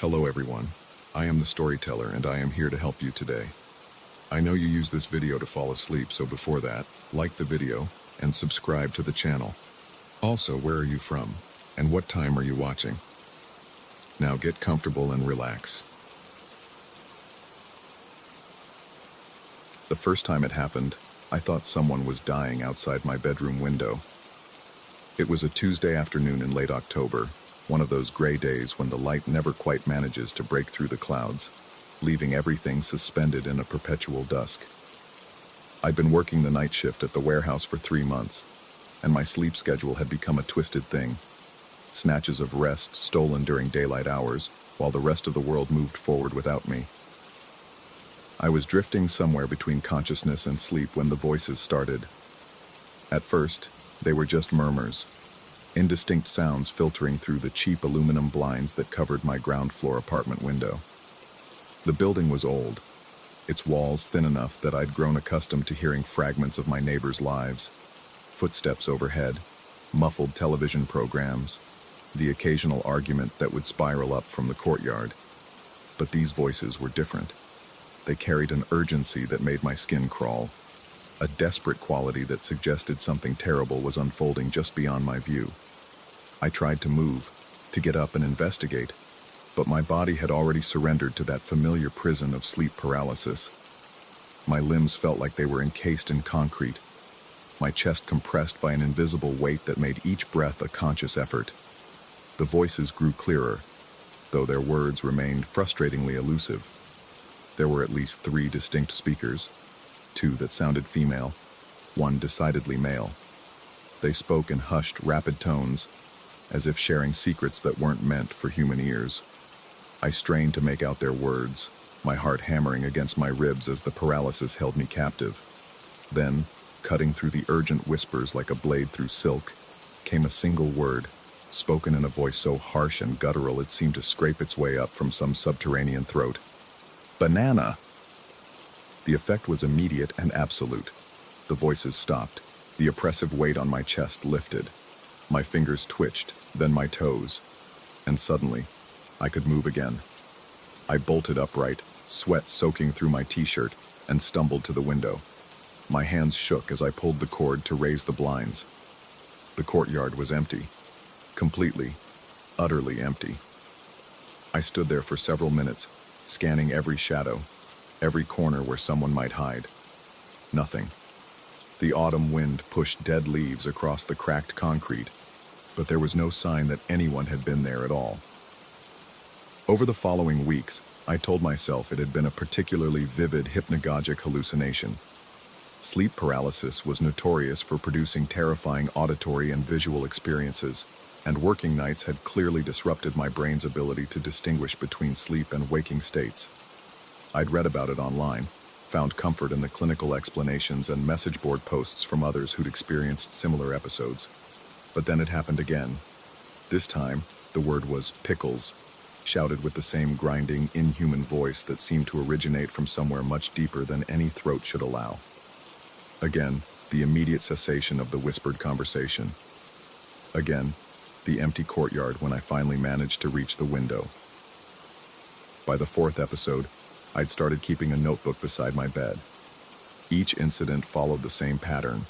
Hello everyone, I am the storyteller and I am here to help you today. I know you use this video to fall asleep, so before that, like the video and subscribe to the channel. Also, where are you from and what time are you watching? Now get comfortable and relax. The first time it happened, I thought someone was dying outside my bedroom window. It was a Tuesday afternoon in late October, one of those gray days when the light never quite manages to break through the clouds, leaving everything suspended in a perpetual dusk. I'd been working the night shift at the warehouse for 3 months, and my sleep schedule had become a twisted thing. Snatches of rest stolen during daylight hours, while the rest of the world moved forward without me. I was drifting somewhere between consciousness and sleep when the voices started. At first, they were just murmurs, indistinct sounds filtering through the cheap aluminum blinds that covered my ground floor apartment window. The building was old, its walls thin enough that I'd grown accustomed to hearing fragments of my neighbors' lives, footsteps overhead, muffled television programs, the occasional argument that would spiral up from the courtyard. But these voices were different. They carried an urgency that made my skin crawl, a desperate quality that suggested something terrible was unfolding just beyond my view. I tried to move, to get up and investigate, but my body had already surrendered to that familiar prison of sleep paralysis. My limbs felt like they were encased in concrete, my chest compressed by an invisible weight that made each breath a conscious effort. The voices grew clearer, though their words remained frustratingly elusive. There were at least 3 distinct speakers, 2 that sounded female, 1 decidedly male. They spoke in hushed, rapid tones, as if sharing secrets that weren't meant for human ears. I strained to make out their words, my heart hammering against my ribs as the paralysis held me captive. Then, cutting through the urgent whispers like a blade through silk, came a single word, spoken in a voice so harsh and guttural it seemed to scrape its way up from some subterranean throat. Banana! The effect was immediate and absolute. The voices stopped. The oppressive weight on my chest lifted. My fingers twitched, then my toes. And suddenly, I could move again. I bolted upright, sweat soaking through my t-shirt, and stumbled to the window. My hands shook as I pulled the cord to raise the blinds. The courtyard was empty. Completely, utterly empty. I stood there for several minutes, scanning every shadow, every corner where someone might hide. Nothing. The autumn wind pushed dead leaves across the cracked concrete, but there was no sign that anyone had been there at all. Over the following weeks, I told myself it had been a particularly vivid hypnagogic hallucination. Sleep paralysis was notorious for producing terrifying auditory and visual experiences, and working nights had clearly disrupted my brain's ability to distinguish between sleep and waking states. I'd read about it online, found comfort in the clinical explanations and message board posts from others who'd experienced similar episodes. But then it happened again. This time, the word was pickles, shouted with the same grinding, inhuman voice that seemed to originate from somewhere much deeper than any throat should allow. Again, the immediate cessation of the whispered conversation. Again, the empty courtyard when I finally managed to reach the window. By the 4th episode, I'd started keeping a notebook beside my bed. Each incident followed the same pattern.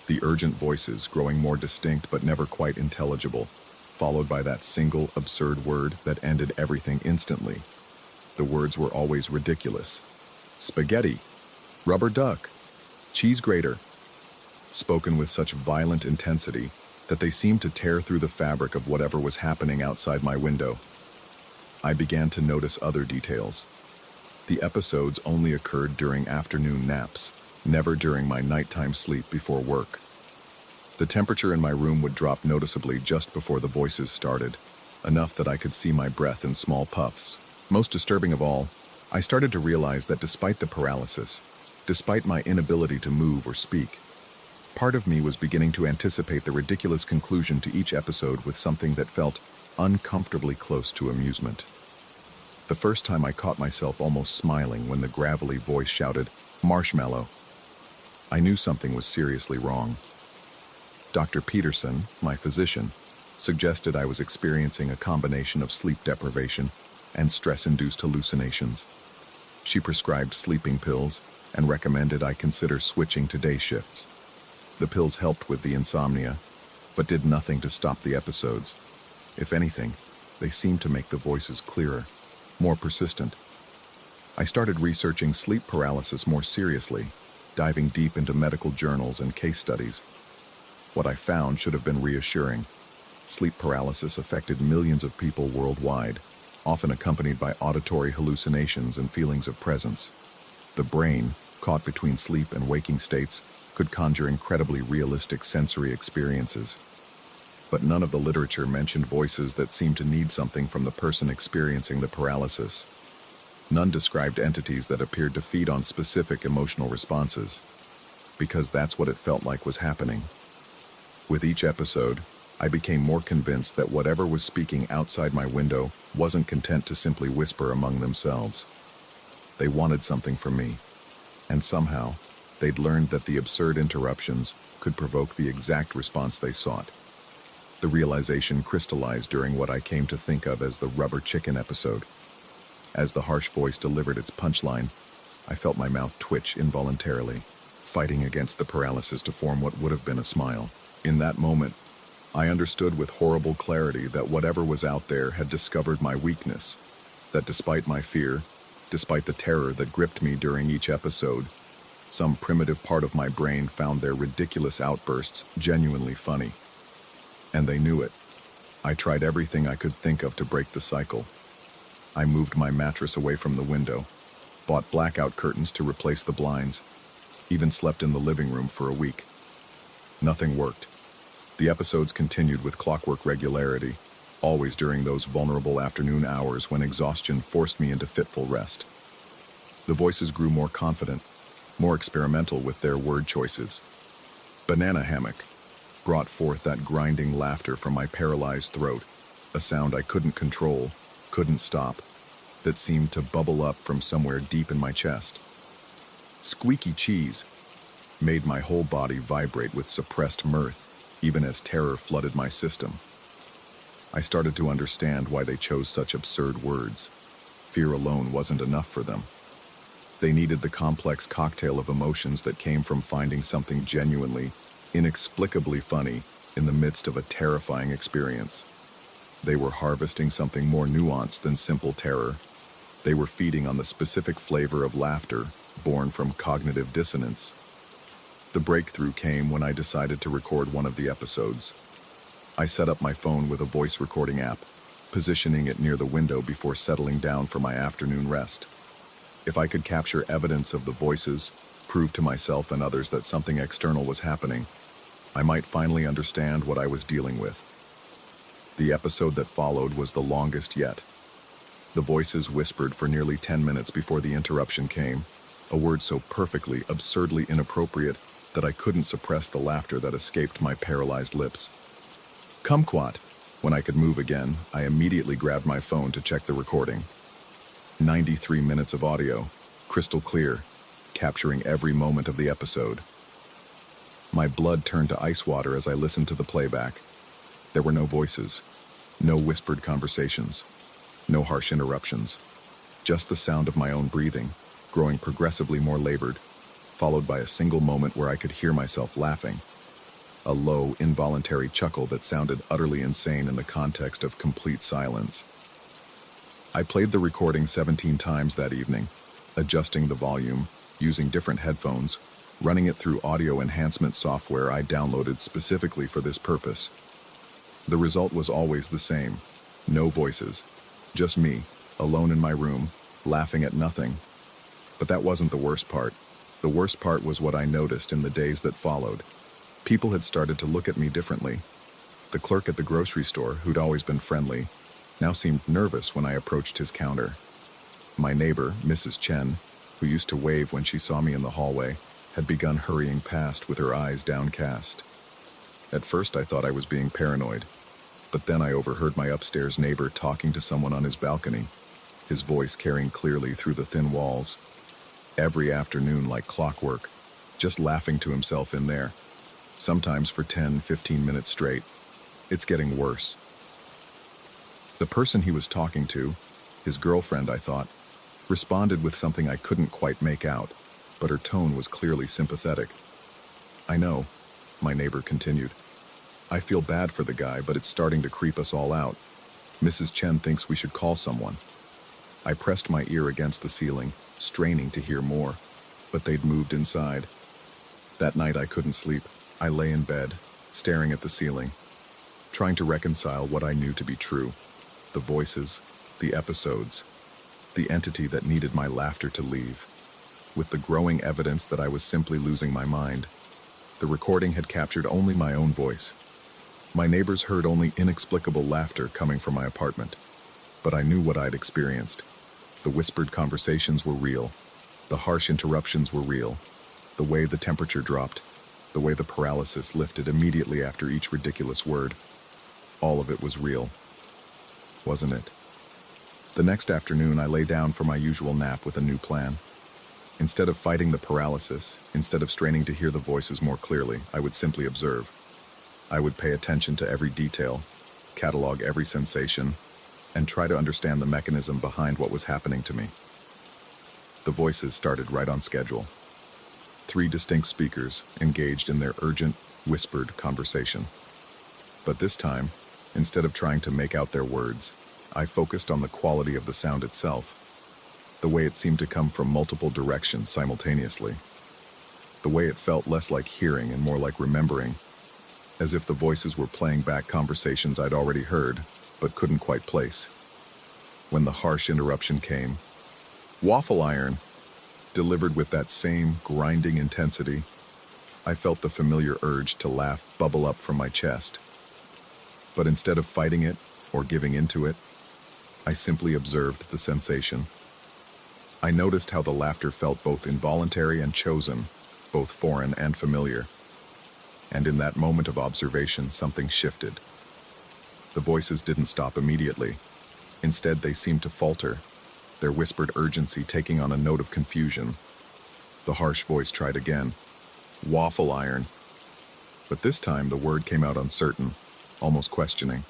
The urgent voices growing more distinct but never quite intelligible, followed by that single absurd word that ended everything instantly. The words were always ridiculous. Spaghetti, rubber duck, cheese grater, spoken with such violent intensity that they seemed to tear through the fabric of whatever was happening outside my window. I began to notice other details. The episodes only occurred during afternoon naps, never during my nighttime sleep before work. The temperature in my room would drop noticeably just before the voices started, enough that I could see my breath in small puffs. Most disturbing of all, I started to realize that despite the paralysis, despite my inability to move or speak, part of me was beginning to anticipate the ridiculous conclusion to each episode with something that felt uncomfortably close to amusement. The first time I caught myself almost smiling when the gravelly voice shouted, "Marshmallow." I knew something was seriously wrong. Dr. Peterson, my physician, suggested I was experiencing a combination of sleep deprivation, and stress-induced hallucinations. She prescribed sleeping pills and recommended I consider switching to day shifts. The pills helped with the insomnia, but did nothing to stop the episodes. If anything, they seemed to make the voices clearer, more persistent. I started researching sleep paralysis more seriously, diving deep into medical journals and case studies. What I found should have been reassuring. Sleep paralysis affected millions of people worldwide, often accompanied by auditory hallucinations and feelings of presence. The brain, caught between sleep and waking states, could conjure incredibly realistic sensory experiences. But none of the literature mentioned voices that seemed to need something from the person experiencing the paralysis. None described entities that appeared to feed on specific emotional responses, because that's what it felt like was happening. With each episode, I became more convinced that whatever was speaking outside my window wasn't content to simply whisper among themselves. They wanted something from me, and somehow, they'd learned that the absurd interruptions could provoke the exact response they sought. The realization crystallized during what I came to think of as the rubber chicken episode. As the harsh voice delivered its punchline, I felt my mouth twitch involuntarily, fighting against the paralysis to form what would have been a smile. In that moment, I understood with horrible clarity that whatever was out there had discovered my weakness, that despite my fear, despite the terror that gripped me during each episode, some primitive part of my brain found their ridiculous outbursts genuinely funny. And they knew it. I tried everything I could think of to break the cycle. I moved my mattress away from the window, bought blackout curtains to replace the blinds, even slept in the living room for a week. Nothing worked. The episodes continued with clockwork regularity, always during those vulnerable afternoon hours when exhaustion forced me into fitful rest. The voices grew more confident, more experimental with their word choices. Banana hammock brought forth that grinding laughter from my paralyzed throat, a sound I couldn't control, couldn't stop, that seemed to bubble up from somewhere deep in my chest. Squeaky cheese made my whole body vibrate with suppressed mirth, even as terror flooded my system. I started to understand why they chose such absurd words. Fear alone wasn't enough for them. They needed the complex cocktail of emotions that came from finding something genuinely, inexplicably funny in the midst of a terrifying experience. They were harvesting something more nuanced than simple terror. They were feeding on the specific flavor of laughter born from cognitive dissonance. The breakthrough came when I decided to record one of the episodes. I set up my phone with a voice recording app, positioning it near the window before settling down for my afternoon rest. If I could capture evidence of the voices, prove to myself and others that something external was happening, I might finally understand what I was dealing with. The episode that followed was the longest yet. The voices whispered for nearly 10 minutes before the interruption came, a word so perfectly, absurdly inappropriate that I couldn't suppress the laughter that escaped my paralyzed lips. Kumquat. When I could move again, I immediately grabbed my phone to check the recording. 93 minutes of audio, crystal clear, capturing every moment of the episode. My blood turned to ice water as I listened to the playback. There were no voices, no whispered conversations, no harsh interruptions, just the sound of my own breathing, growing progressively more labored, followed by a single moment where I could hear myself laughing. A low, involuntary chuckle that sounded utterly insane in the context of complete silence. I played the recording 17 times that evening, adjusting the volume, using different headphones, running it through audio enhancement software I downloaded specifically for this purpose. The result was always the same. No voices. Just me, alone in my room, laughing at nothing. But that wasn't the worst part. The worst part was what I noticed in the days that followed. People had started to look at me differently. The clerk at the grocery store, who'd always been friendly, now seemed nervous when I approached his counter. My neighbor, Mrs. Chen, who used to wave when she saw me in the hallway, had begun hurrying past with her eyes downcast. At first I thought I was being paranoid, but then I overheard my upstairs neighbor talking to someone on his balcony, his voice carrying clearly through the thin walls. Every afternoon like clockwork, just laughing to himself in there, sometimes for 10-15 minutes straight. It's getting worse. The person he was talking to, His girlfriend, I thought, responded with something I couldn't quite make out, but her tone was clearly sympathetic. "I know," my neighbor continued. "I feel bad for the guy, but it's starting to creep us all out. Mrs. Chen thinks we should call someone." I pressed my ear against the ceiling, straining to hear more, but they'd moved inside. That night I couldn't sleep. I lay in bed, staring at the ceiling, trying to reconcile what I knew to be true. The voices, the episodes, the entity that needed my laughter to leave, with the growing evidence that I was simply losing my mind. The recording had captured only my own voice. My neighbors heard only inexplicable laughter coming from my apartment, but I knew what I'd experienced. The whispered conversations were real. The harsh interruptions were real. The way the temperature dropped, the way the paralysis lifted immediately after each ridiculous word. All of it was real, wasn't it? The next afternoon, I lay down for my usual nap with a new plan. Instead of fighting the paralysis, instead of straining to hear the voices more clearly, I would simply observe. I would pay attention to every detail, catalog every sensation, and try to understand the mechanism behind what was happening to me. The voices started right on schedule. 3 distinct speakers engaged in their urgent, whispered conversation. But this time, instead of trying to make out their words, I focused on the quality of the sound itself, the way it seemed to come from multiple directions simultaneously, the way it felt less like hearing and more like remembering, as if the voices were playing back conversations I'd already heard, but couldn't quite place. When the harsh interruption came, "Waffle iron," delivered with that same grinding intensity, I felt the familiar urge to laugh bubble up from my chest. But instead of fighting it or giving into it, I simply observed the sensation. I noticed how the laughter felt both involuntary and chosen, both foreign and familiar. And in that moment of observation, something shifted. The voices didn't stop immediately. Instead, they seemed to falter, their whispered urgency taking on a note of confusion. The harsh voice tried again, "Waffle iron." But this time, the word came out uncertain, almost questioning.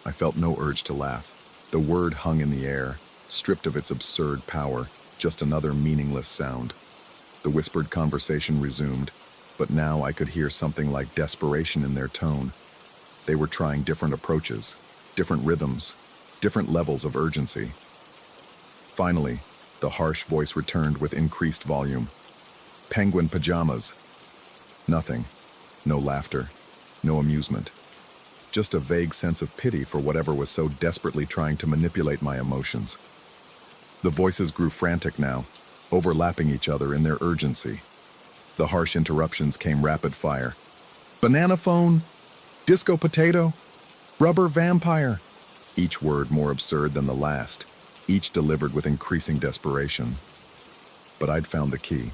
I felt no urge to laugh. The word hung in the air, stripped of its absurd power, just another meaningless sound. The whispered conversation resumed, but now I could hear something like desperation in their tone. They were trying different approaches, different rhythms, different levels of urgency. Finally, the harsh voice returned with increased volume. "Penguin pajamas." Nothing. No laughter. No amusement. Just a vague sense of pity for whatever was so desperately trying to manipulate my emotions. The voices grew frantic now, overlapping each other in their urgency. The harsh interruptions came rapid fire. "Banana phone," "disco potato," "rubber vampire," each word more absurd than the last, each delivered with increasing desperation. But I'd found the key.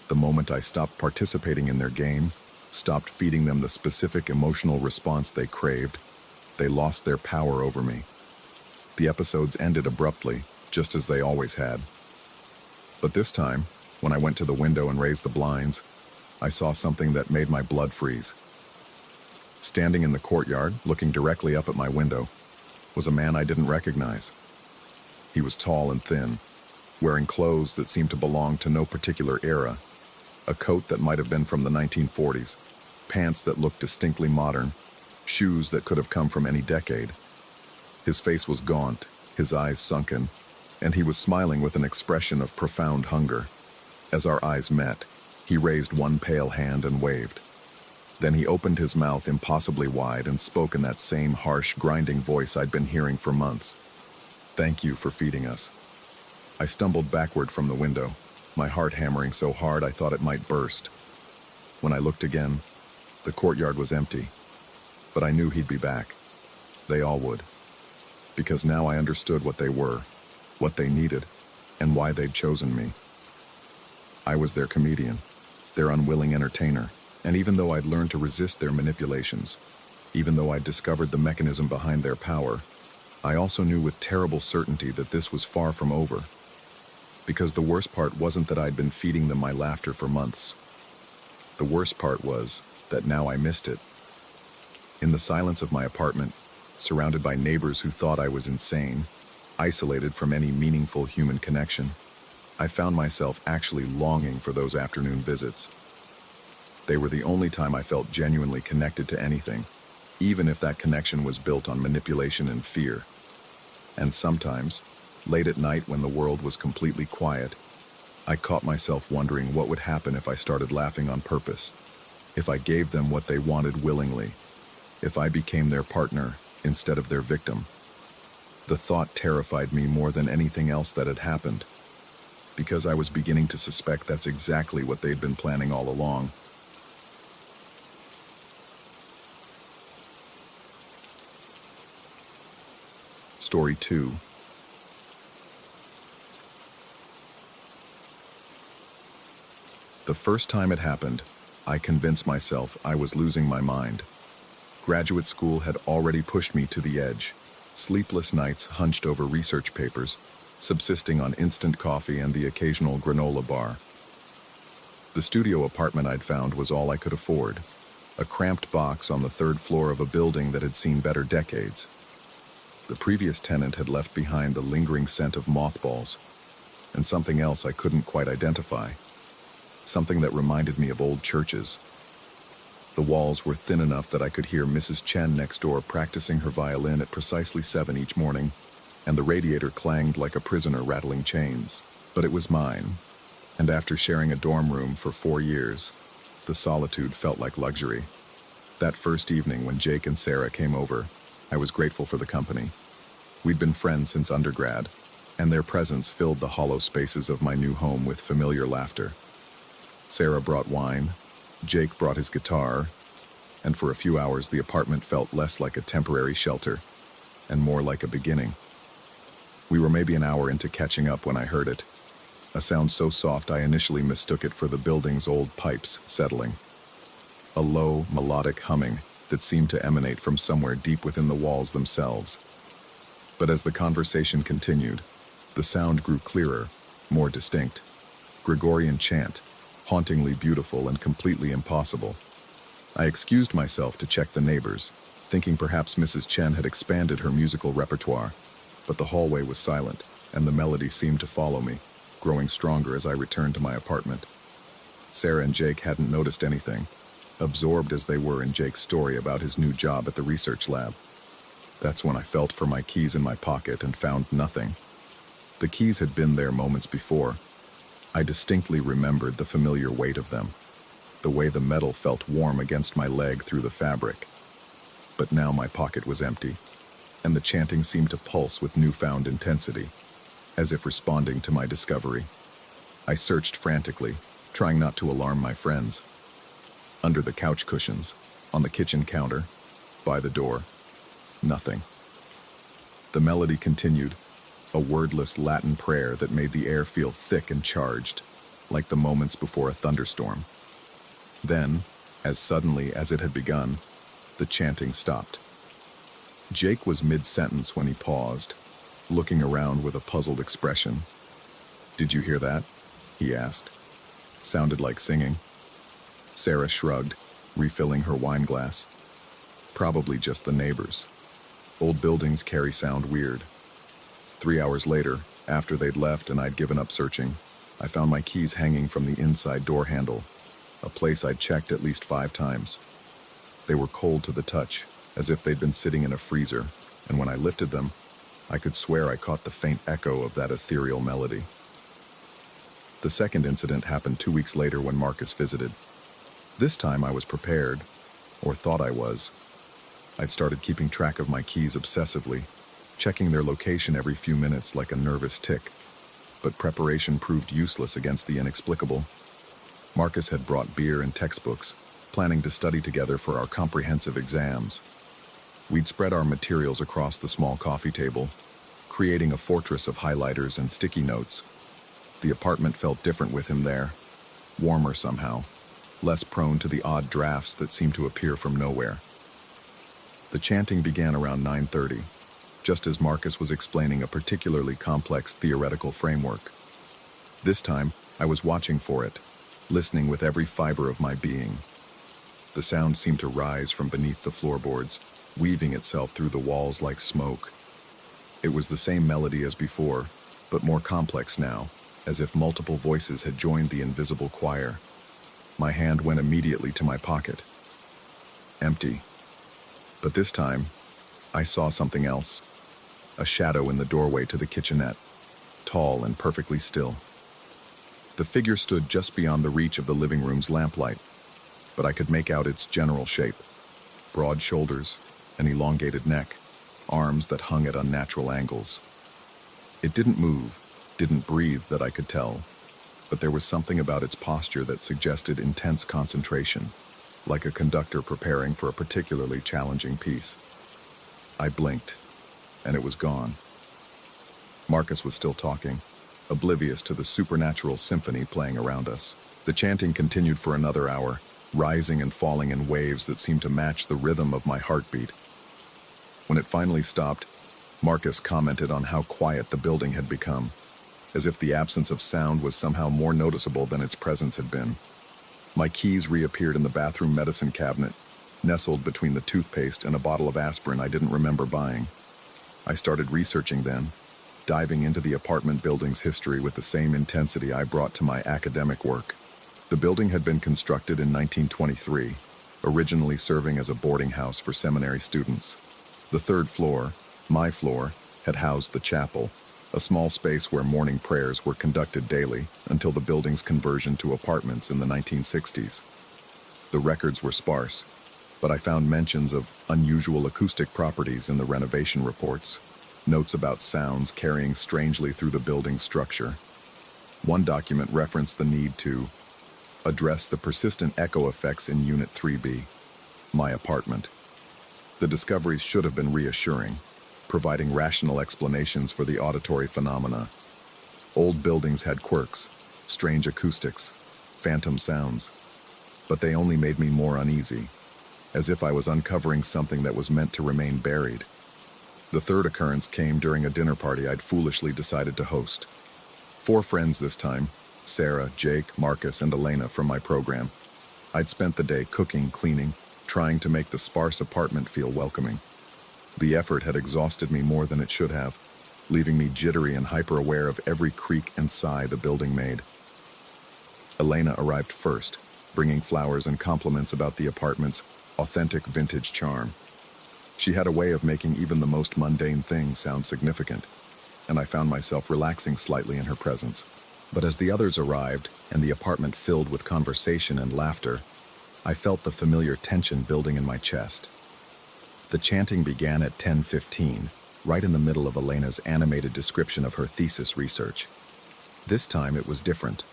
The moment I stopped participating in their game, stopped feeding them the specific emotional response they craved, they lost their power over me. The episodes ended abruptly, just as they always had. But this time, when I went to the window and raised the blinds, I saw something that made my blood freeze. Standing in the courtyard, looking directly up at my window, was a man I didn't recognize. He was tall and thin, wearing clothes that seemed to belong to no particular era, a coat that might have been from the 1940s, pants that looked distinctly modern, shoes that could have come from any decade. His face was gaunt, his eyes sunken, and he was smiling with an expression of profound hunger. As our eyes met, he raised one pale hand and waved. Then he opened his mouth impossibly wide and spoke in that same harsh, grinding voice I'd been hearing for months. "Thank you for feeding us." I stumbled backward from the window, my heart hammering so hard I thought it might burst. When I looked again, the courtyard was empty, but I knew he'd be back. They all would. Because now I understood what they were, what they needed, and why they'd chosen me. I was their comedian, their unwilling entertainer, and even though I'd learned to resist their manipulations, even though I'd discovered the mechanism behind their power, I also knew with terrible certainty that this was far from over. Because the worst part wasn't that I'd been feeding them my laughter for months. The worst part was that now I missed it. In the silence of my apartment, surrounded by neighbors who thought I was insane, isolated from any meaningful human connection. I found myself actually longing for those afternoon visits. They were the only time I felt genuinely connected to anything, even if that connection was built on manipulation and fear. And sometimes, late at night when the world was completely quiet, I caught myself wondering what would happen if I started laughing on purpose, if I gave them what they wanted willingly, if I became their partner instead of their victim. The thought terrified me more than anything else that had happened, because I was beginning to suspect that's exactly what they'd been planning all along. Story 2. The first time it happened, I convinced myself I was losing my mind. Graduate school had already pushed me to the edge. Sleepless nights hunched over research papers, subsisting on instant coffee and the occasional granola bar. The studio apartment I'd found was all I could afford, a cramped box on the third floor of a building that had seen better decades. The previous tenant had left behind the lingering scent of mothballs, and something else I couldn't quite identify, something that reminded me of old churches. The walls were thin enough that I could hear Mrs. Chen next door practicing her violin at precisely 7 each morning, and the radiator clanged like a prisoner rattling chains. But it was mine, and after sharing a dorm room for 4 years, the solitude felt like luxury. That first evening when Jake and Sarah came over, I was grateful for the company. We'd been friends since undergrad, and their presence filled the hollow spaces of my new home with familiar laughter. Sarah brought wine, Jake brought his guitar, and for a few hours the apartment felt less like a temporary shelter and more like a beginning. We were maybe an hour into catching up when I heard it, a sound so soft I initially mistook it for the building's old pipes settling. A low, melodic humming that seemed to emanate from somewhere deep within the walls themselves. But as the conversation continued, the sound grew clearer, more distinct. Gregorian chant, hauntingly beautiful and completely impossible. I excused myself to check the neighbors, thinking perhaps Mrs. Chen had expanded her musical repertoire, but the hallway was silent, and the melody seemed to follow me, growing stronger as I returned to my apartment. Sarah and Jake hadn't noticed anything, absorbed as they were in Jake's story about his new job at the research lab. That's when I felt for my keys in my pocket and found nothing. The keys had been there moments before. I distinctly remembered the familiar weight of them, the way the metal felt warm against my leg through the fabric. But now my pocket was empty, and the chanting seemed to pulse with newfound intensity, as if responding to my discovery. I searched frantically, trying not to alarm my friends. Under the couch cushions, on the kitchen counter, by the door, nothing. The melody continued, a wordless Latin prayer that made the air feel thick and charged, like the moments before a thunderstorm. Then, as suddenly as it had begun, the chanting stopped. Jake was mid-sentence when he paused, looking around with a puzzled expression. "Did you hear that?" he asked. "Sounded like singing." Sarah shrugged, refilling her wine glass. "Probably just the neighbors. Old buildings carry sound weird." 3 hours later, after they'd left and I'd given up searching, I found my keys hanging from the inside door handle, a place I'd checked at least 5 times. They were cold to the touch, as if they'd been sitting in a freezer, and when I lifted them, I could swear I caught the faint echo of that ethereal melody. The second incident happened 2 weeks later when Marcus visited. This time I was prepared, or thought I was. I'd started keeping track of my keys obsessively, checking their location every few minutes like a nervous tick. But preparation proved useless against the inexplicable. Marcus had brought beer and textbooks, planning to study together for our comprehensive exams. We'd spread our materials across the small coffee table, creating a fortress of highlighters and sticky notes. The apartment felt different with him there, warmer somehow, less prone to the odd drafts that seemed to appear from nowhere. The chanting began around 9:30, just as Marcus was explaining a particularly complex theoretical framework. This time, I was watching for it, listening with every fiber of my being. The sound seemed to rise from beneath the floorboards, weaving itself through the walls like smoke. It was the same melody as before, but more complex now, as if multiple voices had joined the invisible choir. My hand went immediately to my pocket. Empty. But this time, I saw something else. A shadow in the doorway to the kitchenette, tall and perfectly still. The figure stood just beyond the reach of the living room's lamplight, but I could make out its general shape. Broad shoulders, an elongated neck, arms that hung at unnatural angles. It didn't move, didn't breathe that I could tell, but there was something about its posture that suggested intense concentration, like a conductor preparing for a particularly challenging piece. I blinked, and it was gone. Marcus was still talking, oblivious to the supernatural symphony playing around us. The chanting continued for another hour, rising and falling in waves that seemed to match the rhythm of my heartbeat. When it finally stopped, Marcus commented on how quiet the building had become, as if the absence of sound was somehow more noticeable than its presence had been. My keys reappeared in the bathroom medicine cabinet, nestled between the toothpaste and a bottle of aspirin I didn't remember buying. I started researching then, diving into the apartment building's history with the same intensity I brought to my academic work. The building had been constructed in 1923, originally serving as a boarding house for seminary students. The third floor, my floor, had housed the chapel, a small space where morning prayers were conducted daily until the building's conversion to apartments in the 1960s. The records were sparse, but I found mentions of unusual acoustic properties in the renovation reports, notes about sounds carrying strangely through the building's structure. One document referenced the need to address the persistent echo effects in Unit 3B, my apartment. The discoveries should have been reassuring, providing rational explanations for the auditory phenomena. Old buildings had quirks, strange acoustics, phantom sounds, but they only made me more uneasy, as if I was uncovering something that was meant to remain buried. The third occurrence came during a dinner party I'd foolishly decided to host. 4 friends this time, Sarah, Jake, Marcus, and Elena from my program. I'd spent the day cooking, cleaning, trying to make the sparse apartment feel welcoming. The effort had exhausted me more than it should have, leaving me jittery and hyper-aware of every creak and sigh the building made. Elena arrived first, bringing flowers and compliments about the apartment's authentic vintage charm. She had a way of making even the most mundane things sound significant, and I found myself relaxing slightly in her presence. But as the others arrived and the apartment filled with conversation and laughter, I felt the familiar tension building in my chest. The chanting began at 10:15, right in the middle of Elena's animated description of her thesis research. This time it was different,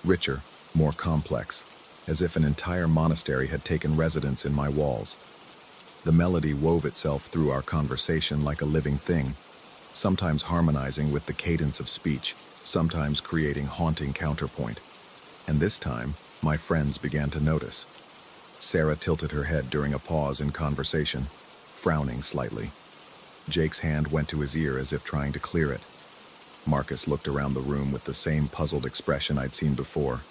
richer, more complex, as if an entire monastery had taken residence in my walls. The melody wove itself through our conversation like a living thing, sometimes harmonizing with the cadence of speech, sometimes creating haunting counterpoint. And this time, my friends began to notice. Sarah tilted her head during a pause in conversation, frowning slightly. Jake's hand went to his ear as if trying to clear it. Marcus looked around the room with the same puzzled expression I'd seen before.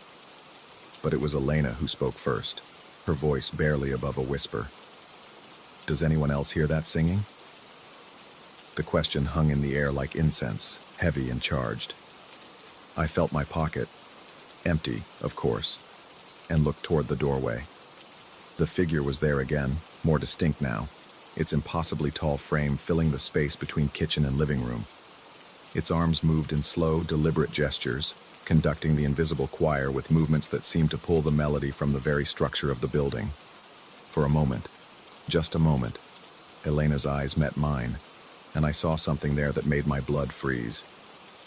But it was Elena who spoke first, her voice barely above a whisper. "Does anyone else hear that singing?" The question hung in the air like incense, heavy and charged. I felt my pocket, empty, of course, and looked toward the doorway. The figure was there again, more distinct now, its impossibly tall frame filling the space between kitchen and living room. Its arms moved in slow, deliberate gestures, conducting the invisible choir with movements that seemed to pull the melody from the very structure of the building. For a moment, just a moment, Elena's eyes met mine, and I saw something there that made my blood freeze.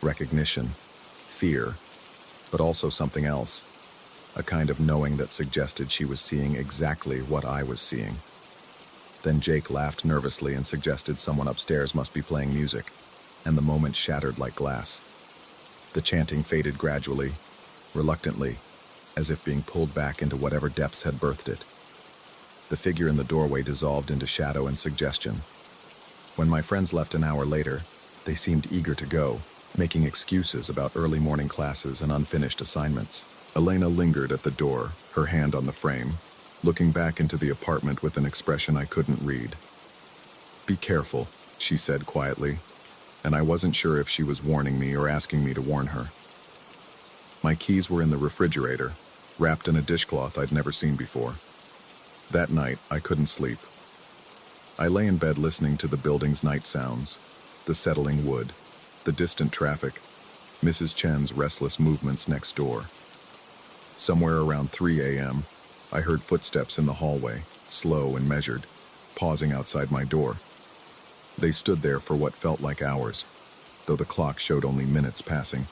Recognition, fear, but also something else, a kind of knowing that suggested she was seeing exactly what I was seeing. Then Jake laughed nervously and suggested someone upstairs must be playing music, and the moment shattered like glass. The chanting faded gradually, reluctantly, as if being pulled back into whatever depths had birthed it. The figure in the doorway dissolved into shadow and suggestion. When my friends left an hour later, they seemed eager to go, making excuses about early morning classes and unfinished assignments. Elena lingered at the door, her hand on the frame, looking back into the apartment with an expression I couldn't read. "Be careful," she said quietly. and I wasn't sure if she was warning me or asking me to warn her. My keys were in the refrigerator, wrapped in a dishcloth I'd never seen before. That night, I couldn't sleep. I lay in bed listening to the building's night sounds, the settling wood, the distant traffic, Mrs. Chen's restless movements next door. Somewhere around 3 a.m., I heard footsteps in the hallway, slow and measured, pausing outside my door. They stood there for what felt like hours, though the clock showed only minutes passing.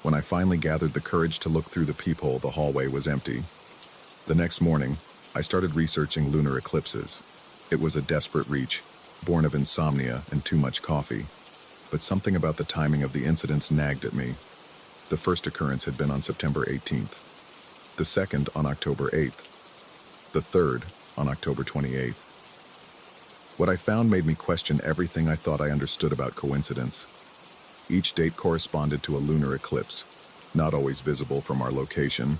When I finally gathered the courage to look through the peephole, the hallway was empty. The next morning, I started researching lunar eclipses. It was a desperate reach, born of insomnia and too much coffee. But something about the timing of the incidents nagged at me. The first occurrence had been on September 18th, the second on October 8th, the third on October 28th. What I found made me question everything I thought I understood about coincidence. Each date corresponded to a lunar eclipse, not always visible from our location,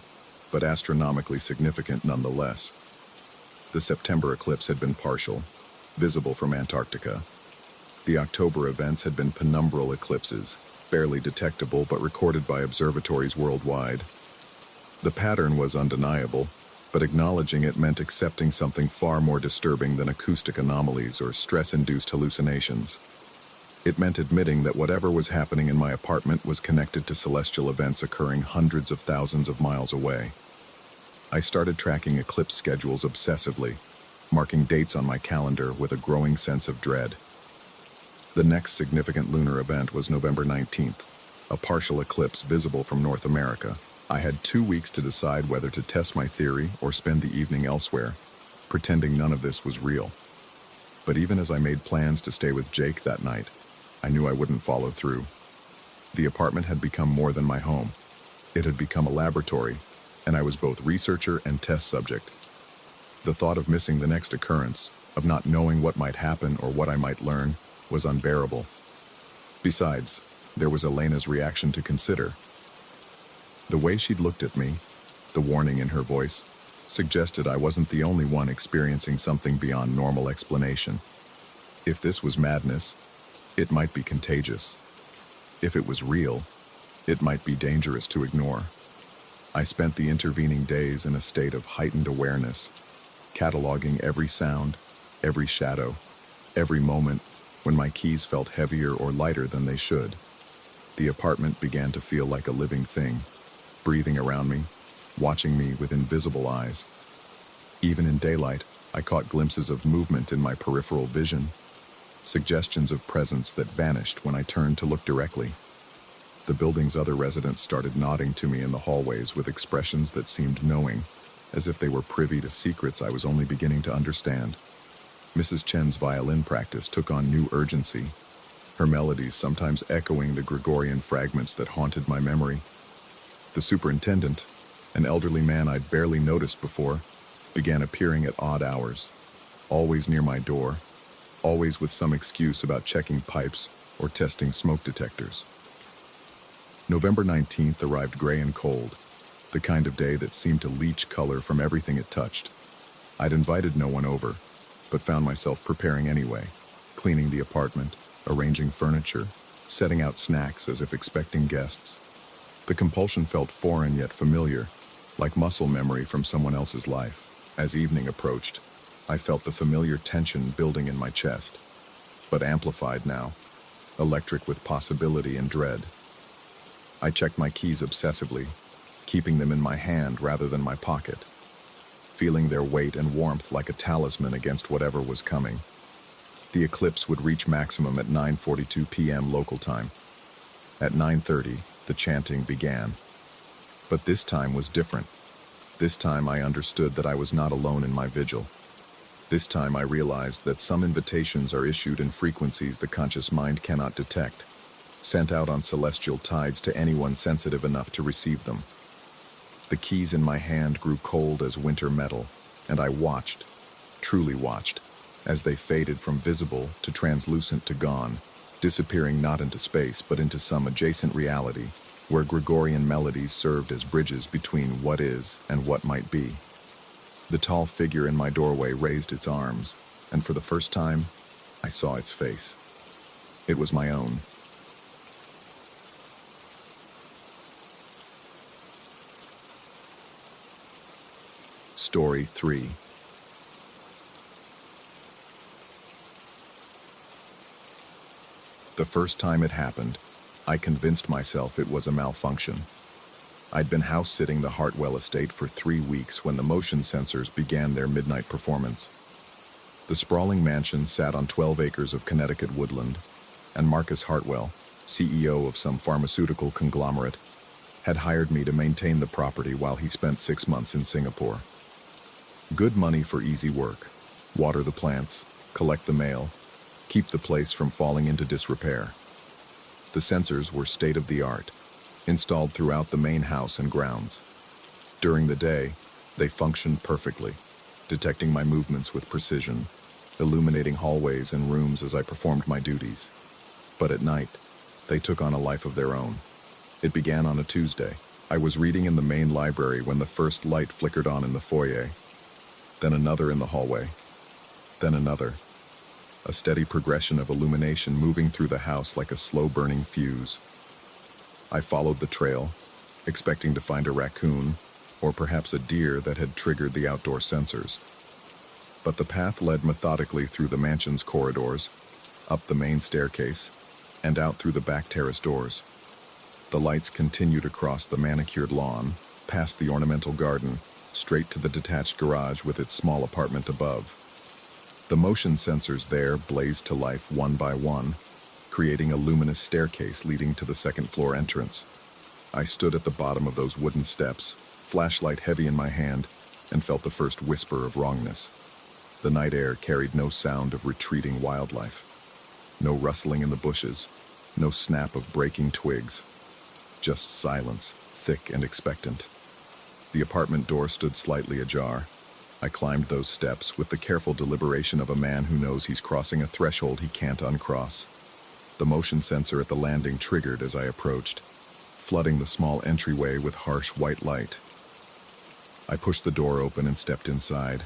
but astronomically significant nonetheless. The September eclipse had been partial, visible from Antarctica. The October events had been penumbral eclipses, barely detectable but recorded by observatories worldwide. The pattern was undeniable, but acknowledging it meant accepting something far more disturbing than acoustic anomalies or stress-induced hallucinations. It meant admitting that whatever was happening in my apartment was connected to celestial events occurring hundreds of thousands of miles away. I started tracking eclipse schedules obsessively, marking dates on my calendar with a growing sense of dread. The next significant lunar event was November 19th, a partial eclipse visible from North America. I had 2 weeks to decide whether to test my theory or spend the evening elsewhere, pretending none of this was real. But even as I made plans to stay with Jake that night, I knew I wouldn't follow through. The apartment had become more than my home. It had become a laboratory, and I was both researcher and test subject. The thought of missing the next occurrence, of not knowing what might happen or what I might learn, was unbearable. Besides, there was Elena's reaction to consider. The way she'd looked at me, the warning in her voice, suggested I wasn't the only one experiencing something beyond normal explanation. If this was madness, it might be contagious. If it was real, it might be dangerous to ignore. I spent the intervening days in a state of heightened awareness, cataloging every sound, every shadow, every moment when my keys felt heavier or lighter than they should. The apartment began to feel like a living thing, breathing around me, watching me with invisible eyes. Even in daylight, I caught glimpses of movement in my peripheral vision, suggestions of presence that vanished when I turned to look directly. The building's other residents started nodding to me in the hallways with expressions that seemed knowing, as if they were privy to secrets I was only beginning to understand. Mrs. Chen's violin practice took on new urgency, her melodies sometimes echoing the Gregorian fragments that haunted my memory. The superintendent, an elderly man I'd barely noticed before, began appearing at odd hours, always near my door, always with some excuse about checking pipes or testing smoke detectors. November 19th arrived gray and cold, the kind of day that seemed to leach color from everything it touched. I'd invited no one over, but found myself preparing anyway, cleaning the apartment, arranging furniture, setting out snacks as if expecting guests. The compulsion felt foreign yet familiar, like muscle memory from someone else's life. As evening approached, I felt the familiar tension building in my chest, but amplified now, electric with possibility and dread. I checked my keys obsessively, keeping them in my hand rather than my pocket, feeling their weight and warmth like a talisman against whatever was coming. The eclipse would reach maximum at 9:42 p.m. local time. At 9:30, the chanting began. But this time was different. This time I understood that I was not alone in my vigil. This time I realized that some invitations are issued in frequencies the conscious mind cannot detect, sent out on celestial tides to anyone sensitive enough to receive them. The keys in my hand grew cold as winter metal, and I watched, truly watched, as they faded from visible to translucent to gone, disappearing not into space but into some adjacent reality, where Gregorian melodies served as bridges between what is and what might be. The tall figure in my doorway raised its arms, and for the first time, I saw its face. It was my own. Story 3. The first time it happened, I convinced myself it was a malfunction. I'd been house-sitting the Hartwell estate for 3 weeks when the motion sensors began their midnight performance. The sprawling mansion sat on 12 acres of Connecticut woodland, and Marcus Hartwell, CEO of some pharmaceutical conglomerate, had hired me to maintain the property while he spent 6 months in Singapore. Good money for easy work. Water the plants, collect the mail, keep the place from falling into disrepair. The sensors were state-of-the-art, installed throughout the main house and grounds. During the day, they functioned perfectly, detecting my movements with precision, illuminating hallways and rooms as I performed my duties. But at night, they took on a life of their own. It began on a Tuesday. I was reading in the main library when the first light flickered on in the foyer, then another in the hallway, then another. A steady progression of illumination moving through the house like a slow-burning fuse. I followed the trail, expecting to find a raccoon, or perhaps a deer that had triggered the outdoor sensors. But the path led methodically through the mansion's corridors, up the main staircase, and out through the back terrace doors. The lights continued across the manicured lawn, past the ornamental garden, straight to the detached garage with its small apartment above. The motion sensors there blazed to life one by one, creating a luminous staircase leading to the second-floor entrance. I stood at the bottom of those wooden steps, flashlight heavy in my hand, and felt the first whisper of wrongness. The night air carried no sound of retreating wildlife. No rustling in the bushes, no snap of breaking twigs. Just silence, thick and expectant. The apartment door stood slightly ajar. I climbed those steps with the careful deliberation of a man who knows he's crossing a threshold he can't uncross. The motion sensor at the landing triggered as I approached, flooding the small entryway with harsh white light. I pushed the door open and stepped inside.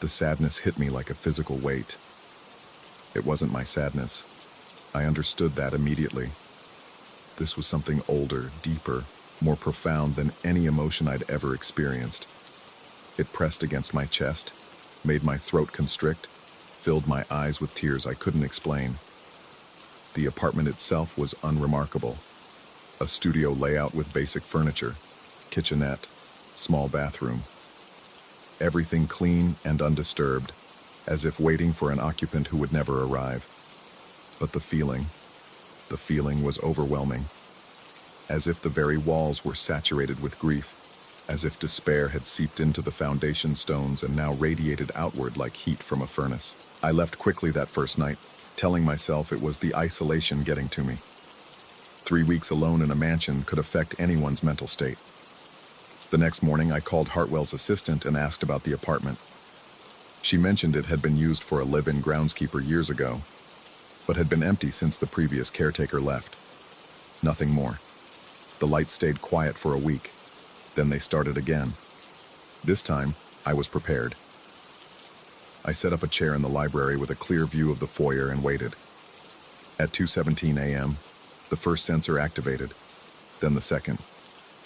The sadness hit me like a physical weight. It wasn't my sadness. I understood that immediately. This was something older, deeper, more profound than any emotion I'd ever experienced. It pressed against my chest, made my throat constrict, filled my eyes with tears I couldn't explain. The apartment itself was unremarkable. A studio layout with basic furniture, kitchenette, small bathroom. Everything clean and undisturbed, as if waiting for an occupant who would never arrive. But the feeling was overwhelming. As if the very walls were saturated with grief, as if despair had seeped into the foundation stones and now radiated outward like heat from a furnace. I left quickly that first night, telling myself it was the isolation getting to me. 3 weeks alone in a mansion could affect anyone's mental state. The next morning, I called Hartwell's assistant and asked about the apartment. She mentioned it had been used for a live-in groundskeeper years ago, but had been empty since the previous caretaker left. Nothing more. The lights stayed quiet for a week. Then they started again. This time, I was prepared. I set up a chair in the library with a clear view of the foyer and waited. At 2:17 a.m., the first sensor activated, then the second.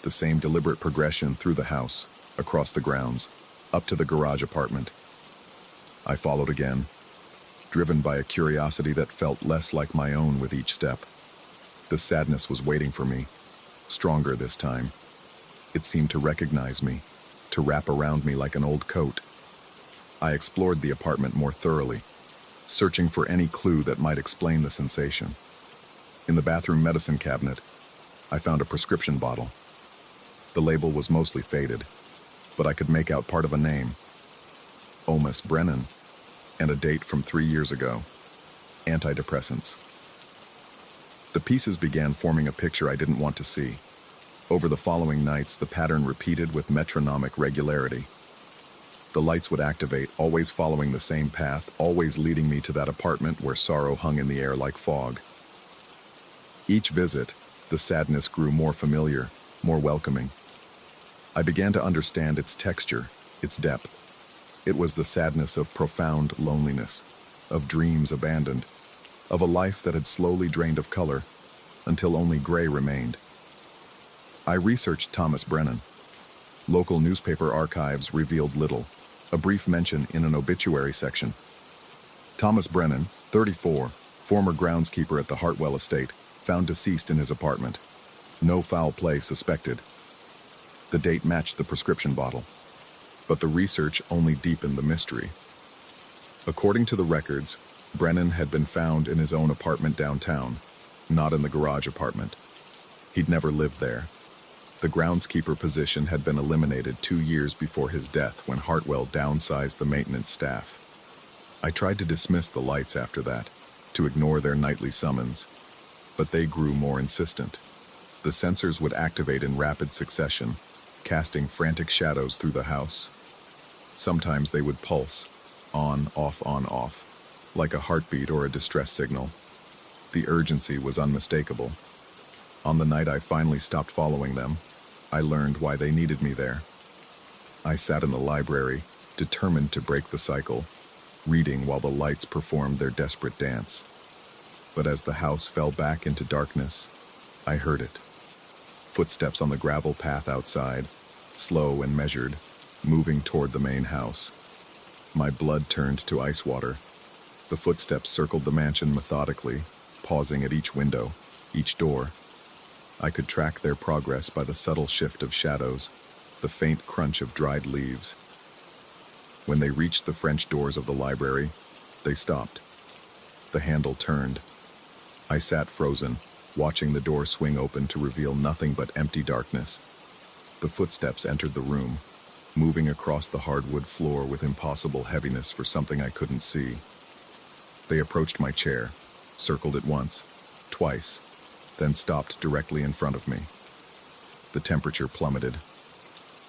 The same deliberate progression through the house, across the grounds, up to the garage apartment. I followed again, driven by a curiosity that felt less like my own with each step. The sadness was waiting for me, stronger this time. It seemed to recognize me, to wrap around me like an old coat. I explored the apartment more thoroughly, searching for any clue that might explain the sensation. In the bathroom medicine cabinet, I found a prescription bottle. The label was mostly faded, but I could make out part of a name. Omus Brennan, and a date from 3 years ago. Antidepressants. The pieces began forming a picture I didn't want to see. Over the following nights, the pattern repeated with metronomic regularity. The lights would activate, always following the same path, always leading me to that apartment where sorrow hung in the air like fog. Each visit, the sadness grew more familiar, more welcoming. I began to understand its texture, its depth. It was the sadness of profound loneliness, of dreams abandoned, of a life that had slowly drained of color until only gray remained. I researched Thomas Brennan. Local newspaper archives revealed little, a brief mention in an obituary section. Thomas Brennan, 34, former groundskeeper at the Hartwell estate, found deceased in his apartment. No foul play suspected. The date matched the prescription bottle, but the research only deepened the mystery. According to the records, Brennan had been found in his own apartment downtown, not in the garage apartment. He'd never lived there. The groundskeeper position had been eliminated 2 years before his death when Hartwell downsized the maintenance staff. I tried to dismiss the lights after that, to ignore their nightly summons, but they grew more insistent. The sensors would activate in rapid succession, casting frantic shadows through the house. Sometimes they would pulse, on, off, like a heartbeat or a distress signal. The urgency was unmistakable. On the night I finally stopped following them, I learned why they needed me there. I sat in the library, determined to break the cycle, reading while the lights performed their desperate dance. But as the house fell back into darkness, I heard it. Footsteps on the gravel path outside, slow and measured, moving toward the main house. My blood turned to ice water. The footsteps circled the mansion methodically, pausing at each window, each door. I could track their progress by the subtle shift of shadows, the faint crunch of dried leaves. When they reached the French doors of the library, they stopped. The handle turned. I sat frozen, watching the door swing open to reveal nothing but empty darkness. The footsteps entered the room, moving across the hardwood floor with impossible heaviness for something I couldn't see. They approached my chair, circled it once, twice, then stopped directly in front of me. The temperature plummeted.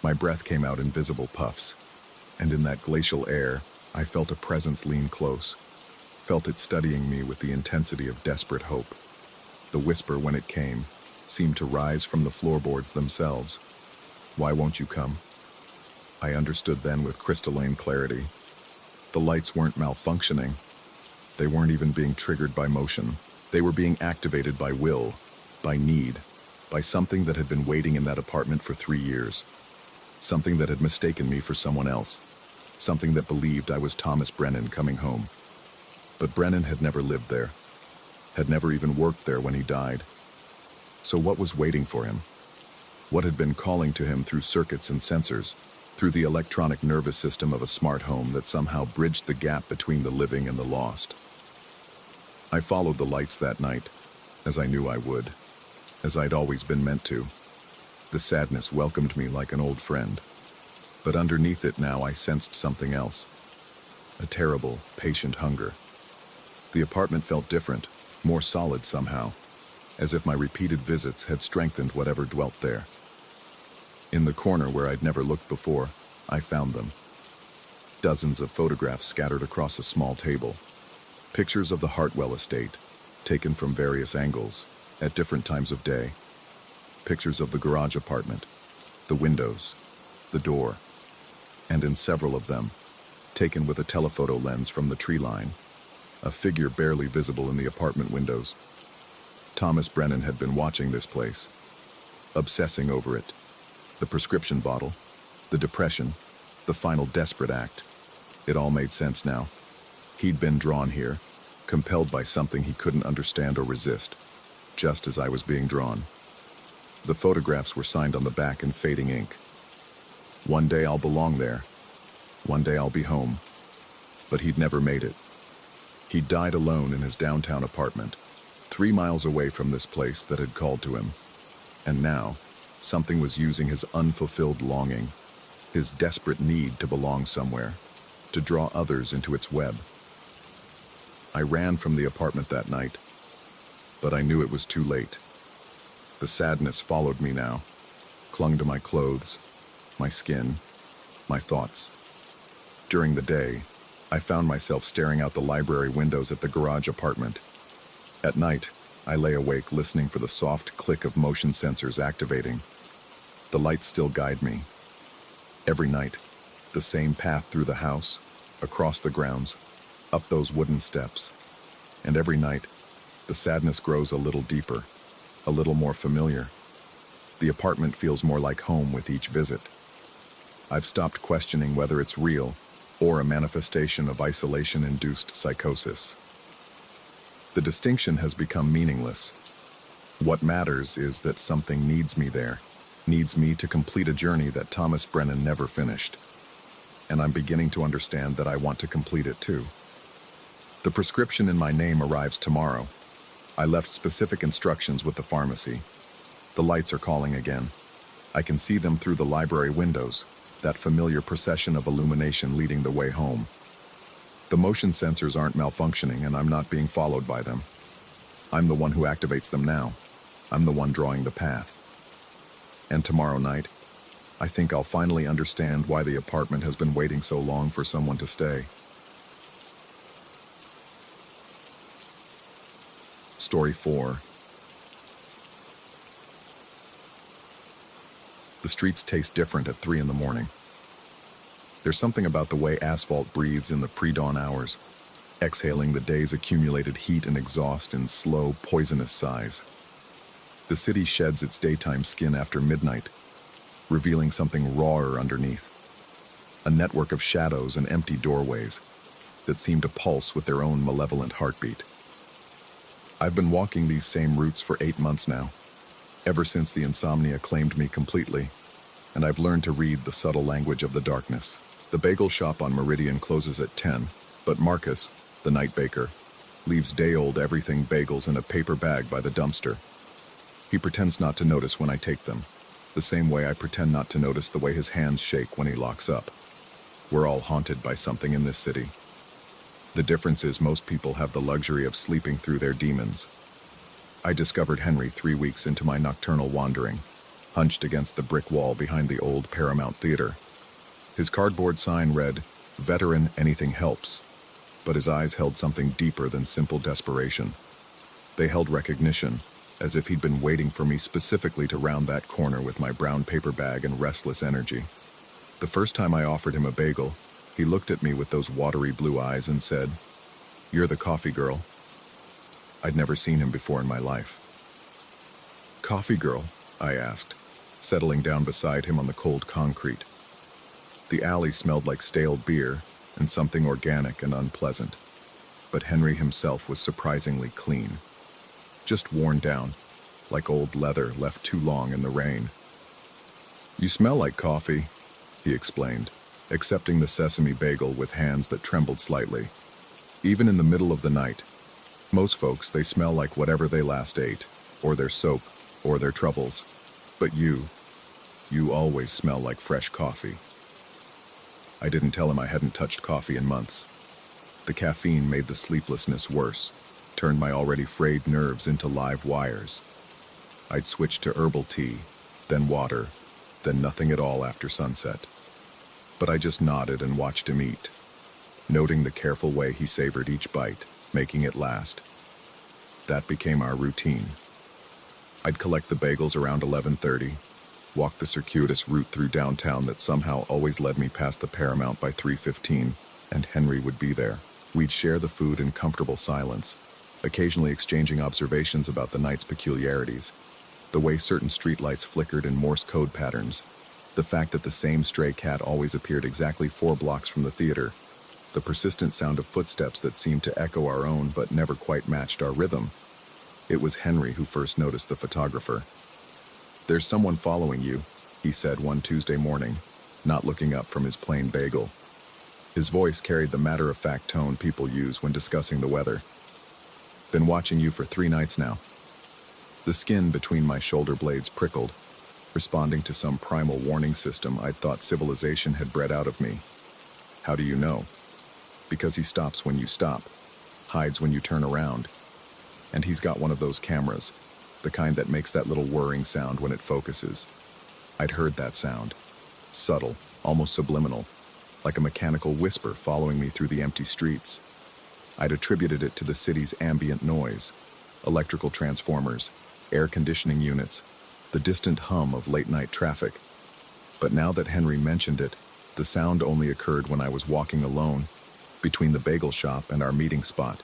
My breath came out in visible puffs, and in that glacial air, I felt a presence lean close, felt it studying me with the intensity of desperate hope. The whisper, when it came, seemed to rise from the floorboards themselves. "Why won't you come?" I understood then with crystalline clarity. The lights weren't malfunctioning. They weren't even being triggered by motion. They were being activated by will, by need, by something that had been waiting in that apartment for 3 years. Something that had mistaken me for someone else. Something that believed I was Thomas Brennan coming home. But Brennan had never lived there, had never even worked there when he died. So what was waiting for him? What had been calling to him through circuits and sensors, through the electronic nervous system of a smart home that somehow bridged the gap between the living and the lost? I followed the lights that night, as I knew I would, as I'd always been meant to. The sadness welcomed me like an old friend. But underneath it now I sensed something else. A terrible, patient hunger. The apartment felt different, more solid somehow, as if my repeated visits had strengthened whatever dwelt there. In the corner where I'd never looked before, I found them. Dozens of photographs scattered across a small table. Pictures of the Hartwell estate, taken from various angles, at different times of day. Pictures of the garage apartment, the windows, the door, and in several of them, taken with a telephoto lens from the tree line, a figure barely visible in the apartment windows. Thomas Brennan had been watching this place, obsessing over it. The prescription bottle, the depression, the final desperate act. It all made sense now. He'd been drawn here, compelled by something he couldn't understand or resist, just as I was being drawn. The photographs were signed on the back in fading ink. One day I'll belong there. One day I'll be home. But he'd never made it. He died alone in his downtown apartment, 3 miles away from this place that had called to him. And now, something was using his unfulfilled longing, his desperate need to belong somewhere, to draw others into its web. I ran from the apartment that night, but I knew it was too late. The sadness followed me now, clung to my clothes, my skin, my thoughts. During the day, I found myself staring out the library windows at the garage apartment. At night, I lay awake listening for the soft click of motion sensors activating. The lights still guide me. Every night, the same path through the house, across the grounds, up those wooden steps. And every night, the sadness grows a little deeper, a little more familiar. The apartment feels more like home with each visit. I've stopped questioning whether it's real or a manifestation of isolation-induced psychosis. The distinction has become meaningless. What matters is that something needs me there, needs me to complete a journey that Thomas Brennan never finished. And I'm beginning to understand that I want to complete it too. The prescription in my name arrives tomorrow. I left specific instructions with the pharmacy. The lights are calling again. I can see them through the library windows, that familiar procession of illumination leading the way home. The motion sensors aren't malfunctioning and I'm not being followed by them. I'm the one who activates them now. I'm the one drawing the path. And tomorrow night, I think I'll finally understand why the apartment has been waiting so long for someone to stay. Story 4. The streets taste different at 3 in the morning. There's something about the way asphalt breathes in the pre-dawn hours, exhaling the day's accumulated heat and exhaust in slow, poisonous sighs. The city sheds its daytime skin after midnight, revealing something rawer underneath. A network of shadows and empty doorways that seem to pulse with their own malevolent heartbeat. I've been walking these same routes for 8 months now, ever since the insomnia claimed me completely, and I've learned to read the subtle language of the darkness. The bagel shop on Meridian closes at 10, but Marcus, the night baker, leaves day-old everything bagels in a paper bag by the dumpster. He pretends not to notice when I take them, the same way I pretend not to notice the way his hands shake when he locks up. We're all haunted by something in this city. The difference is most people have the luxury of sleeping through their demons. I discovered Henry 3 weeks into my nocturnal wandering, hunched against the brick wall behind the old Paramount Theater. His cardboard sign read, "Veteran, anything helps," but his eyes held something deeper than simple desperation. They held recognition, as if he'd been waiting for me specifically to round that corner with my brown paper bag and restless energy. The first time I offered him a bagel, he looked at me with those watery blue eyes and said, "You're the coffee girl." I'd never seen him before in my life. "Coffee girl?" I asked, settling down beside him on the cold concrete. The alley smelled like stale beer and something organic and unpleasant, but Henry himself was surprisingly clean. Just worn down, like old leather left too long in the rain. "You smell like coffee," he explained, accepting the sesame bagel with hands that trembled slightly. "Even in the middle of the night, most folks, they smell like whatever they last ate, or their soap, or their troubles. But you always smell like fresh coffee." I didn't tell him I hadn't touched coffee in months. The caffeine made the sleeplessness worse, turned my already frayed nerves into live wires. I'd switched to herbal tea, then water, then nothing at all after sunset. But I just nodded and watched him eat, noting the careful way he savored each bite, making it last. That became our routine. I'd collect the bagels around 11:30, walk the circuitous route through downtown that somehow always led me past the Paramount by 3:15, and Henry would be there. We'd share the food in comfortable silence, occasionally exchanging observations about the night's peculiarities, the way certain streetlights flickered in Morse code patterns, the fact that the same stray cat always appeared exactly 4 blocks from the theater, the persistent sound of footsteps that seemed to echo our own but never quite matched our rhythm. It was Henry who first noticed the photographer. "There's someone following you," he said one Tuesday morning, not looking up from his plain bagel. His voice carried the matter-of-fact tone people use when discussing the weather. "Been watching you for 3 nights now." The skin between my shoulder blades prickled, responding to some primal warning system I'd thought civilization had bred out of me. "How do you know?" "Because he stops when you stop, hides when you turn around. And he's got one of those cameras, the kind that makes that little whirring sound when it focuses." I'd heard that sound. Subtle, almost subliminal, like a mechanical whisper following me through the empty streets. I'd attributed it to the city's ambient noise, electrical transformers, air conditioning units, the distant hum of late-night traffic. But now that Henry mentioned it, the sound only occurred when I was walking alone, between the bagel shop and our meeting spot.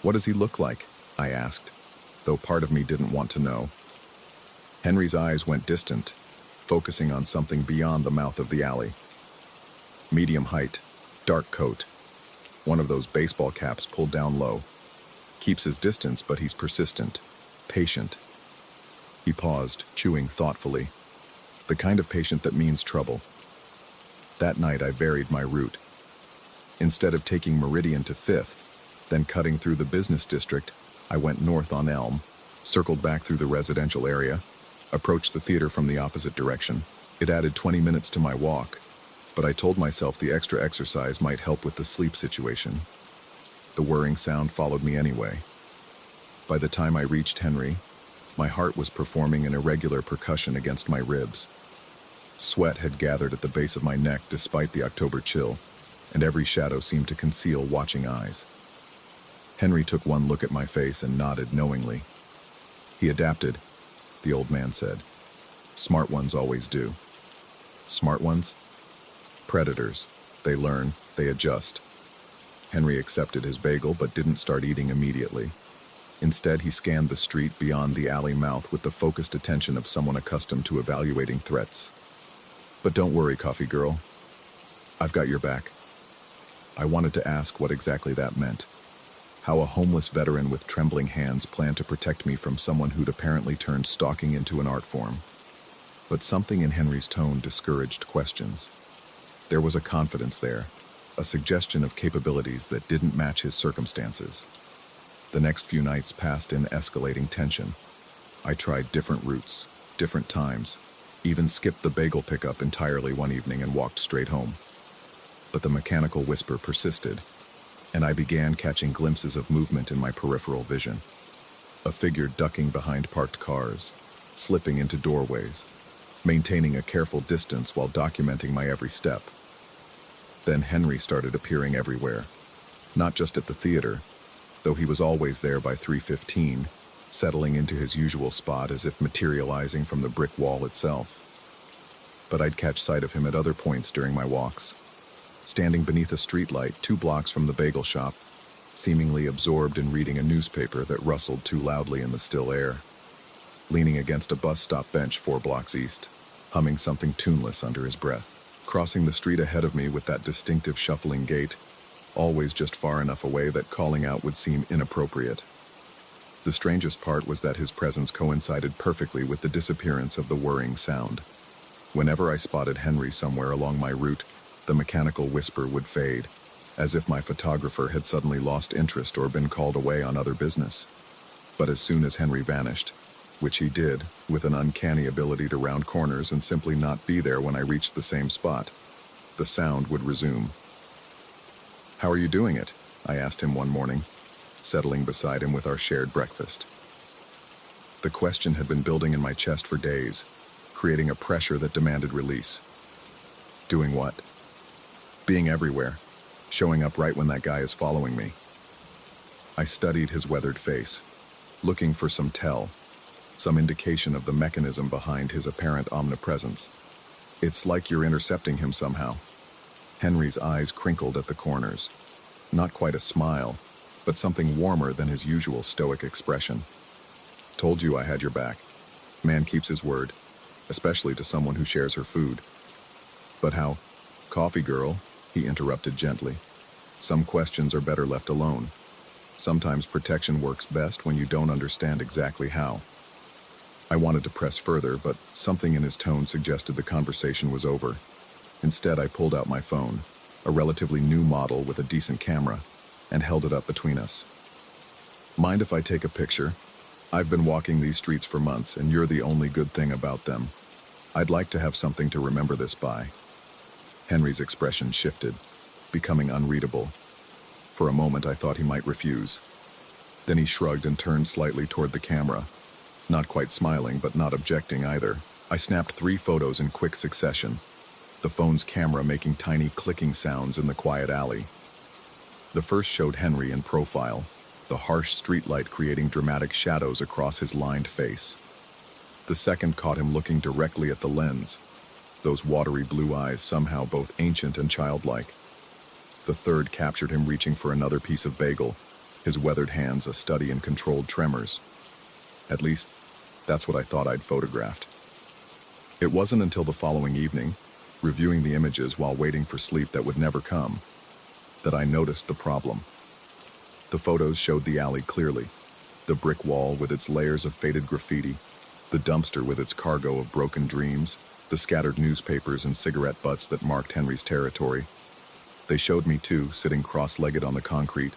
"What does he look like?" I asked, though part of me didn't want to know. Henry's eyes went distant, focusing on something beyond the mouth of the alley. Medium height, dark coat, one of those baseball caps pulled down low. Keeps his distance, but he's persistent, patient. He paused, chewing thoughtfully. The kind of patient that means trouble. That night I varied my route. Instead of taking Meridian to 5th, then cutting through the business district, I went north on Elm, circled back through the residential area, approached the theater from the opposite direction. It added 20 minutes to my walk, but I told myself the extra exercise might help with the sleep situation. The whirring sound followed me anyway. By the time I reached Henry, my heart was performing an irregular percussion against my ribs. Sweat had gathered at the base of my neck despite the October chill, and every shadow seemed to conceal watching eyes. Henry took one look at my face and nodded knowingly. "He adapted," the old man said. "Smart ones always do." Smart ones? Predators. They learn, they adjust. Henry accepted his bagel but didn't start eating immediately. Instead, he scanned the street beyond the alley mouth with the focused attention of someone accustomed to evaluating threats. "But don't worry, coffee girl. I've got your back." I wanted to ask what exactly that meant. How a homeless veteran with trembling hands planned to protect me from someone who'd apparently turned stalking into an art form. But something in Henry's tone discouraged questions. There was a confidence there, a suggestion of capabilities that didn't match his circumstances. The next few nights passed in escalating tension. I tried different routes, different times, even skipped the bagel pickup entirely one evening and walked straight home. But the mechanical whisper persisted, and I began catching glimpses of movement in my peripheral vision. A figure ducking behind parked cars, slipping into doorways, maintaining a careful distance while documenting my every step. Then Henry started appearing everywhere, not just at the theater, though he was always there by 3:15, settling into his usual spot as if materializing from the brick wall itself. But I'd catch sight of him at other points during my walks, standing beneath a streetlight 2 blocks from the bagel shop, seemingly absorbed in reading a newspaper that rustled too loudly in the still air, leaning against a bus stop bench 4 blocks east, humming something tuneless under his breath, crossing the street ahead of me with that distinctive shuffling gait, always just far enough away that calling out would seem inappropriate. The strangest part was that his presence coincided perfectly with the disappearance of the whirring sound. Whenever I spotted Henry somewhere along my route, the mechanical whisper would fade, as if my photographer had suddenly lost interest or been called away on other business. But as soon as Henry vanished, which he did, with an uncanny ability to round corners and simply not be there when I reached the same spot, the sound would resume. "How are you doing it?" I asked him one morning, settling beside him with our shared breakfast. The question had been building in my chest for days, creating a pressure that demanded release. Doing what? Being everywhere, showing up right when that guy is following me. I studied his weathered face, looking for some tell, some indication of the mechanism behind his apparent omnipresence. "It's like you're intercepting him somehow." Henry's eyes crinkled at the corners. Not quite a smile, but something warmer than his usual stoic expression. "Told you I had your back. Man keeps his word, especially to someone who shares her food." "But how?" "Coffee girl," he interrupted gently. "Some questions are better left alone. Sometimes protection works best when you don't understand exactly how." I wanted to press further, but something in his tone suggested the conversation was over. Instead, I pulled out my phone, a relatively new model with a decent camera, and held it up between us. "Mind if I take a picture? I've been walking these streets for months, and you're the only good thing about them. I'd like to have something to remember this by." Henry's expression shifted, becoming unreadable. For a moment, I thought he might refuse. Then he shrugged and turned slightly toward the camera, not quite smiling, but not objecting either. I snapped 3 photos in quick succession, the phone's camera making tiny clicking sounds in the quiet alley. The first showed Henry in profile, the harsh streetlight creating dramatic shadows across his lined face. The second caught him looking directly at the lens, those watery blue eyes somehow both ancient and childlike. The third captured him reaching for another piece of bagel, his weathered hands a study in controlled tremors. At least, that's what I thought I'd photographed. It wasn't until the following evening, reviewing the images while waiting for sleep that would never come, that I noticed the problem. The photos showed the alley clearly: the brick wall with its layers of faded graffiti, the dumpster with its cargo of broken dreams, the scattered newspapers and cigarette butts that marked Henry's territory. They showed me too, sitting cross-legged on the concrete,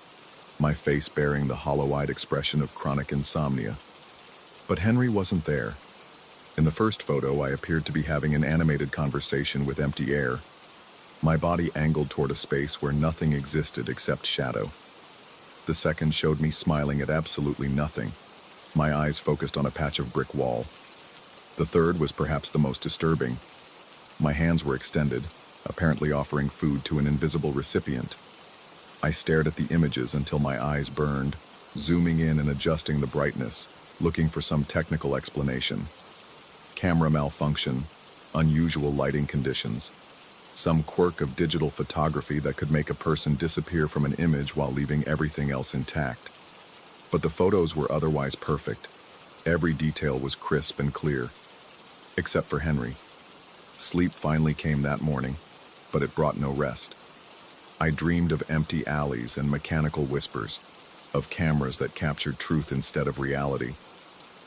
my face bearing the hollow-eyed expression of chronic insomnia. But Henry wasn't there. In the first photo, I appeared to be having an animated conversation with empty air, my body angled toward a space where nothing existed except shadow. The second showed me smiling at absolutely nothing, my eyes focused on a patch of brick wall. The third was perhaps the most disturbing. My hands were extended, apparently offering food to an invisible recipient. I stared at the images until my eyes burned, zooming in and adjusting the brightness, looking for some technical explanation. Camera malfunction, unusual lighting conditions, some quirk of digital photography that could make a person disappear from an image while leaving everything else intact. But the photos were otherwise perfect. Every detail was crisp and clear, except for Henry. Sleep finally came that morning, but it brought no rest. I dreamed of empty alleys and mechanical whispers, of cameras that captured truth instead of reality,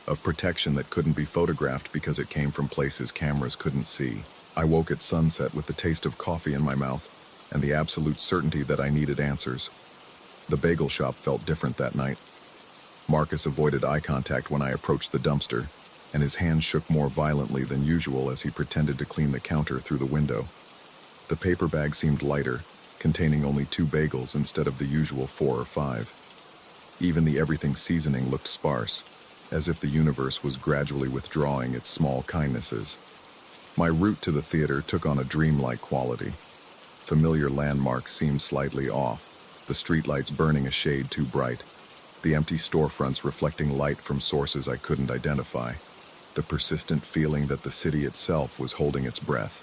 of protection that couldn't be photographed because it came from places cameras couldn't see. I woke at sunset with the taste of coffee in my mouth and the absolute certainty that I needed answers. The bagel shop felt different that night. Marcus avoided eye contact when I approached the dumpster, and his hand shook more violently than usual as he pretended to clean the counter through the window. The paper bag seemed lighter, containing only 2 bagels instead of the usual 4 or 5. Even the everything seasoning looked sparse, as if the universe was gradually withdrawing its small kindnesses. My route to the theater took on a dreamlike quality. Familiar landmarks seemed slightly off, the streetlights burning a shade too bright, the empty storefronts reflecting light from sources I couldn't identify, the persistent feeling that the city itself was holding its breath.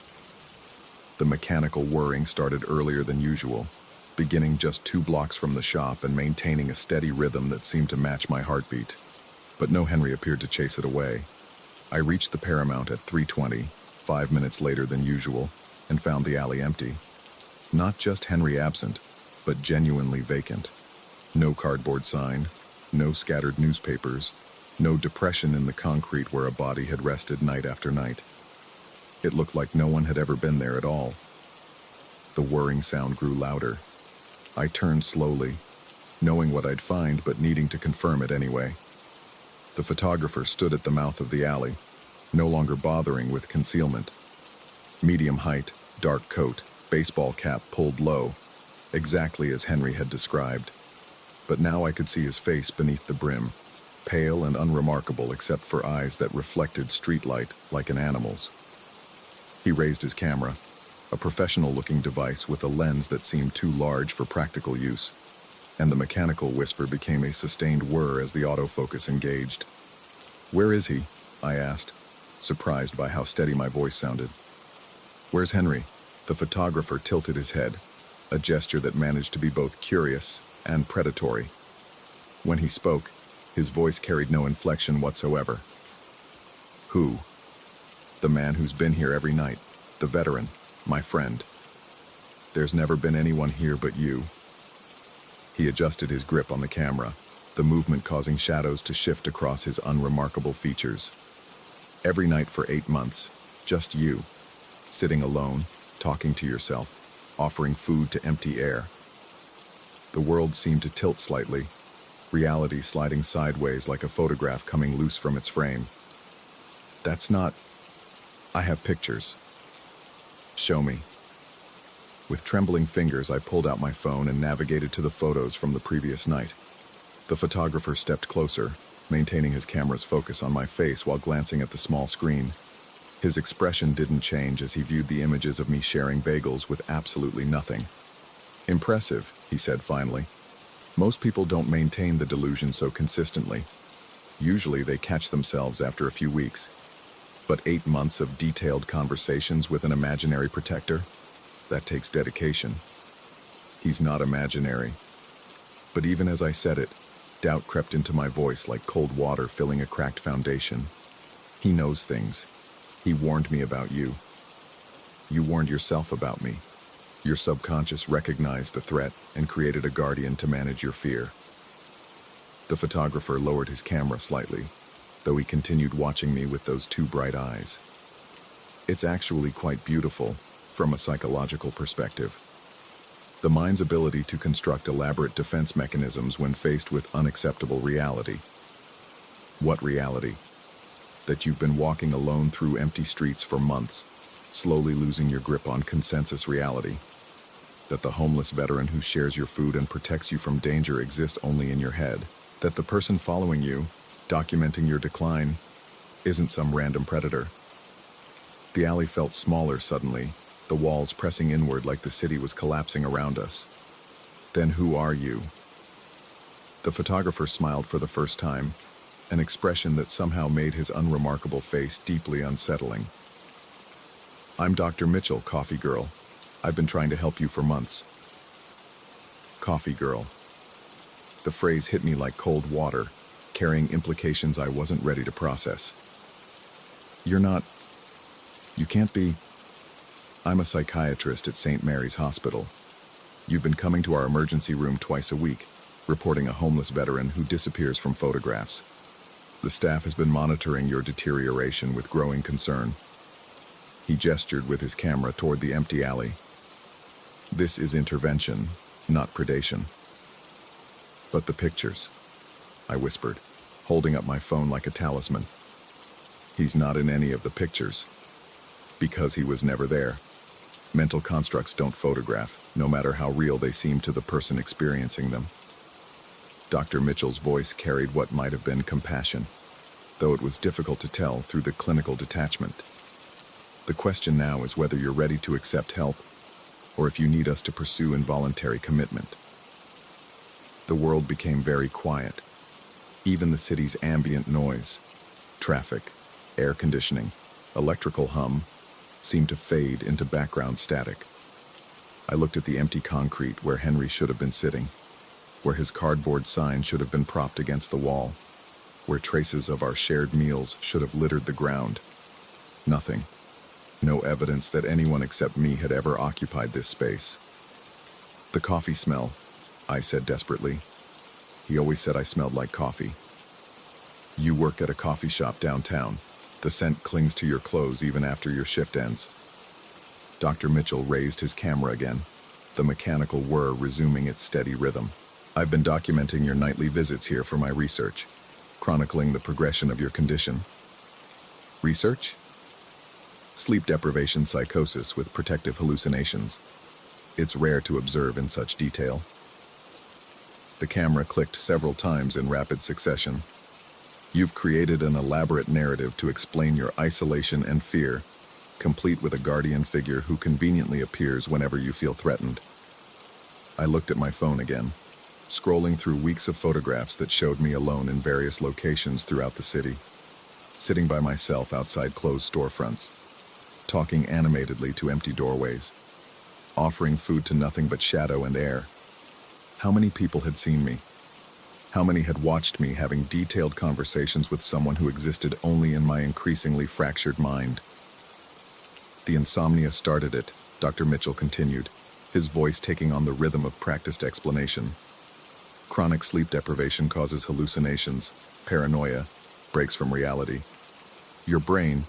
The mechanical whirring started earlier than usual, beginning just 2 blocks from the shop and maintaining a steady rhythm that seemed to match my heartbeat. But no Henry appeared to chase it away. I reached the Paramount at 3:20, 5 minutes later than usual, and found the alley empty. Not just Henry absent, but genuinely vacant. No cardboard sign, no scattered newspapers, no depression in the concrete where a body had rested night after night. It looked like no one had ever been there at all. The whirring sound grew louder. I turned slowly, knowing what I'd find but needing to confirm it anyway. The photographer stood at the mouth of the alley, no longer bothering with concealment. Medium height, dark coat, baseball cap pulled low, exactly as Henry had described. But now I could see his face beneath the brim, pale and unremarkable except for eyes that reflected streetlight like an animal's. He raised his camera, a professional-looking device with a lens that seemed too large for practical use, and the mechanical whisper became a sustained whir as the autofocus engaged. "Where is he?" I asked, surprised by how steady my voice sounded. "Where's Henry?" The photographer tilted his head, a gesture that managed to be both curious and predatory. When he spoke, his voice carried no inflection whatsoever. "Who?" "The man who's been here every night, the veteran, my friend. There's never been anyone here but you." He adjusted his grip on the camera, the movement causing shadows to shift across his unremarkable features. "Every night for 8 months, just you, sitting alone, talking to yourself, offering food to empty air." The world seemed to tilt slightly, reality sliding sideways like a photograph coming loose from its frame. "That's not... I have pictures." "Show me." With trembling fingers, I pulled out my phone and navigated to the photos from the previous night. The photographer stepped closer, maintaining his camera's focus on my face while glancing at the small screen. His expression didn't change as he viewed the images of me sharing bagels with absolutely nothing. "Impressive," he said finally. "Most people don't maintain the delusion so consistently. Usually they catch themselves after a few weeks. But 8 months of detailed conversations with an imaginary protector? That takes dedication." "He's not imaginary." But even as I said it, doubt crept into my voice like cold water filling a cracked foundation. He knows things. He warned me about you. You warned yourself about me. Your subconscious recognized the threat and created a guardian to manage your fear. The photographer lowered his camera slightly, though he continued watching me with those two bright eyes. It's actually quite beautiful, from a psychological perspective. The mind's ability to construct elaborate defense mechanisms when faced with unacceptable reality. What reality? That you've been walking alone through empty streets for months, slowly losing your grip on consensus reality. That the homeless veteran who shares your food and protects you from danger exists only in your head. That the person following you, documenting your decline, isn't some random predator. The alley felt smaller suddenly, the walls pressing inward like the city was collapsing around us. Then who are you? The photographer smiled for the first time, an expression that somehow made his unremarkable face deeply unsettling. I'm Dr. Mitchell, Coffee Girl. I've been trying to help you for months. Coffee Girl. The phrase hit me like cold water, carrying implications I wasn't ready to process. You can't be. I'm a psychiatrist at St. Mary's Hospital. You've been coming to our emergency room twice a week, reporting a homeless veteran who disappears from photographs. The staff has been monitoring your deterioration with growing concern. He gestured with his camera toward the empty alley. This is intervention, not predation. But the pictures, I whispered, holding up my phone like a talisman. He's not in any of the pictures. Because he was never there. Mental constructs don't photograph, no matter how real they seem to the person experiencing them. Dr. Mitchell's voice carried what might have been compassion, though it was difficult to tell through the clinical detachment. The question now is whether you're ready to accept help, or if you need us to pursue involuntary commitment. The world became very quiet. Even the city's ambient noise, traffic, air conditioning, electrical hum, seemed to fade into background static. I looked at the empty concrete where Henry should have been sitting, where his cardboard sign should have been propped against the wall, where traces of our shared meals should have littered the ground. Nothing. No evidence that anyone except me had ever occupied this space. The coffee smell, I said desperately. He always said I smelled like coffee. You work at a coffee shop downtown. The scent clings to your clothes even after your shift ends. Dr. Mitchell raised his camera again, the mechanical whir resuming its steady rhythm. I've been documenting your nightly visits here for my research, chronicling the progression of your condition. Research? Sleep deprivation psychosis with protective hallucinations. It's rare to observe in such detail. The camera clicked several times in rapid succession. You've created an elaborate narrative to explain your isolation and fear, complete with a guardian figure who conveniently appears whenever you feel threatened. I looked at my phone again, scrolling through weeks of photographs that showed me alone in various locations throughout the city, sitting by myself outside closed storefronts, talking animatedly to empty doorways, offering food to nothing but shadow and air. How many people had seen me? How many had watched me having detailed conversations with someone who existed only in my increasingly fractured mind? The insomnia started it, Dr. Mitchell continued, his voice taking on the rhythm of practiced explanation. Chronic sleep deprivation causes hallucinations, paranoia, breaks from reality. Your brain,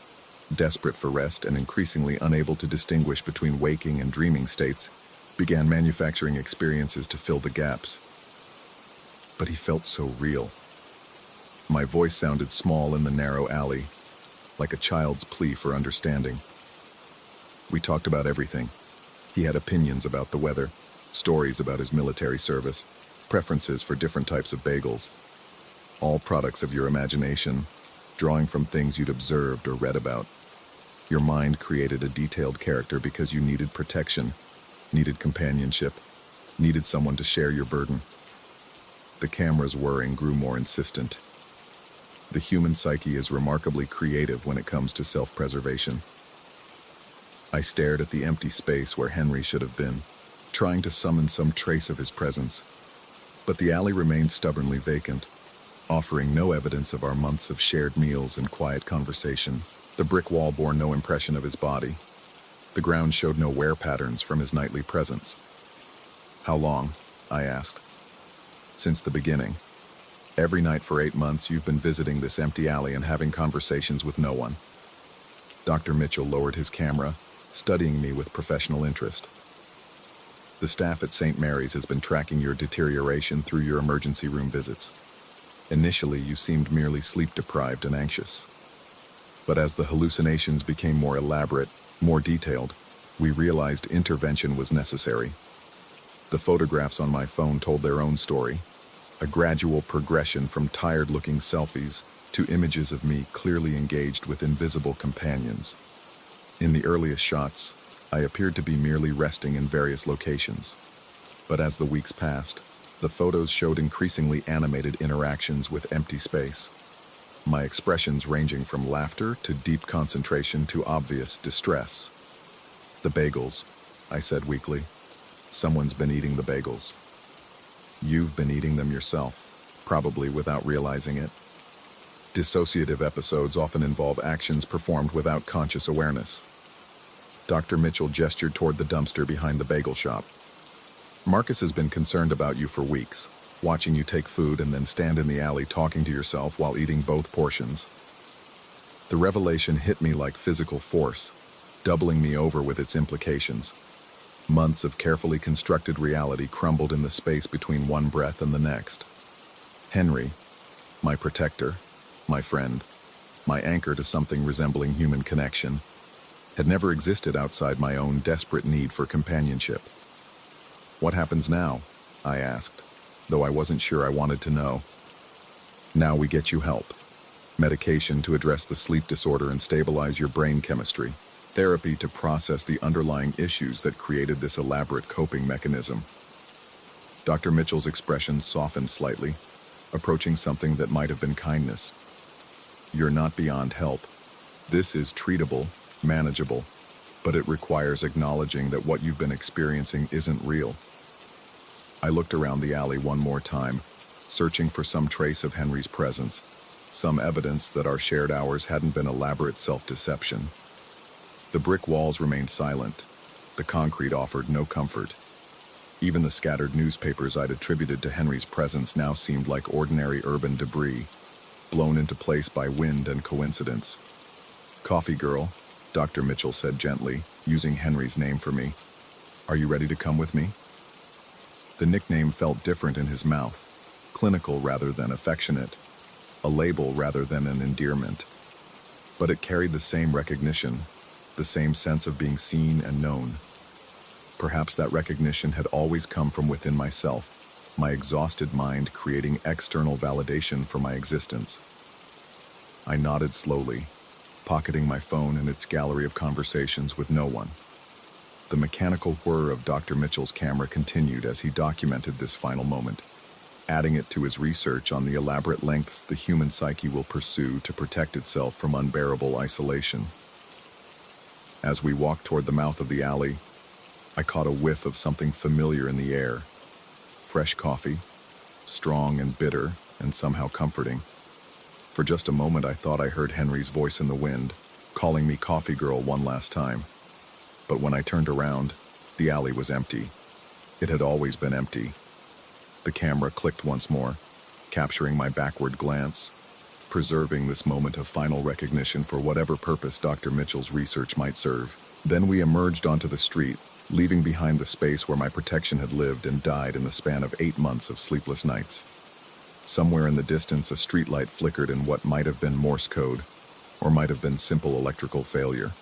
desperate for rest and increasingly unable to distinguish between waking and dreaming states, began manufacturing experiences to fill the gaps. But he felt so real. My voice sounded small in the narrow alley, like a child's plea for understanding. We talked about everything. He had opinions about the weather, stories about his military service, preferences for different types of bagels. All products of your imagination, drawing from things you'd observed or read about. Your mind created a detailed character because you needed protection, needed companionship, needed someone to share your burden. The camera's whirring grew more insistent. The human psyche is remarkably creative when it comes to self-preservation. I stared at the empty space where Henry should have been, trying to summon some trace of his presence. But the alley remained stubbornly vacant, offering no evidence of our months of shared meals and quiet conversation. The brick wall bore no impression of his body. The ground showed no wear patterns from his nightly presence. "How long?" I asked. "Since the beginning. Every night for 8 months you've been visiting this empty alley and having conversations with no one." Dr. Mitchell lowered his camera, studying me with professional interest. "The staff at St. Mary's has been tracking your deterioration through your emergency room visits. Initially, you seemed merely sleep-deprived and anxious. But as the hallucinations became more elaborate, more detailed, we realized intervention was necessary. The photographs on my phone told their own story, a gradual progression from tired-looking selfies to images of me clearly engaged with invisible companions. In the earliest shots, I appeared to be merely resting in various locations. But as the weeks passed, the photos showed increasingly animated interactions with empty space. My expressions ranging from laughter to deep concentration to obvious distress. "The bagels," I said weakly. "Someone's been eating the bagels." "You've been eating them yourself, probably without realizing it." Dissociative episodes often involve actions performed without conscious awareness. Dr. Mitchell gestured toward the dumpster behind the bagel shop. "Marcus has been concerned about you for weeks, watching you take food and then stand in the alley talking to yourself while eating both portions." The revelation hit me like physical force, doubling me over with its implications. Months of carefully constructed reality crumbled in the space between one breath and the next. Henry, my protector, my friend, my anchor to something resembling human connection, had never existed outside my own desperate need for companionship. "What happens now?" I asked, though I wasn't sure I wanted to know. "Now we get you help. Medication to address the sleep disorder and stabilize your brain chemistry. Therapy to process the underlying issues that created this elaborate coping mechanism." Dr. Mitchell's expression softened slightly, approaching something that might have been kindness. "You're not beyond help. This is treatable, manageable, but it requires acknowledging that what you've been experiencing isn't real." I looked around the alley one more time, searching for some trace of Henry's presence, some evidence that our shared hours hadn't been elaborate self-deception. The brick walls remained silent. The concrete offered no comfort. Even the scattered newspapers I'd attributed to Henry's presence now seemed like ordinary urban debris, blown into place by wind and coincidence. "Coffee girl," Dr. Mitchell said gently, using Henry's name for me. "Are you ready to come with me?" The nickname felt different in his mouth, clinical rather than affectionate, a label rather than an endearment. But it carried the same recognition, the same sense of being seen and known. Perhaps that recognition had always come from within myself, my exhausted mind creating external validation for my existence. I nodded slowly, pocketing my phone and its gallery of conversations with no one. The mechanical whir of Dr. Mitchell's camera continued as he documented this final moment, adding it to his research on the elaborate lengths the human psyche will pursue to protect itself from unbearable isolation. As we walked toward the mouth of the alley, I caught a whiff of something familiar in the air. Fresh coffee, strong and bitter and somehow comforting. For just a moment I thought I heard Henry's voice in the wind, calling me coffee girl one last time. But when I turned around, the alley was empty. It had always been empty. The camera clicked once more, capturing my backward glance, preserving this moment of final recognition for whatever purpose Dr. Mitchell's research might serve. Then we emerged onto the street, leaving behind the space where my protection had lived and died in the span of 8 months of sleepless nights. Somewhere in the distance, a streetlight flickered in what might have been Morse code, or might have been simple electrical failure.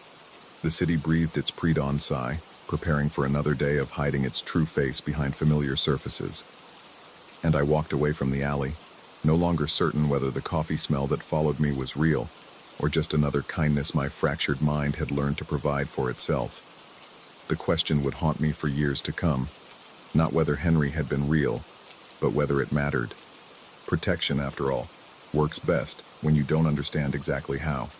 The city breathed its pre-dawn sigh, preparing for another day of hiding its true face behind familiar surfaces. And I walked away from the alley, no longer certain whether the coffee smell that followed me was real, or just another kindness my fractured mind had learned to provide for itself. The question would haunt me for years to come, not whether Henry had been real, but whether it mattered. Protection, after all, works best when you don't understand exactly how,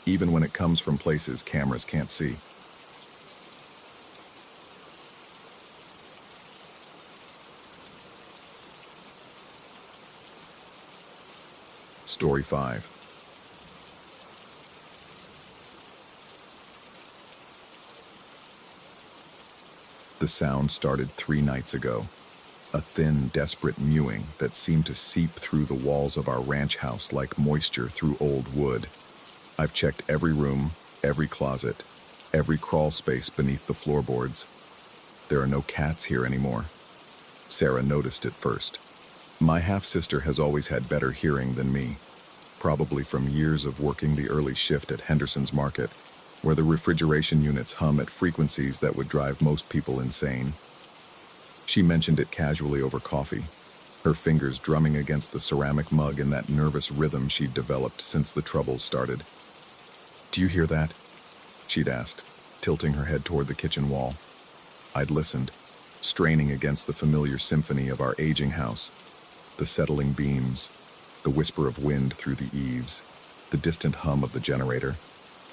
even when it comes from places cameras can't see. Story 5. The sound started 3 nights ago. A thin, desperate mewing that seemed to seep through the walls of our ranch house like moisture through old wood. I've checked every room, every closet, every crawl space beneath the floorboards. There are no cats here anymore. Sarah noticed it first. My half-sister has always had better hearing than me, probably from years of working the early shift at Henderson's Market, where the refrigeration units hum at frequencies that would drive most people insane. She mentioned it casually over coffee, her fingers drumming against the ceramic mug in that nervous rhythm she'd developed since the troubles started. "Do you hear that?" she'd asked, tilting her head toward the kitchen wall. I'd listened, straining against the familiar symphony of our aging house. The settling beams, the whisper of wind through the eaves, the distant hum of the generator.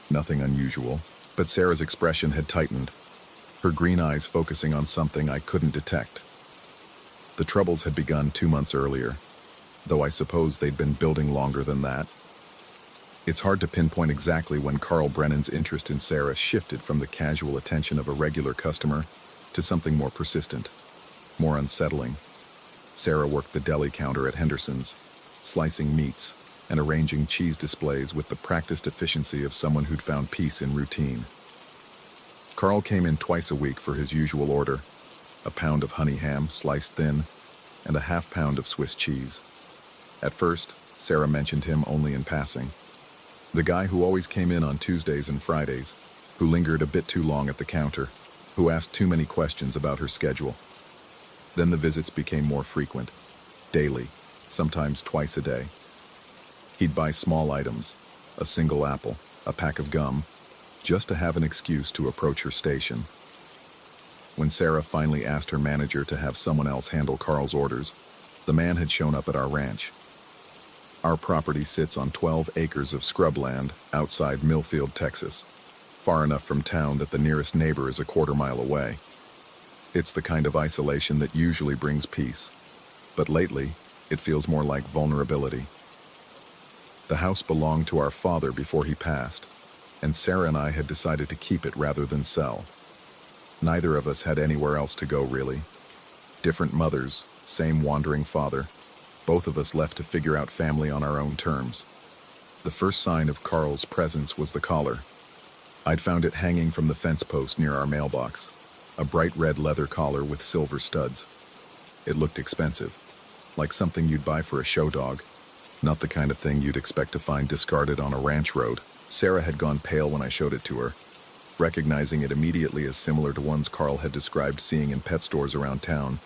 Nothing unusual, but Sarah's expression had tightened, her green eyes focusing on something I couldn't detect. The troubles had begun 2 months earlier, though I suppose they'd been building longer than that. It's hard to pinpoint exactly when Carl Brennan's interest in Sarah shifted from the casual attention of a regular customer to something more persistent, more unsettling. Sarah worked the deli counter at Henderson's, slicing meats and arranging cheese displays with the practiced efficiency of someone who'd found peace in routine. Carl came in twice a week for his usual order, a pound of honey ham sliced thin, and a half-pound of Swiss cheese. At first, Sarah mentioned him only in passing. The guy who always came in on Tuesdays and Fridays, who lingered a bit too long at the counter, who asked too many questions about her schedule. Then the visits became more frequent, daily, sometimes twice a day. He'd buy small items, a single apple, a pack of gum, just to have an excuse to approach her station. When Sarah finally asked her manager to have someone else handle Carl's orders, the man had shown up at our ranch. Our property sits on 12 acres of scrubland outside Millfield, Texas, far enough from town that the nearest neighbor is a quarter-mile away. It's the kind of isolation that usually brings peace, but lately, it feels more like vulnerability. The house belonged to our father before he passed, and Sarah and I had decided to keep it rather than sell. Neither of us had anywhere else to go, really. Different mothers, same wandering father, both of us left to figure out family on our own terms. The first sign of Carl's presence was the collar. I'd found it hanging from the fence post near our mailbox, a bright red leather collar with silver studs. It looked expensive, like something you'd buy for a show dog, not the kind of thing you'd expect to find discarded on a ranch road. Sarah had gone pale when I showed it to her, recognizing it immediately as similar to ones Carl had described seeing in pet stores around town.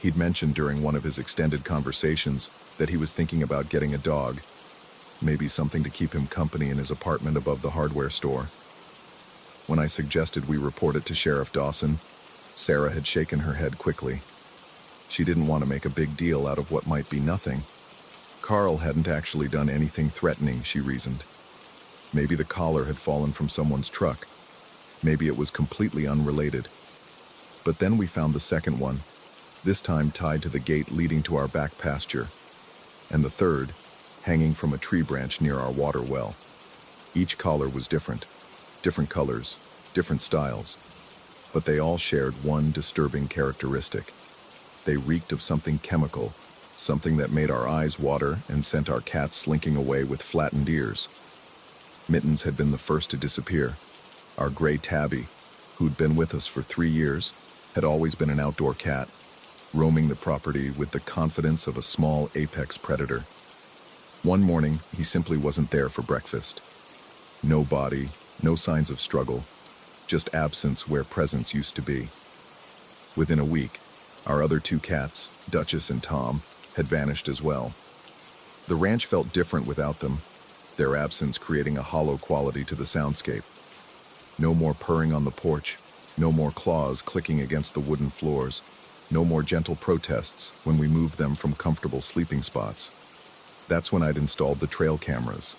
He'd mentioned during one of his extended conversations that he was thinking about getting a dog, maybe something to keep him company in his apartment above the hardware store. When I suggested we report it to Sheriff Dawson, Sarah had shaken her head quickly. She didn't want to make a big deal out of what might be nothing. Carl hadn't actually done anything threatening, she reasoned. Maybe the collar had fallen from someone's truck. Maybe it was completely unrelated. But then we found the second one, this time tied to the gate leading to our back pasture, and the third, hanging from a tree branch near our water well. Each collar was different colors, different styles, but they all shared one disturbing characteristic. They reeked of something chemical, something that made our eyes water and sent our cats slinking away with flattened ears. Mittens had been the first to disappear. Our gray tabby, who'd been with us for 3 years, had always been an outdoor cat, roaming the property with the confidence of a small apex predator. One morning, he simply wasn't there for breakfast. No body, no signs of struggle, just absence where presence used to be. Within a week, our other 2 cats, Duchess and Tom, had vanished as well. The ranch felt different without them, their absence creating a hollow quality to the soundscape. No more purring on the porch, no more claws clicking against the wooden floors, no more gentle protests when we moved them from comfortable sleeping spots. That's when I'd installed the trail cameras.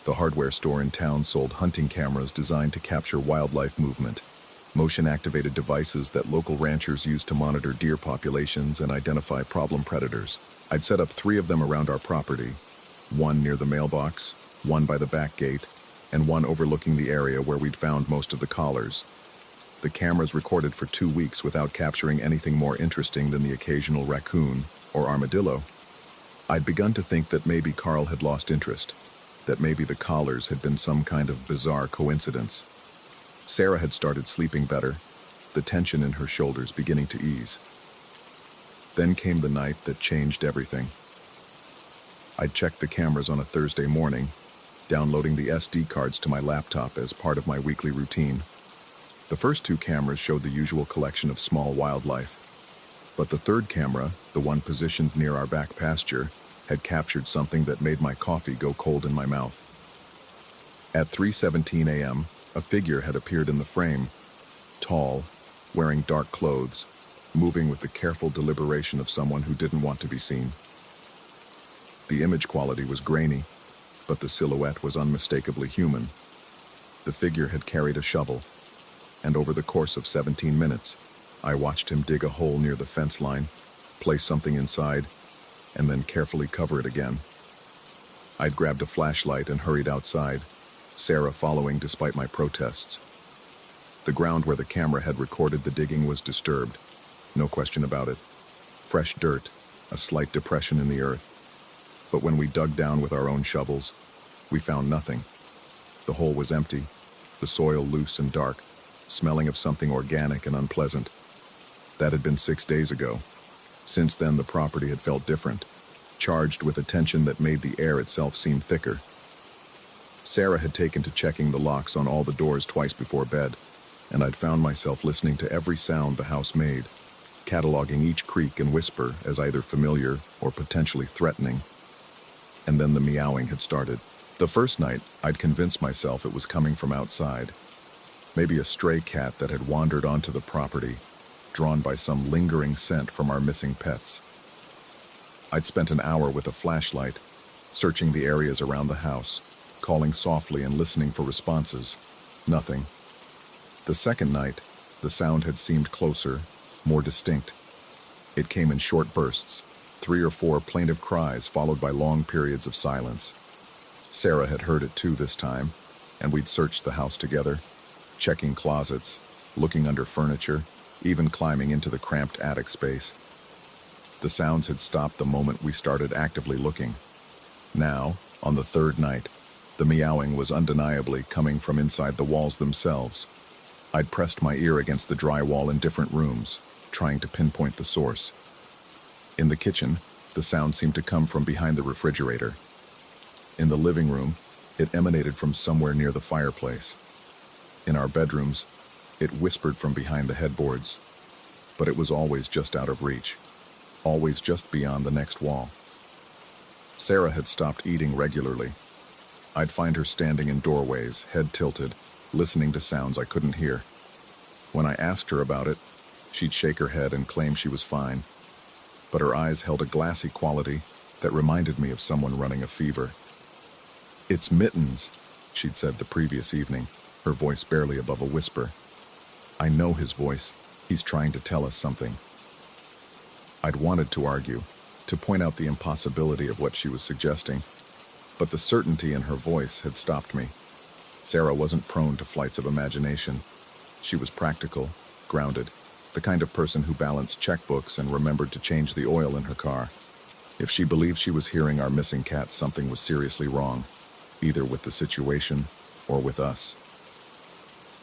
The hardware store in town sold hunting cameras designed to capture wildlife movement, motion-activated devices that local ranchers use to monitor deer populations and identify problem predators. I'd set up 3 of them around our property, One near the mailbox, one by the back gate, and one overlooking the area where we'd found most of the collars. The cameras recorded for 2 weeks without capturing anything more interesting than the occasional raccoon or armadillo. I'd begun to think that maybe Carl had lost interest, that maybe the collars had been some kind of bizarre coincidence. Sarah had started sleeping better, the tension in her shoulders beginning to ease. Then came the night that changed everything. I'd checked the cameras on a Thursday morning, downloading the SD cards to my laptop as part of my weekly routine. The first 2 cameras showed the usual collection of small wildlife, but the third camera, the one positioned near our back pasture, had captured something that made my coffee go cold in my mouth. At 3:17 a.m., a figure had appeared in the frame, tall, wearing dark clothes, moving with the careful deliberation of someone who didn't want to be seen. The image quality was grainy, but the silhouette was unmistakably human. The figure had carried a shovel, and over the course of 17 minutes, I watched him dig a hole near the fence line, place something inside, and then carefully cover it again. I'd grabbed a flashlight and hurried outside, Sarah following despite my protests. The ground where the camera had recorded the digging was disturbed, no question about it. Fresh dirt, a slight depression in the earth. But when we dug down with our own shovels, we found nothing. The hole was empty, the soil loose and dark, smelling of something organic and unpleasant. That had been 6 days ago. Since then, the property had felt different, charged with a tension that made the air itself seem thicker. Sarah had taken to checking the locks on all the doors twice before bed, and I'd found myself listening to every sound the house made, cataloging each creak and whisper as either familiar or potentially threatening. And then the meowing had started. The first night, I'd convinced myself it was coming from outside. Maybe a stray cat that had wandered onto the property, drawn by some lingering scent from our missing pets. I'd spent an hour with a flashlight, searching the areas around the house, calling softly and listening for responses. Nothing. The second night, the sound had seemed closer, more distinct. It came in short bursts, 3 or 4 plaintive cries followed by long periods of silence. Sarah had heard it too this time, and we'd searched the house together, checking closets, looking under furniture, even climbing into the cramped attic space. The sounds had stopped the moment we started actively looking. Now, on the third night, the meowing was undeniably coming from inside the walls themselves. I'd pressed my ear against the drywall in different rooms, trying to pinpoint the source. In the kitchen, the sound seemed to come from behind the refrigerator. In the living room, it emanated from somewhere near the fireplace. In our bedrooms, it whispered from behind the headboards, but it was always just out of reach, always just beyond the next wall. Sarah had stopped eating regularly. I'd find her standing in doorways, head tilted, listening to sounds I couldn't hear. When I asked her about it, she'd shake her head and claim she was fine, but her eyes held a glassy quality that reminded me of someone running a fever. "It's Mittens," she'd said the previous evening, her voice barely above a whisper. "I know his voice. He's trying to tell us something." I'd wanted to argue, to point out the impossibility of what she was suggesting, but the certainty in her voice had stopped me. Sarah wasn't prone to flights of imagination. She was practical, grounded, the kind of person who balanced checkbooks and remembered to change the oil in her car. If she believed she was hearing our missing cat, something was seriously wrong, either with the situation or with us.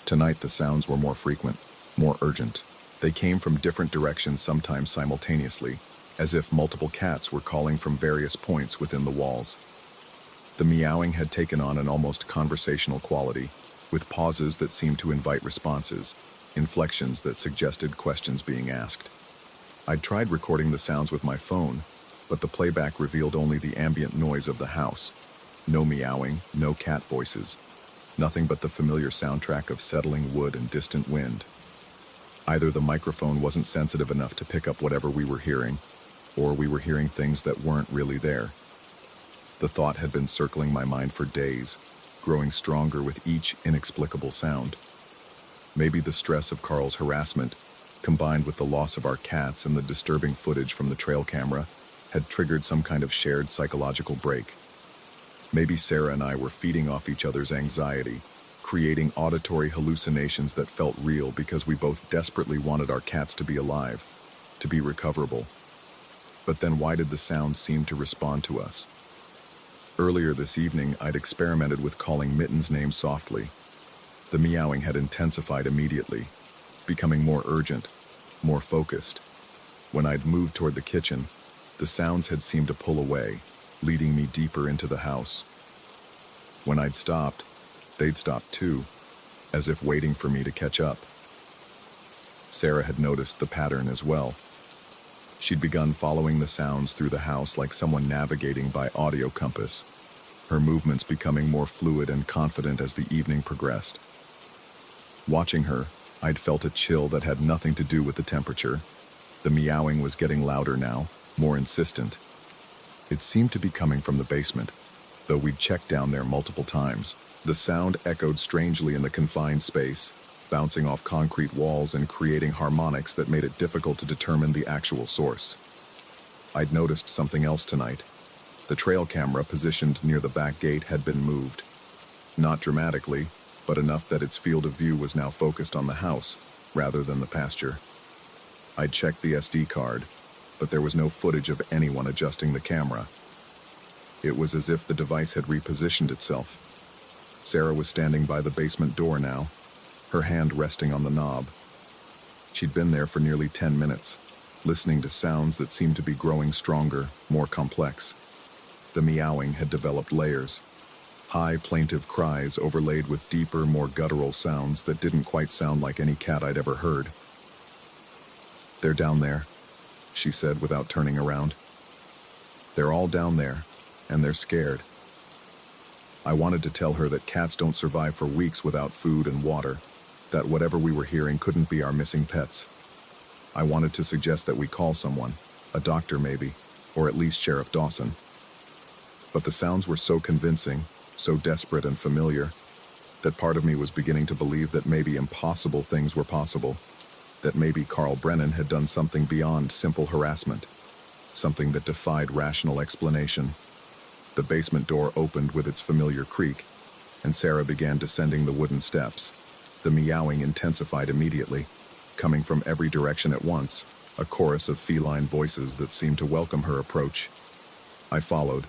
Tonight, the sounds were more frequent, more urgent. They came from different directions, sometimes simultaneously, as if multiple cats were calling from various points within the walls. The meowing had taken on an almost conversational quality, with pauses that seemed to invite responses, inflections that suggested questions being asked. I'd tried recording the sounds with my phone, but the playback revealed only the ambient noise of the house. No meowing, no cat voices. Nothing but the familiar soundtrack of settling wood and distant wind. Either the microphone wasn't sensitive enough to pick up whatever we were hearing, or we were hearing things that weren't really there. The thought had been circling my mind for days, growing stronger with each inexplicable sound. Maybe the stress of Carl's harassment, combined with the loss of our cats and the disturbing footage from the trail camera, had triggered some kind of shared psychological break. Maybe Sarah and I were feeding off each other's anxiety, creating auditory hallucinations that felt real because we both desperately wanted our cats to be alive, to be recoverable. But then why did the sounds seem to respond to us? Earlier this evening, I'd experimented with calling Mitten's name softly. The meowing had intensified immediately, becoming more urgent, more focused. When I'd moved toward the kitchen, the sounds had seemed to pull away, leading me deeper into the house. When I'd stopped, they'd stopped too, as if waiting for me to catch up. Sarah had noticed the pattern as well. She'd begun following the sounds through the house like someone navigating by audio compass, her movements becoming more fluid and confident as the evening progressed. Watching her, I'd felt a chill that had nothing to do with the temperature. The meowing was getting louder now, more insistent. It seemed to be coming from the basement, though we'd checked down there multiple times. The sound echoed strangely in the confined space, bouncing off concrete walls and creating harmonics that made it difficult to determine the actual source. I'd noticed something else tonight. The trail camera positioned near the back gate had been moved. Not dramatically, but enough that its field of view was now focused on the house, rather than the pasture. I'd checked the SD card, but there was no footage of anyone adjusting the camera. It was as if the device had repositioned itself. Sarah was standing by the basement door now, her hand resting on the knob. She'd been there for nearly 10 minutes, listening to sounds that seemed to be growing stronger, more complex. The meowing had developed layers. High, plaintive cries overlaid with deeper, more guttural sounds that didn't quite sound like any cat I'd ever heard. "They're down there," she said without turning around. "They're all down there, and they're scared." I wanted to tell her that cats don't survive for weeks without food and water, that whatever we were hearing couldn't be our missing pets. I wanted to suggest that we call someone, a doctor maybe, or at least Sheriff Dawson. But the sounds were so convincing, so desperate and familiar, that part of me was beginning to believe that maybe impossible things were possible, that maybe Carl Brennan had done something beyond simple harassment, something that defied rational explanation. The basement door opened with its familiar creak, and Sarah began descending the wooden steps. The meowing intensified immediately, coming from every direction at once, a chorus of feline voices that seemed to welcome her approach. I followed,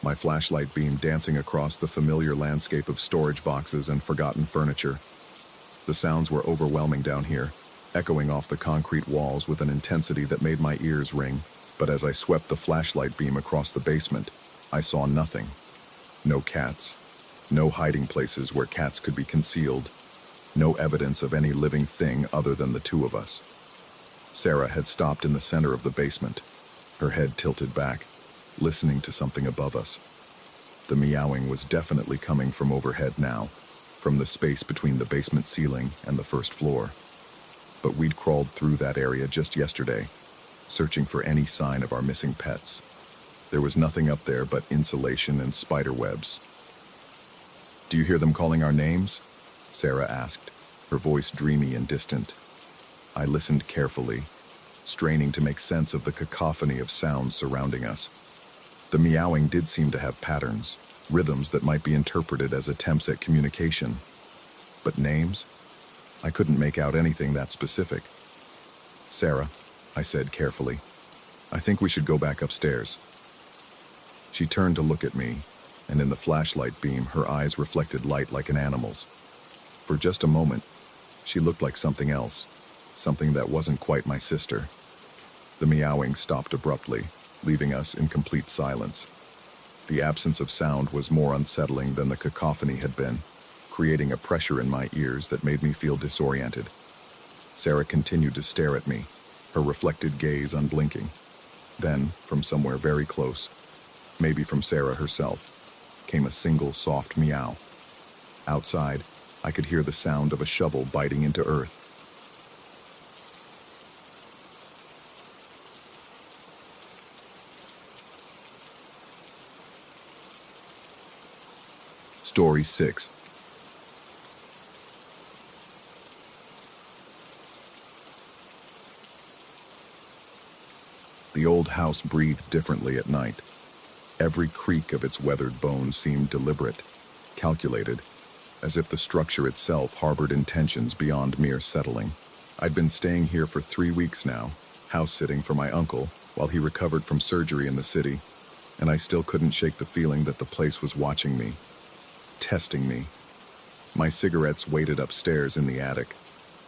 my flashlight beam dancing across the familiar landscape of storage boxes and forgotten furniture. The sounds were overwhelming down here, echoing off the concrete walls with an intensity that made my ears ring, but as I swept the flashlight beam across the basement, I saw nothing. No cats. No hiding places where cats could be concealed. No evidence of any living thing other than the two of us. Sarah had stopped in the center of the basement, her head tilted back, listening to something above us. The meowing was definitely coming from overhead now, from the space between the basement ceiling and the first floor. But we'd crawled through that area just yesterday, searching for any sign of our missing pets. There was nothing up there but insulation and spider webs. "Do you hear them calling our names?" Sarah asked, her voice dreamy and distant. I listened carefully, straining to make sense of the cacophony of sounds surrounding us. The meowing did seem to have patterns, rhythms that might be interpreted as attempts at communication. But names? I couldn't make out anything that specific. "Sarah," I said carefully, "I think we should go back upstairs." She turned to look at me, and in the flashlight beam, her eyes reflected light like an animal's. For just a moment, she looked like something else, something that wasn't quite my sister. The meowing stopped abruptly, leaving us in complete silence. The absence of sound was more unsettling than the cacophony had been, creating a pressure in my ears that made me feel disoriented. Sarah continued to stare at me, her reflected gaze unblinking. Then, from somewhere very close, maybe from Sarah herself, came a single soft meow. Outside, I could hear the sound of a shovel biting into earth. Story 6. The old house breathed differently at night. Every creak of its weathered bones seemed deliberate, calculated, as if the structure itself harbored intentions beyond mere settling. I'd been staying here for 3 weeks now, house-sitting for my uncle while he recovered from surgery in the city, and I still couldn't shake the feeling that the place was watching me, testing me. My cigarettes waited upstairs in the attic,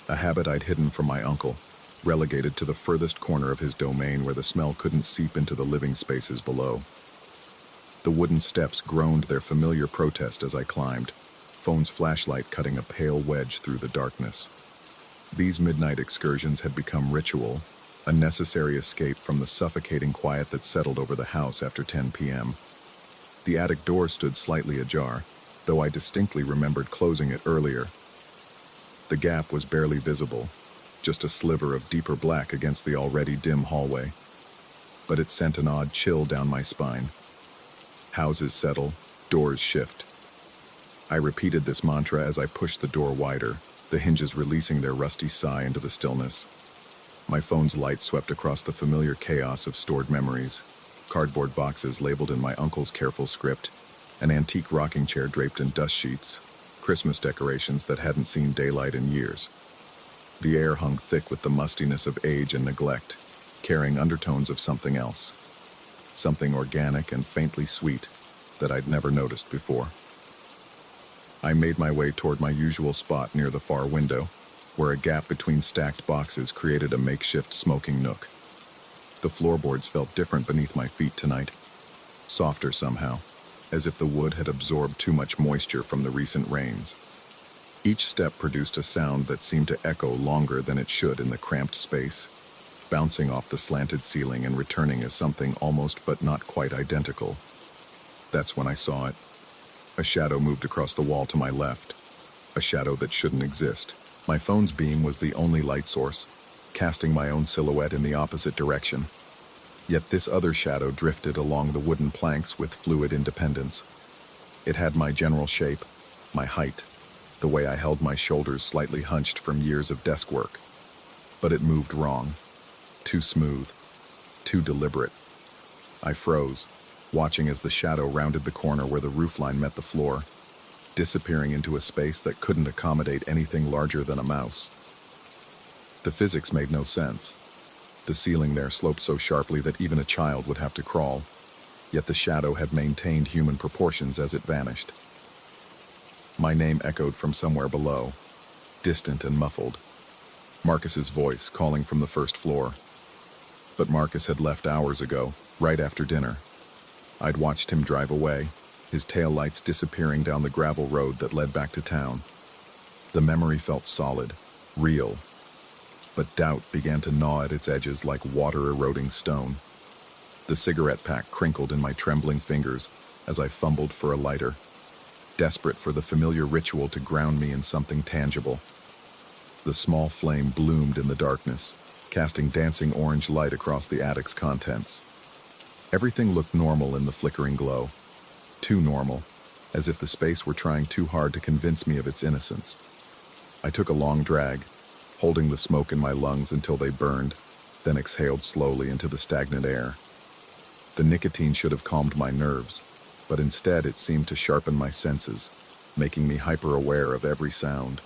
a habit I'd hidden from my uncle, relegated to the furthest corner of his domain where the smell couldn't seep into the living spaces below. The wooden steps groaned their familiar protest as I climbed, phone's flashlight cutting a pale wedge through the darkness. These midnight excursions had become ritual, a necessary escape from the suffocating quiet that settled over the house after 10 p.m. The attic door stood slightly ajar, though I distinctly remembered closing it earlier. The gap was barely visible, just a sliver of deeper black against the already dim hallway. But it sent an odd chill down my spine. Houses settle, doors shift. I repeated this mantra as I pushed the door wider, the hinges releasing their rusty sigh into the stillness. My phone's light swept across the familiar chaos of stored memories, cardboard boxes labeled in my uncle's careful script, an antique rocking chair draped in dust sheets, Christmas decorations that hadn't seen daylight in years. The air hung thick with the mustiness of age and neglect, carrying undertones of something else. Something organic and faintly sweet that I'd never noticed before. I made my way toward my usual spot near the far window, where a gap between stacked boxes created a makeshift smoking nook. The floorboards felt different beneath my feet tonight, softer somehow, as if the wood had absorbed too much moisture from the recent rains. Each step produced a sound that seemed to echo longer than it should in the cramped space, bouncing off the slanted ceiling and returning as something almost but not quite identical. That's when I saw it. A shadow moved across the wall to my left, a shadow that shouldn't exist. My phone's beam was the only light source, casting my own silhouette in the opposite direction. Yet this other shadow drifted along the wooden planks with fluid independence. It had my general shape, my height, the way I held my shoulders slightly hunched from years of desk work. But it moved wrong. Too smooth, too deliberate. I froze, watching as the shadow rounded the corner where the roofline met the floor, disappearing into a space that couldn't accommodate anything larger than a mouse. The physics made no sense. The ceiling there sloped so sharply that even a child would have to crawl, yet the shadow had maintained human proportions as it vanished. My name echoed from somewhere below, distant and muffled. Marcus's voice calling from the first floor. But Marcus had left hours ago, right after dinner. I'd watched him drive away, his taillights disappearing down the gravel road that led back to town. The memory felt solid, real, but doubt began to gnaw at its edges like water-eroding stone. The cigarette pack crinkled in my trembling fingers as I fumbled for a lighter, desperate for the familiar ritual to ground me in something tangible. The small flame bloomed in the darkness, casting dancing orange light across the attic's contents. Everything looked normal in the flickering glow. Too normal, as if the space were trying too hard to convince me of its innocence. I took a long drag, holding the smoke in my lungs until they burned, then exhaled slowly into the stagnant air. The nicotine should have calmed my nerves, but instead it seemed to sharpen my senses, making me hyper-aware of every sound,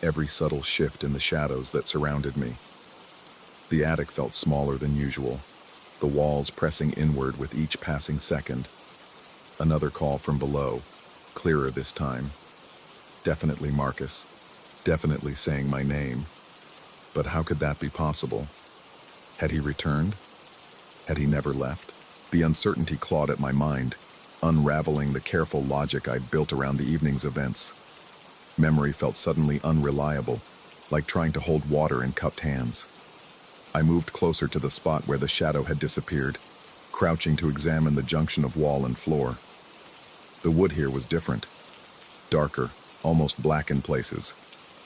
every subtle shift in the shadows that surrounded me. The attic felt smaller than usual, the walls pressing inward with each passing second. Another call from below, clearer this time. Definitely Marcus, definitely saying my name. But how could that be possible? Had he returned? Had he never left? The uncertainty clawed at my mind, unraveling the careful logic I'd built around the evening's events. Memory felt suddenly unreliable, like trying to hold water in cupped hands. I moved closer to the spot where the shadow had disappeared, crouching to examine the junction of wall and floor. The wood here was different, darker, almost black in places,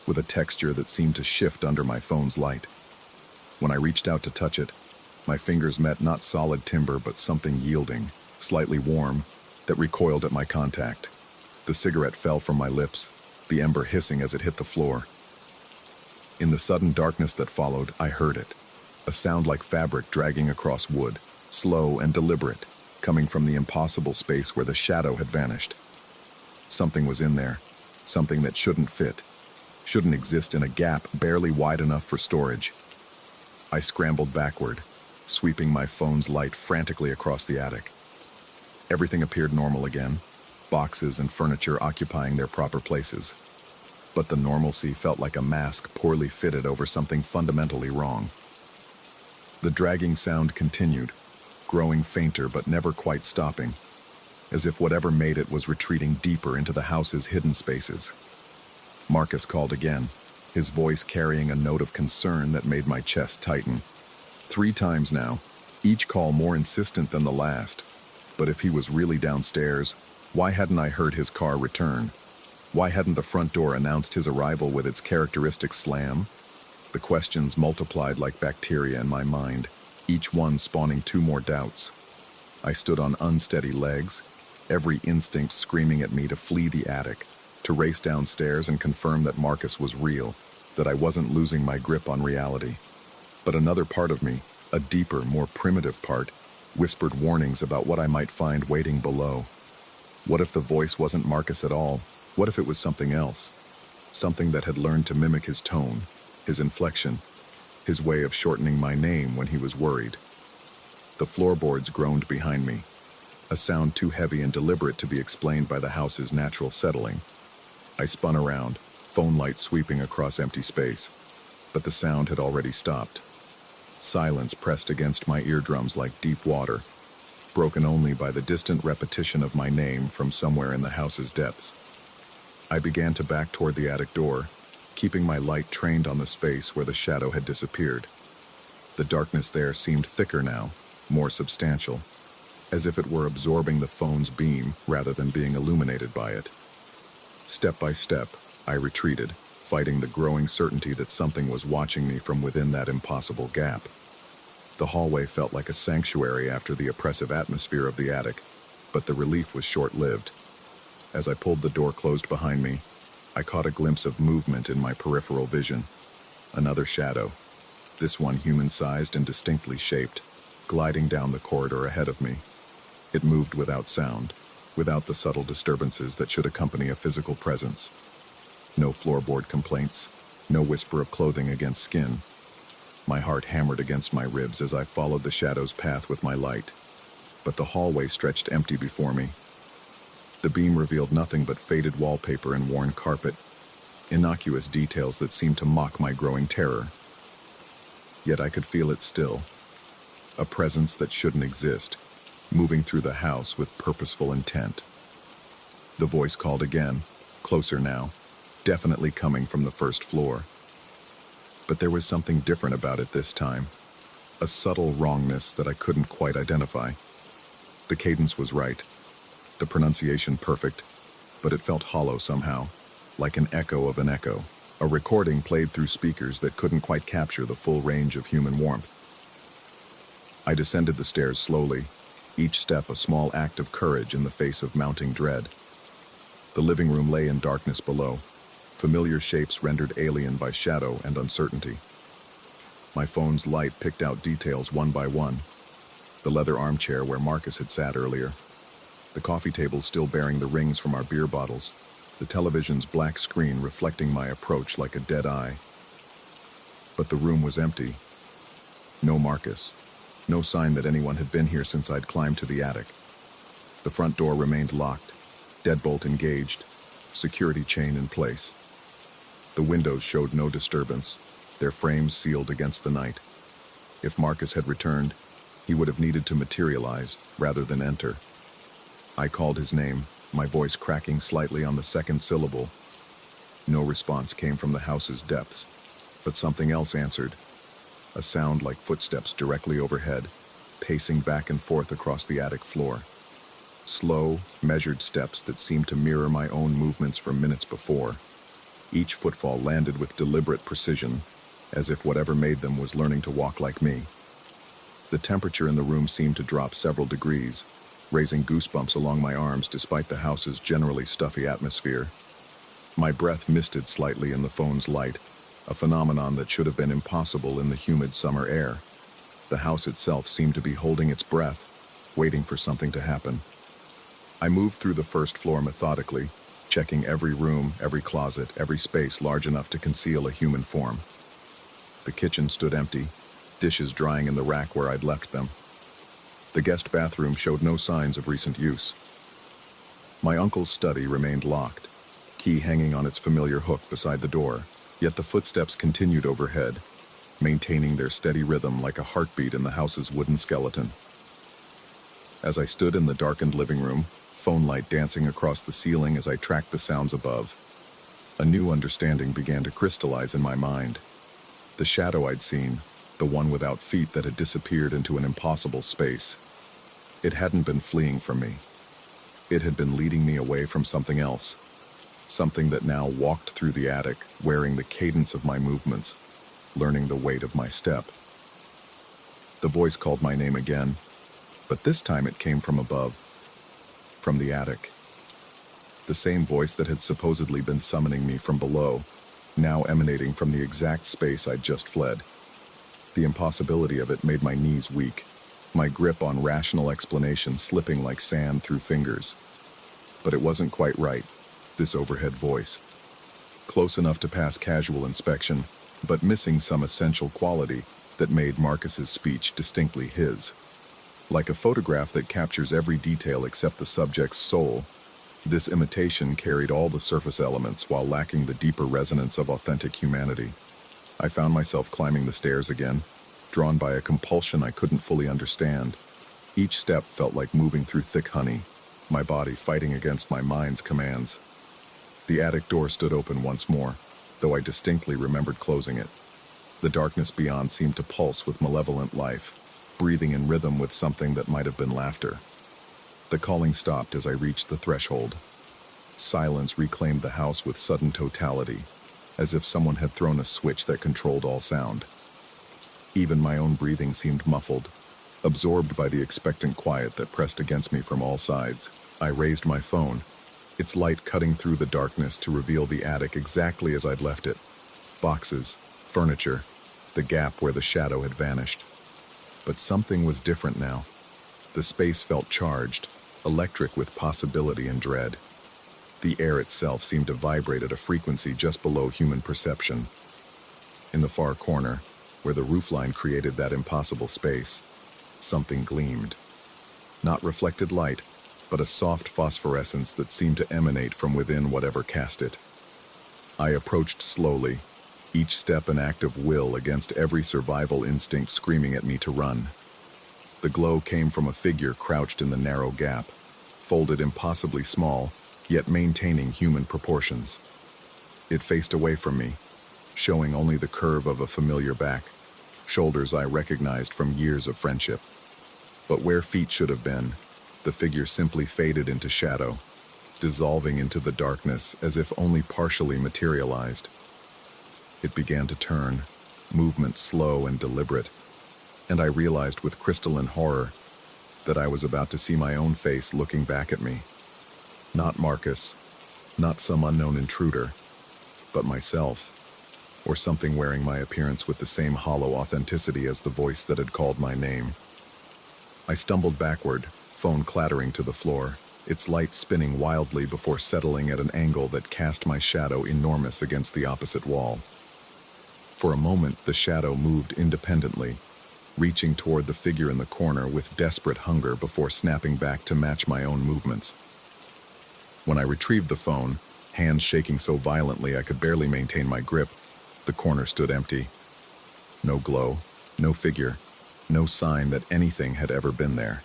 with a texture that seemed to shift under my phone's light. When I reached out to touch it, my fingers met not solid timber but something yielding, slightly warm, that recoiled at my contact. The cigarette fell from my lips, the ember hissing as it hit the floor. In the sudden darkness that followed, I heard it, a sound like fabric dragging across wood, slow and deliberate, coming from the impossible space where the shadow had vanished. Something was in there, something that shouldn't fit, shouldn't exist in a gap barely wide enough for storage. I scrambled backward, sweeping my phone's light frantically across the attic. Everything appeared normal again, boxes and furniture occupying their proper places. But the normalcy felt like a mask poorly fitted over something fundamentally wrong. The dragging sound continued, growing fainter but never quite stopping, as if whatever made it was retreating deeper into the house's hidden spaces. Marcus called again, his voice carrying a note of concern that made my chest tighten. 3 times now, each call more insistent than the last. But if he was really downstairs, why hadn't I heard his car return? Why hadn't the front door announced his arrival with its characteristic slam? The questions multiplied like bacteria in my mind, each one spawning 2 more doubts. I stood on unsteady legs, every instinct screaming at me to flee the attic, to race downstairs and confirm that Marcus was real, that I wasn't losing my grip on reality. But another part of me, a deeper, more primitive part, whispered warnings about what I might find waiting below. What if the voice wasn't Marcus at all? What if it was something else? Something that had learned to mimic his tone, his inflection, his way of shortening my name when he was worried. The floorboards groaned behind me, a sound too heavy and deliberate to be explained by the house's natural settling. I spun around, phone light sweeping across empty space, but the sound had already stopped. Silence pressed against my eardrums like deep water, broken only by the distant repetition of my name from somewhere in the house's depths. I began to back toward the attic door, keeping my light trained on the space where the shadow had disappeared. The darkness there seemed thicker now, more substantial, as if it were absorbing the phone's beam rather than being illuminated by it. Step by step, I retreated, fighting the growing certainty that something was watching me from within that impossible gap. The hallway felt like a sanctuary after the oppressive atmosphere of the attic, but the relief was short-lived. As I pulled the door closed behind me, I caught a glimpse of movement in my peripheral vision. Another shadow, this one human-sized and distinctly shaped, gliding down the corridor ahead of me. It moved without sound, without the subtle disturbances that should accompany a physical presence. No floorboard complaints, no whisper of clothing against skin. My heart hammered against my ribs as I followed the shadow's path with my light. But the hallway stretched empty before me. The beam revealed nothing but faded wallpaper and worn carpet, innocuous details that seemed to mock my growing terror. Yet I could feel it still, a presence that shouldn't exist, moving through the house with purposeful intent. The voice called again, closer now, definitely coming from the first floor. But there was something different about it this time, a subtle wrongness that I couldn't quite identify. The cadence was right, the pronunciation perfect, but it felt hollow somehow, like an echo of an echo, a recording played through speakers that couldn't quite capture the full range of human warmth. I descended the stairs slowly, each step a small act of courage in the face of mounting dread. The living room lay in darkness below, familiar shapes rendered alien by shadow and uncertainty. My phone's light picked out details one by one. The leather armchair where Marcus had sat earlier, the coffee table still bearing the rings from our beer bottles, the television's black screen reflecting my approach like a dead eye. But the room was empty. No Marcus. No sign that anyone had been here since I'd climbed to the attic. The front door remained locked, deadbolt engaged, security chain in place. The windows showed no disturbance, their frames sealed against the night. If Marcus had returned, he would have needed to materialize rather than enter. I called his name, my voice cracking slightly on the second syllable. No response came from the house's depths, but something else answered. A sound like footsteps directly overhead, pacing back and forth across the attic floor. Slow, measured steps that seemed to mirror my own movements from minutes before. Each footfall landed with deliberate precision, as if whatever made them was learning to walk like me. The temperature in the room seemed to drop several degrees, raising goosebumps along my arms despite the house's generally stuffy atmosphere. My breath misted slightly in the phone's light, a phenomenon that should have been impossible in the humid summer air. The house itself seemed to be holding its breath, waiting for something to happen. I moved through the first floor methodically, checking every room, every closet, every space large enough to conceal a human form. The kitchen stood empty, dishes drying in the rack where I'd left them. The guest bathroom showed no signs of recent use. My uncle's study remained locked, key hanging on its familiar hook beside the door, yet the footsteps continued overhead, maintaining their steady rhythm like a heartbeat in the house's wooden skeleton. As I stood in the darkened living room, phone light dancing across the ceiling as I tracked the sounds above, a new understanding began to crystallize in my mind. The shadow I'd seen, the one without feet that had disappeared into an impossible space, it hadn't been fleeing from me. It had been leading me away from something else, something that now walked through the attic, wearing the cadence of my movements, learning the weight of my step. The voice called my name again, but this time it came from above, from the attic. The same voice that had supposedly been summoning me from below, now emanating from the exact space I'd just fled. The impossibility of it made my knees weak, my grip on rational explanation slipping like sand through fingers. But it wasn't quite right, this overhead voice. Close enough to pass casual inspection, but missing some essential quality that made Marcus's speech distinctly his. Like a photograph that captures every detail except the subject's soul, this imitation carried all the surface elements while lacking the deeper resonance of authentic humanity. I found myself climbing the stairs again, drawn by a compulsion I couldn't fully understand. Each step felt like moving through thick honey, my body fighting against my mind's commands. The attic door stood open once more, though I distinctly remembered closing it. The darkness beyond seemed to pulse with malevolent life, breathing in rhythm with something that might have been laughter. The calling stopped as I reached the threshold. Silence reclaimed the house with sudden totality, as if someone had thrown a switch that controlled all sound. Even my own breathing seemed muffled, absorbed by the expectant quiet that pressed against me from all sides. I raised my phone, its light cutting through the darkness to reveal the attic exactly as I'd left it. Boxes, furniture, the gap where the shadow had vanished. But something was different now. The space felt charged, electric with possibility and dread. The air itself seemed to vibrate at a frequency just below human perception. In the far corner, where the roofline created that impossible space, something gleamed. Not reflected light, but a soft phosphorescence that seemed to emanate from within whatever cast it. I approached slowly, each step an act of will against every survival instinct screaming at me to run. The glow came from a figure crouched in the narrow gap, folded impossibly small, yet maintaining human proportions. It faced away from me, showing only the curve of a familiar back, shoulders I recognized from years of friendship. But where feet should have been, the figure simply faded into shadow, dissolving into the darkness as if only partially materialized. It began to turn, movement slow and deliberate, and I realized with crystalline horror that I was about to see my own face looking back at me. Not Marcus, not some unknown intruder, but myself, or something wearing my appearance with the same hollow authenticity as the voice that had called my name. I stumbled backward, phone clattering to the floor, its light spinning wildly before settling at an angle that cast my shadow enormous against the opposite wall. For a moment, the shadow moved independently, reaching toward the figure in the corner with desperate hunger before snapping back to match my own movements. When I retrieved the phone, hands shaking so violently I could barely maintain my grip, the corner stood empty. No glow, no figure, no sign that anything had ever been there.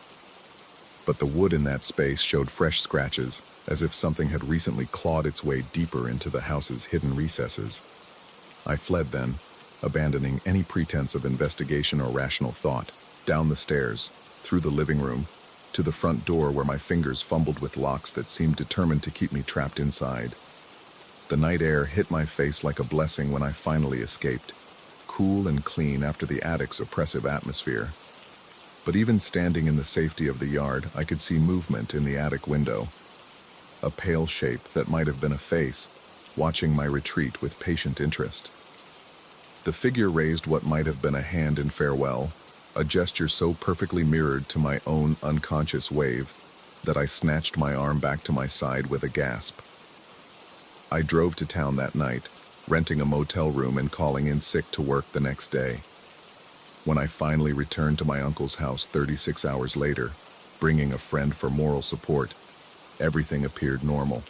But the wood in that space showed fresh scratches, as if something had recently clawed its way deeper into the house's hidden recesses. I fled then, abandoning any pretense of investigation or rational thought, down the stairs, through the living room, to the front door where my fingers fumbled with locks that seemed determined to keep me trapped inside. The night air hit my face like a blessing when I finally escaped, cool and clean after the attic's oppressive atmosphere. But even standing in the safety of the yard, I could see movement in the attic window. A pale shape that might have been a face, watching my retreat with patient interest. The figure raised what might have been a hand in farewell, a gesture so perfectly mirrored to my own unconscious wave that I snatched my arm back to my side with a gasp. I drove to town that night, renting a motel room and calling in sick to work the next day. When I finally returned to my uncle's house 36 hours later, bringing a friend for moral support, everything appeared normal.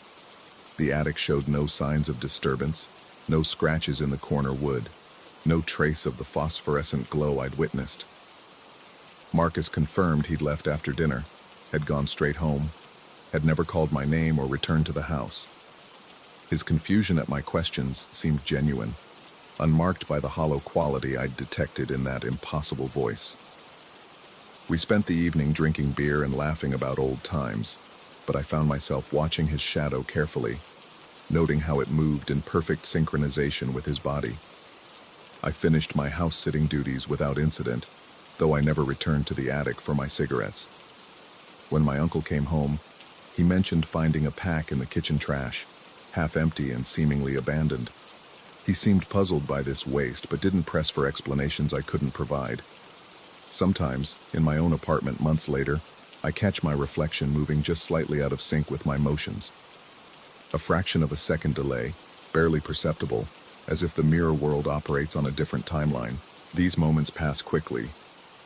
The attic showed no signs of disturbance, no scratches in the corner wood, no trace of the phosphorescent glow I'd witnessed. Marcus confirmed he'd left after dinner, had gone straight home, had never called my name or returned to the house. His confusion at my questions seemed genuine, unmarked by the hollow quality I'd detected in that impossible voice. We spent the evening drinking beer and laughing about old times, but I found myself watching his shadow carefully, noting how it moved in perfect synchronization with his body. I finished my house-sitting duties without incident, though I never returned to the attic for my cigarettes. When my uncle came home, he mentioned finding a pack in the kitchen trash, half empty and seemingly abandoned. He seemed puzzled by this waste, but didn't press for explanations I couldn't provide. Sometimes, in my own apartment months later, I catch my reflection moving just slightly out of sync with my motions. A fraction of a second delay, barely perceptible, as if the mirror world operates on a different timeline. These moments pass quickly,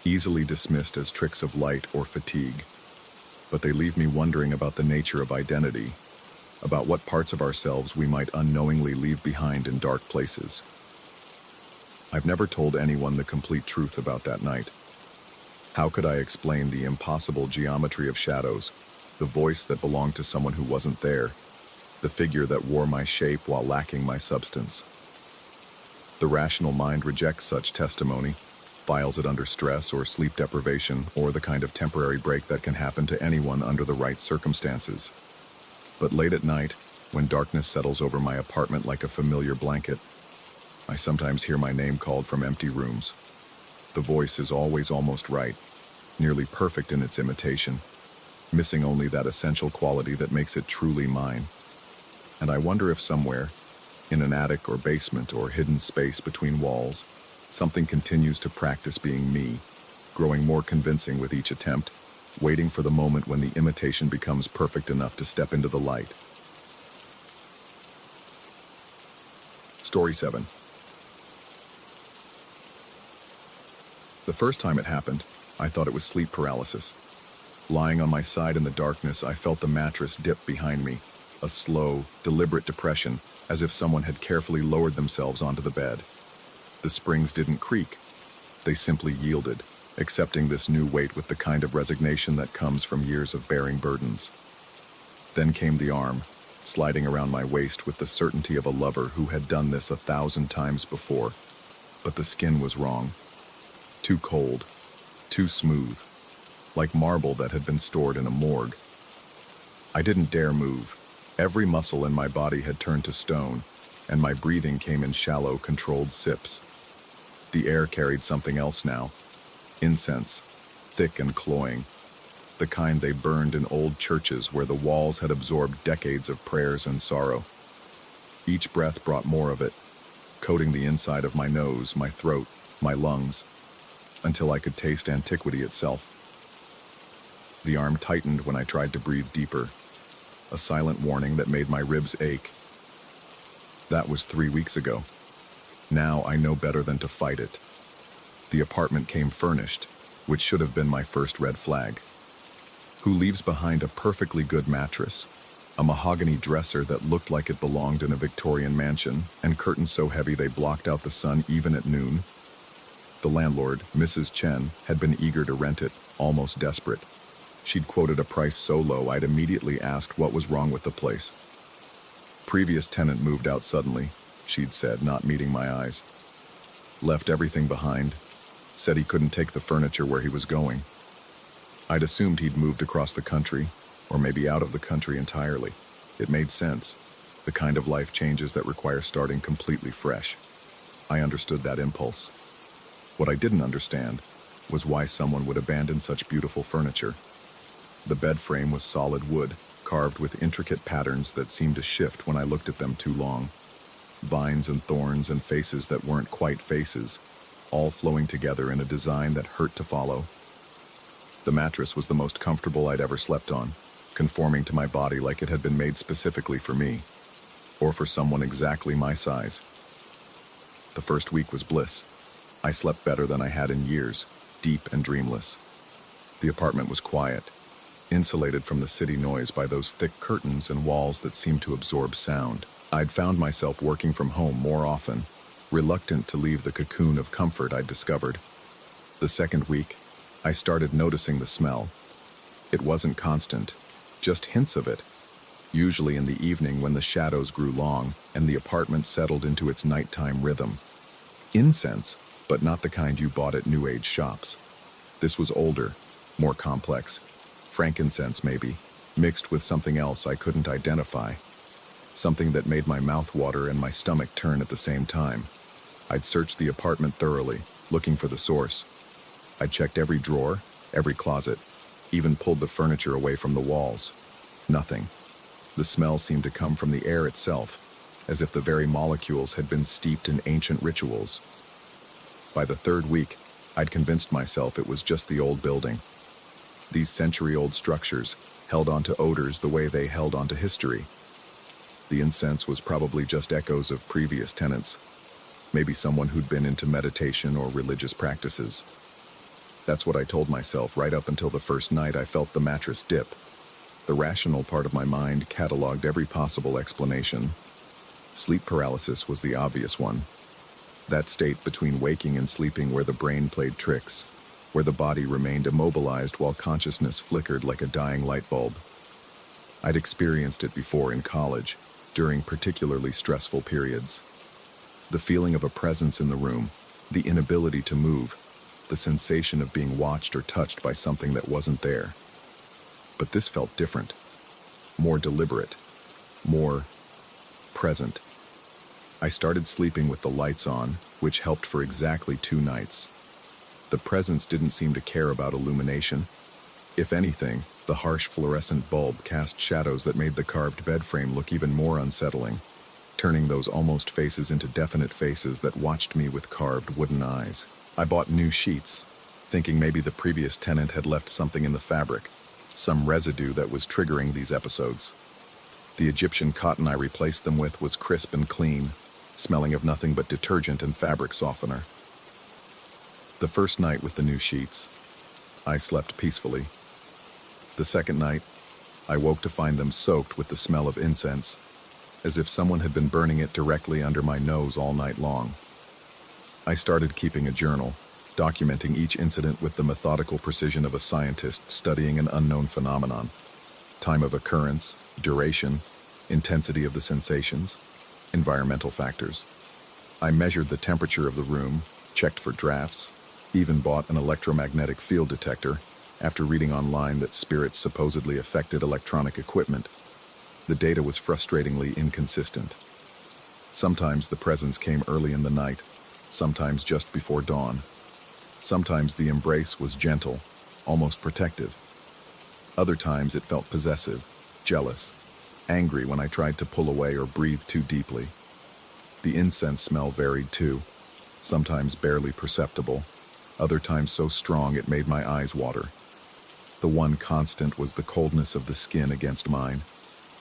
easily dismissed as tricks of light or fatigue. But they leave me wondering about the nature of identity, about what parts of ourselves we might unknowingly leave behind in dark places. I've never told anyone the complete truth about that night. How could I explain the impossible geometry of shadows, the voice that belonged to someone who wasn't there, the figure that wore my shape while lacking my substance? The rational mind rejects such testimony, files it under stress or sleep deprivation, or the kind of temporary break that can happen to anyone under the right circumstances. But late at night, when darkness settles over my apartment like a familiar blanket, I sometimes hear my name called from empty rooms. The voice is always almost right, nearly perfect in its imitation, missing only that essential quality that makes it truly mine. And I wonder if somewhere, in an attic or basement or hidden space between walls, something continues to practice being me, growing more convincing with each attempt, waiting for the moment when the imitation becomes perfect enough to step into the light. Story 7. The first time it happened, I thought it was sleep paralysis. Lying on my side in the darkness, I felt the mattress dip behind me, a slow, deliberate depression, as if someone had carefully lowered themselves onto the bed. The springs didn't creak. They simply yielded, accepting this new weight with the kind of resignation that comes from years of bearing burdens. Then came the arm, sliding around my waist with the certainty of a lover who had done this 1,000 times before. But the skin was wrong. Too cold, too smooth, like marble that had been stored in a morgue. I didn't dare move. Every muscle in my body had turned to stone, and my breathing came in shallow, controlled sips. The air carried something else now. Incense, thick and cloying, the kind they burned in old churches where the walls had absorbed decades of prayers and sorrow. Each breath brought more of it, coating the inside of my nose, my throat, my lungs, until I could taste antiquity itself. The arm tightened when I tried to breathe deeper, a silent warning that made my ribs ache. That was 3 weeks ago. Now I know better than to fight it. The apartment came furnished, which should have been my first red flag. Who leaves behind a perfectly good mattress, a mahogany dresser that looked like it belonged in a Victorian mansion, and curtains so heavy they blocked out the sun even at noon? The landlord, Mrs. Chen, had been eager to rent it, almost desperate. She'd quoted a price so low I'd immediately asked what was wrong with the place. Previous tenant moved out suddenly, she'd said, not meeting my eyes. Left everything behind, said he couldn't take the furniture where he was going. I'd assumed he'd moved across the country, or maybe out of the country entirely. It made sense, the kind of life changes that require starting completely fresh. I understood that impulse. What I didn't understand was why someone would abandon such beautiful furniture. The bed frame was solid wood, carved with intricate patterns that seemed to shift when I looked at them too long. Vines and thorns and faces that weren't quite faces. all flowing together in a design that hurt to follow. The mattress was the most comfortable I'd ever slept on, conforming to my body like it had been made specifically for me, or for someone exactly my size. The first week was bliss. I slept better than I had in years, deep and dreamless. The apartment was quiet, insulated from the city noise by those thick curtains and walls that seemed to absorb sound. I'd found myself working from home more often, reluctant to leave the cocoon of comfort I'd discovered. The second week, I started noticing the smell. It wasn't constant, just hints of it, usually in the evening when the shadows grew long and the apartment settled into its nighttime rhythm. Incense, but not the kind you bought at New Age shops. This was older, more complex. Frankincense, maybe, mixed with something else I couldn't identify. Something that made my mouth water and my stomach turn at the same time. I'd searched the apartment thoroughly, looking for the source. I'd checked every drawer, every closet, even pulled the furniture away from the walls. Nothing. The smell seemed to come from the air itself, as if the very molecules had been steeped in ancient rituals. By the third week, I'd convinced myself it was just the old building. These century-old structures held onto odors the way they held onto history. The incense was probably just echoes of previous tenants, maybe someone who'd been into meditation or religious practices. That's what I told myself right up until the first night I felt the mattress dip. The rational part of my mind cataloged every possible explanation. Sleep paralysis was the obvious one. That state between waking and sleeping where the brain played tricks, where the body remained immobilized while consciousness flickered like a dying light bulb. I'd experienced it before in college, during particularly stressful periods. The feeling of a presence in the room, the inability to move, the sensation of being watched or touched by something that wasn't there. But this felt different, more deliberate, more present. I started sleeping with the lights on, which helped for exactly 2 nights. The presence didn't seem to care about illumination. If anything, the harsh fluorescent bulb cast shadows that made the carved bed frame look even more unsettling, turning those almost faces into definite faces that watched me with carved wooden eyes. I bought new sheets, thinking maybe the previous tenant had left something in the fabric, some residue that was triggering these episodes. The Egyptian cotton I replaced them with was crisp and clean, smelling of nothing but detergent and fabric softener. The first night with the new sheets, I slept peacefully. The second night, I woke to find them soaked with the smell of incense, as if someone had been burning it directly under my nose all night long. I started keeping a journal, documenting each incident with the methodical precision of a scientist studying an unknown phenomenon. Time of occurrence, duration, intensity of the sensations, environmental factors. I measured the temperature of the room, checked for drafts, even bought an electromagnetic field detector after reading online that spirits supposedly affected electronic equipment. The data was frustratingly inconsistent. Sometimes the presence came early in the night, sometimes just before dawn. Sometimes the embrace was gentle, almost protective. Other times it felt possessive, jealous, angry when I tried to pull away or breathe too deeply. The incense smell varied too, sometimes barely perceptible, other times so strong it made my eyes water. The one constant was the coldness of the skin against mine,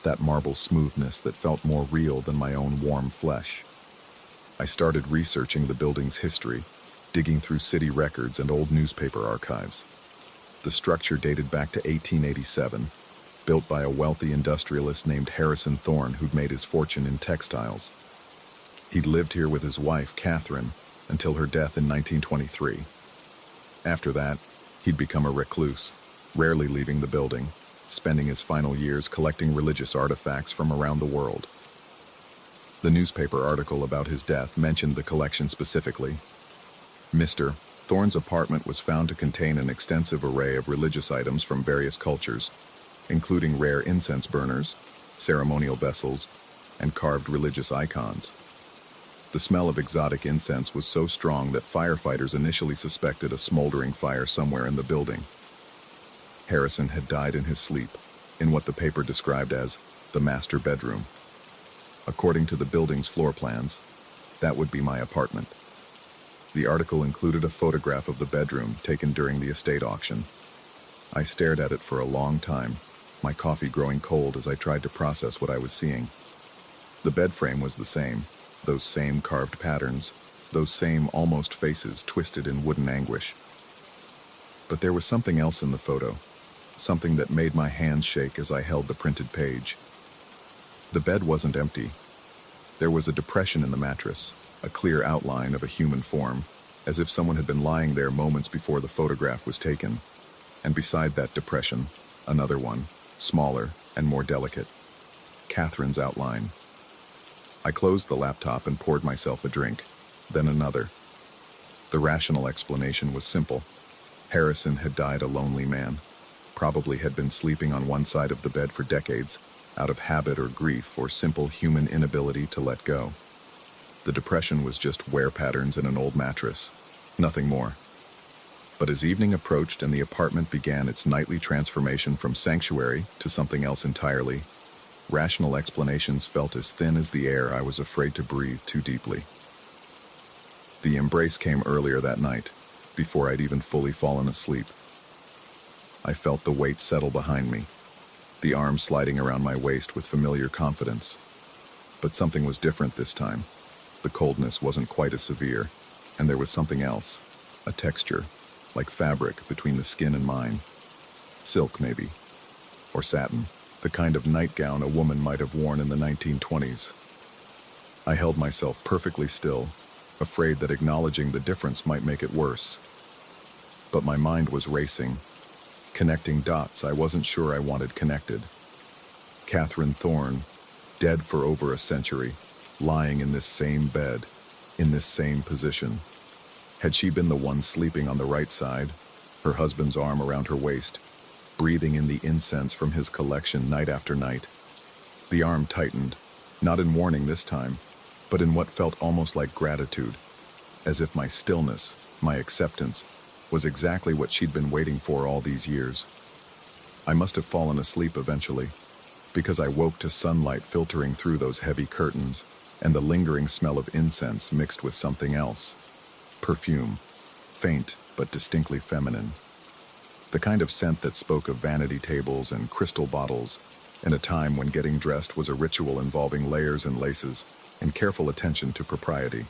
that marble smoothness that felt more real than my own warm flesh. I started researching the building's history, digging through city records and old newspaper archives. The structure dated back to 1887, built by a wealthy industrialist named Harrison Thorne who'd made his fortune in textiles. He'd lived here with his wife, Catherine, until her death in 1923. After that, he'd become a recluse, rarely leaving the building, spending his final years collecting religious artifacts from around the world. The newspaper article about his death mentioned the collection specifically. Mr. Thorne's apartment was found to contain an extensive array of religious items from various cultures, including rare incense burners, ceremonial vessels, and carved religious icons. The smell of exotic incense was so strong that firefighters initially suspected a smoldering fire somewhere in the building. Harrison had died in his sleep, in what the paper described as the master bedroom. According to the building's floor plans, that would be my apartment. The article included a photograph of the bedroom taken during the estate auction. I stared at it for a long time, my coffee growing cold as I tried to process what I was seeing. The bed frame was the same, those same carved patterns, those same almost faces twisted in wooden anguish. But there was something else in the photo, something that made my hands shake as I held the printed page. The bed wasn't empty. There was a depression in the mattress, a clear outline of a human form, as if someone had been lying there moments before the photograph was taken. And beside that depression, another one, smaller and more delicate. Catherine's outline. I closed the laptop and poured myself a drink, then another. The rational explanation was simple. Harrison had died a lonely man, probably had been sleeping on one side of the bed for decades, out of habit or grief or simple human inability to let go. The depression was just wear patterns in an old mattress, nothing more. But as evening approached and the apartment began its nightly transformation from sanctuary to something else entirely, rational explanations felt as thin as the air I was afraid to breathe too deeply. The embrace came earlier that night, before I'd even fully fallen asleep. I felt the weight settle behind me, the arm sliding around my waist with familiar confidence. But something was different this time. The coldness wasn't quite as severe, and there was something else, a texture, like fabric between the skin and mine. Silk, maybe, or satin, the kind of nightgown a woman might have worn in the 1920s. I held myself perfectly still, afraid that acknowledging the difference might make it worse. But my mind was racing, connecting dots I wasn't sure I wanted connected. Catherine Thorne, dead for over a century, lying in this same bed, in this same position. Had she been the one sleeping on the right side, her husband's arm around her waist, breathing in the incense from his collection night after night? The arm tightened, not in warning this time, but in what felt almost like gratitude, as if my stillness, my acceptance, was exactly what she'd been waiting for all these years. I must have fallen asleep eventually, because I woke to sunlight filtering through those heavy curtains and the lingering smell of incense mixed with something else. Perfume, faint but distinctly feminine. The kind of scent that spoke of vanity tables and crystal bottles, in a time when getting dressed was a ritual involving layers and laces and careful attention to propriety.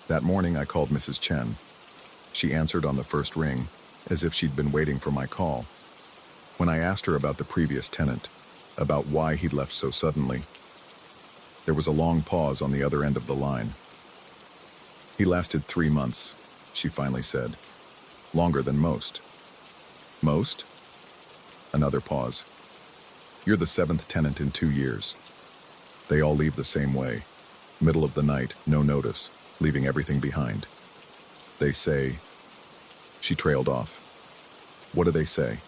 That morning I called Mrs. Chen. She answered on the first ring, as if she'd been waiting for my call. When I asked her about the previous tenant, about why he'd left so suddenly, there was a long pause on the other end of the line. "He lasted 3 months," she finally said. "Longer than most." "Most?" Another pause. "You're the 7th tenant in 2 years. They all leave the same way. Middle of the night, no notice, leaving everything behind. They say..." She trailed off. "What do they say?"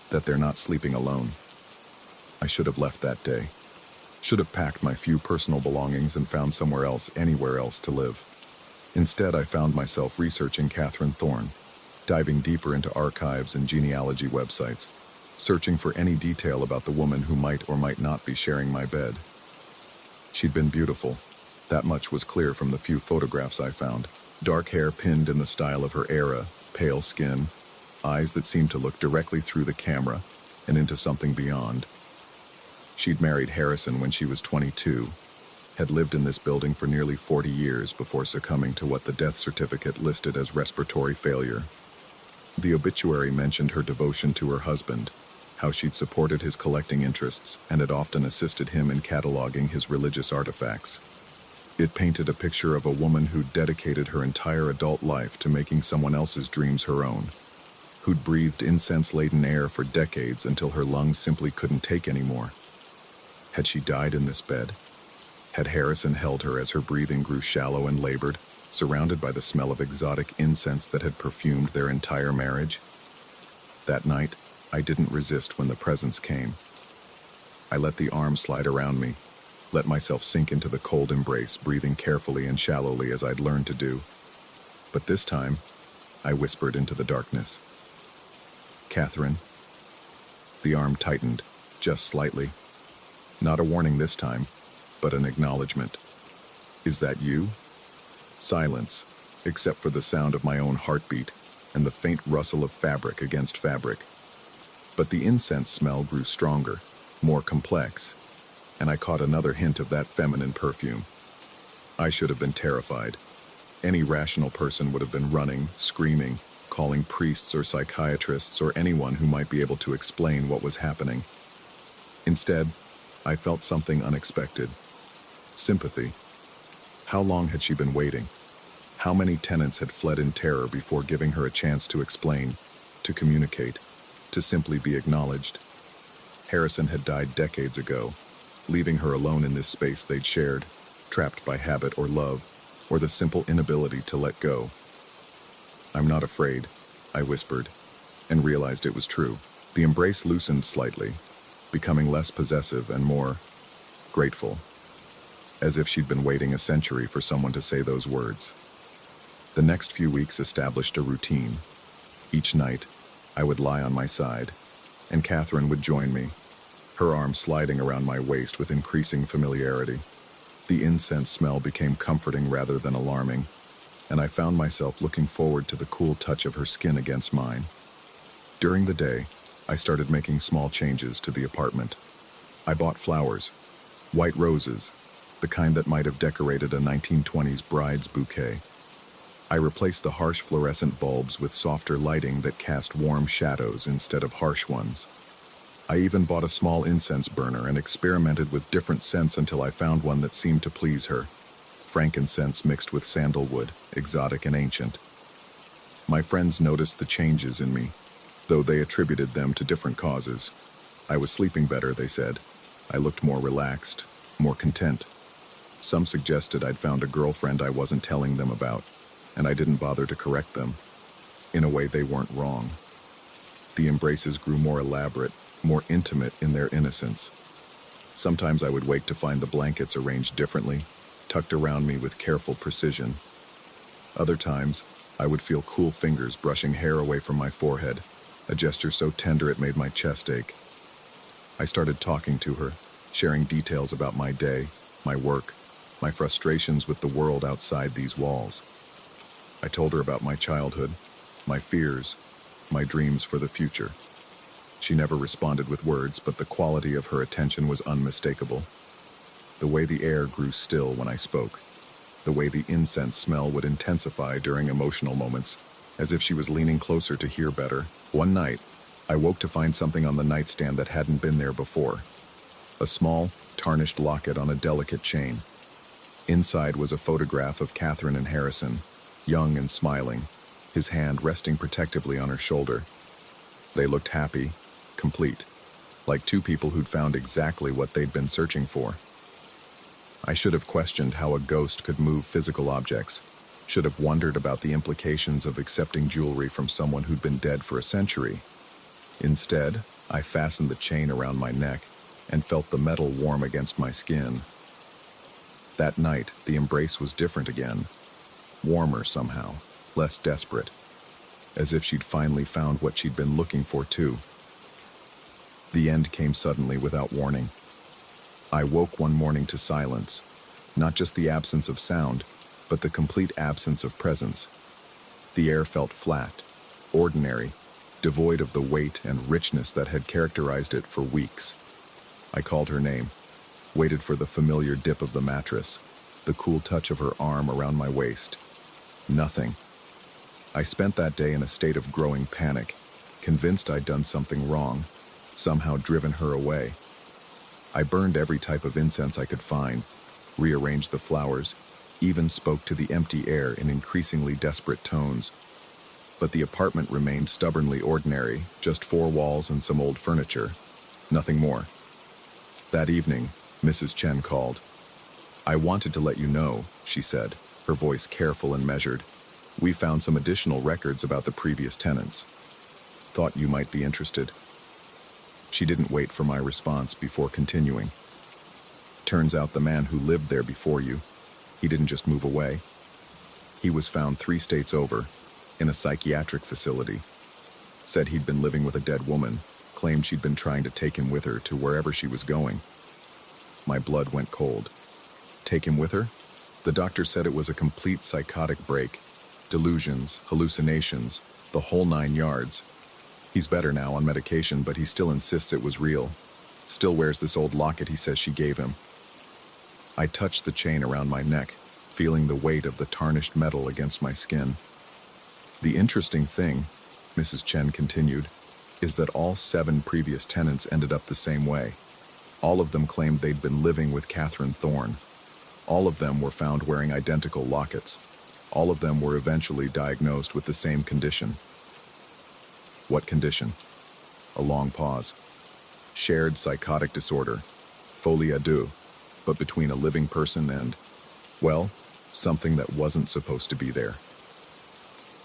"That they're not sleeping alone." I should have left that day. Should have packed my few personal belongings and found somewhere else, anywhere else to live. Instead, I found myself researching Catherine Thorne, diving deeper into archives and genealogy websites, searching for any detail about the woman who might or might not be sharing my bed. She'd been beautiful. That much was clear from the few photographs I found. Dark hair pinned in the style of her era, pale skin, eyes that seemed to look directly through the camera and into something beyond. She'd married Harrison when she was 22, had lived in this building for nearly 40 years before succumbing to what the death certificate listed as respiratory failure. The obituary mentioned her devotion to her husband, how she'd supported his collecting interests and had often assisted him in cataloging his religious artifacts. It painted a picture of a woman who'd dedicated her entire adult life to making someone else's dreams her own, who'd breathed incense-laden air for decades until her lungs simply couldn't take anymore. Had she died in this bed? Had Harrison held her as her breathing grew shallow and labored, surrounded by the smell of exotic incense that had perfumed their entire marriage? That night, I didn't resist when the presence came. I let the arm slide around me, let myself sink into the cold embrace, breathing carefully and shallowly as I'd learned to do. But this time, I whispered into the darkness. "Catherine." The arm tightened, just slightly. Not a warning this time, but an acknowledgement. "Is that you?" Silence, except for the sound of my own heartbeat and the faint rustle of fabric against fabric. But the incense smell grew stronger, more complex, and I caught another hint of that feminine perfume. I should have been terrified. Any rational person would have been running, screaming, calling priests or psychiatrists or anyone who might be able to explain what was happening. Instead, I felt something unexpected. Sympathy. How long had she been waiting? How many tenants had fled in terror before giving her a chance to explain, to communicate, to simply be acknowledged? Harrison had died decades ago, leaving her alone in this space they'd shared, trapped by habit or love, or the simple inability to let go. "I'm not afraid," I whispered, and realized it was true. The embrace loosened slightly, becoming less possessive and more grateful, as if she'd been waiting a century for someone to say those words. The next few weeks established a routine. Each night, I would lie on my side, and Catherine would join me, her arm sliding around my waist with increasing familiarity. The incense smell became comforting rather than alarming, and I found myself looking forward to the cool touch of her skin against mine. During the day, I started making small changes to the apartment. I bought flowers, white roses, the kind that might have decorated a 1920s bride's bouquet. I replaced the harsh fluorescent bulbs with softer lighting that cast warm shadows instead of harsh ones. I even bought a small incense burner and experimented with different scents until I found one that seemed to please her. Frankincense mixed with sandalwood, exotic and ancient. My friends noticed the changes in me, though they attributed them to different causes. I was sleeping better, they said. I looked more relaxed, more content. Some suggested I'd found a girlfriend I wasn't telling them about, and I didn't bother to correct them. In a way, they weren't wrong. The embraces grew more elaborate, more intimate in their innocence. Sometimes I would wake to find the blankets arranged differently, tucked around me with careful precision. Other times, I would feel cool fingers brushing hair away from my forehead, a gesture so tender it made my chest ache. I started talking to her, sharing details about my day, my work, my frustrations with the world outside these walls. I told her about my childhood, my fears, my dreams for the future. She never responded with words, but the quality of her attention was unmistakable. The way the air grew still when I spoke, the way the incense smell would intensify during emotional moments, as if she was leaning closer to hear better. One night, I woke to find something on the nightstand that hadn't been there before. A small, tarnished locket on a delicate chain. Inside was a photograph of Catherine and Harrison, young and smiling, his hand resting protectively on her shoulder. They looked happy, complete, like two people who'd found exactly what they'd been searching for. I should have questioned how a ghost could move physical objects, should have wondered about the implications of accepting jewelry from someone who'd been dead for a century. Instead, I fastened the chain around my neck and felt the metal warm against my skin. That night, the embrace was different again, warmer somehow, less desperate, as if she'd finally found what she'd been looking for too. The end came suddenly without warning. I woke one morning to silence, not just the absence of sound, but the complete absence of presence. The air felt flat, ordinary, devoid of the weight and richness that had characterized it for weeks. I called her name, waited for the familiar dip of the mattress, the cool touch of her arm around my waist. Nothing. I spent that day in a state of growing panic, convinced I'd done something wrong, somehow driven her away. I burned every type of incense I could find, rearranged the flowers, even spoke to the empty air in increasingly desperate tones. But the apartment remained stubbornly ordinary, just four walls and some old furniture. Nothing more. That evening, Mrs. Chen called. "I wanted to let you know," she said, her voice careful and measured. "We found some additional records about the previous tenants. Thought you might be interested." She didn't wait for my response before continuing. "Turns out the man who lived there before you, he didn't just move away. He was found 3 states over, in a psychiatric facility. Said he'd been living with a dead woman, claimed she'd been trying to take him with her to wherever she was going." My blood went cold. Take him with her? The doctor said it was a complete psychotic break, Delusions, hallucinations, the whole 9 yards. He's better now on medication, but he still insists it was real. Still wears this old locket he says she gave him. I touched the chain around my neck, feeling the weight of the tarnished metal against my skin. The interesting thing, Mrs. Chen continued, is that all 7 previous tenants ended up the same way. All of them claimed they'd been living with Catherine Thorne. All of them were found wearing identical lockets. All of them were eventually diagnosed with the same condition. What condition? A long pause. Shared psychotic disorder. Folie à deux. But between a living person and, well, something that wasn't supposed to be there.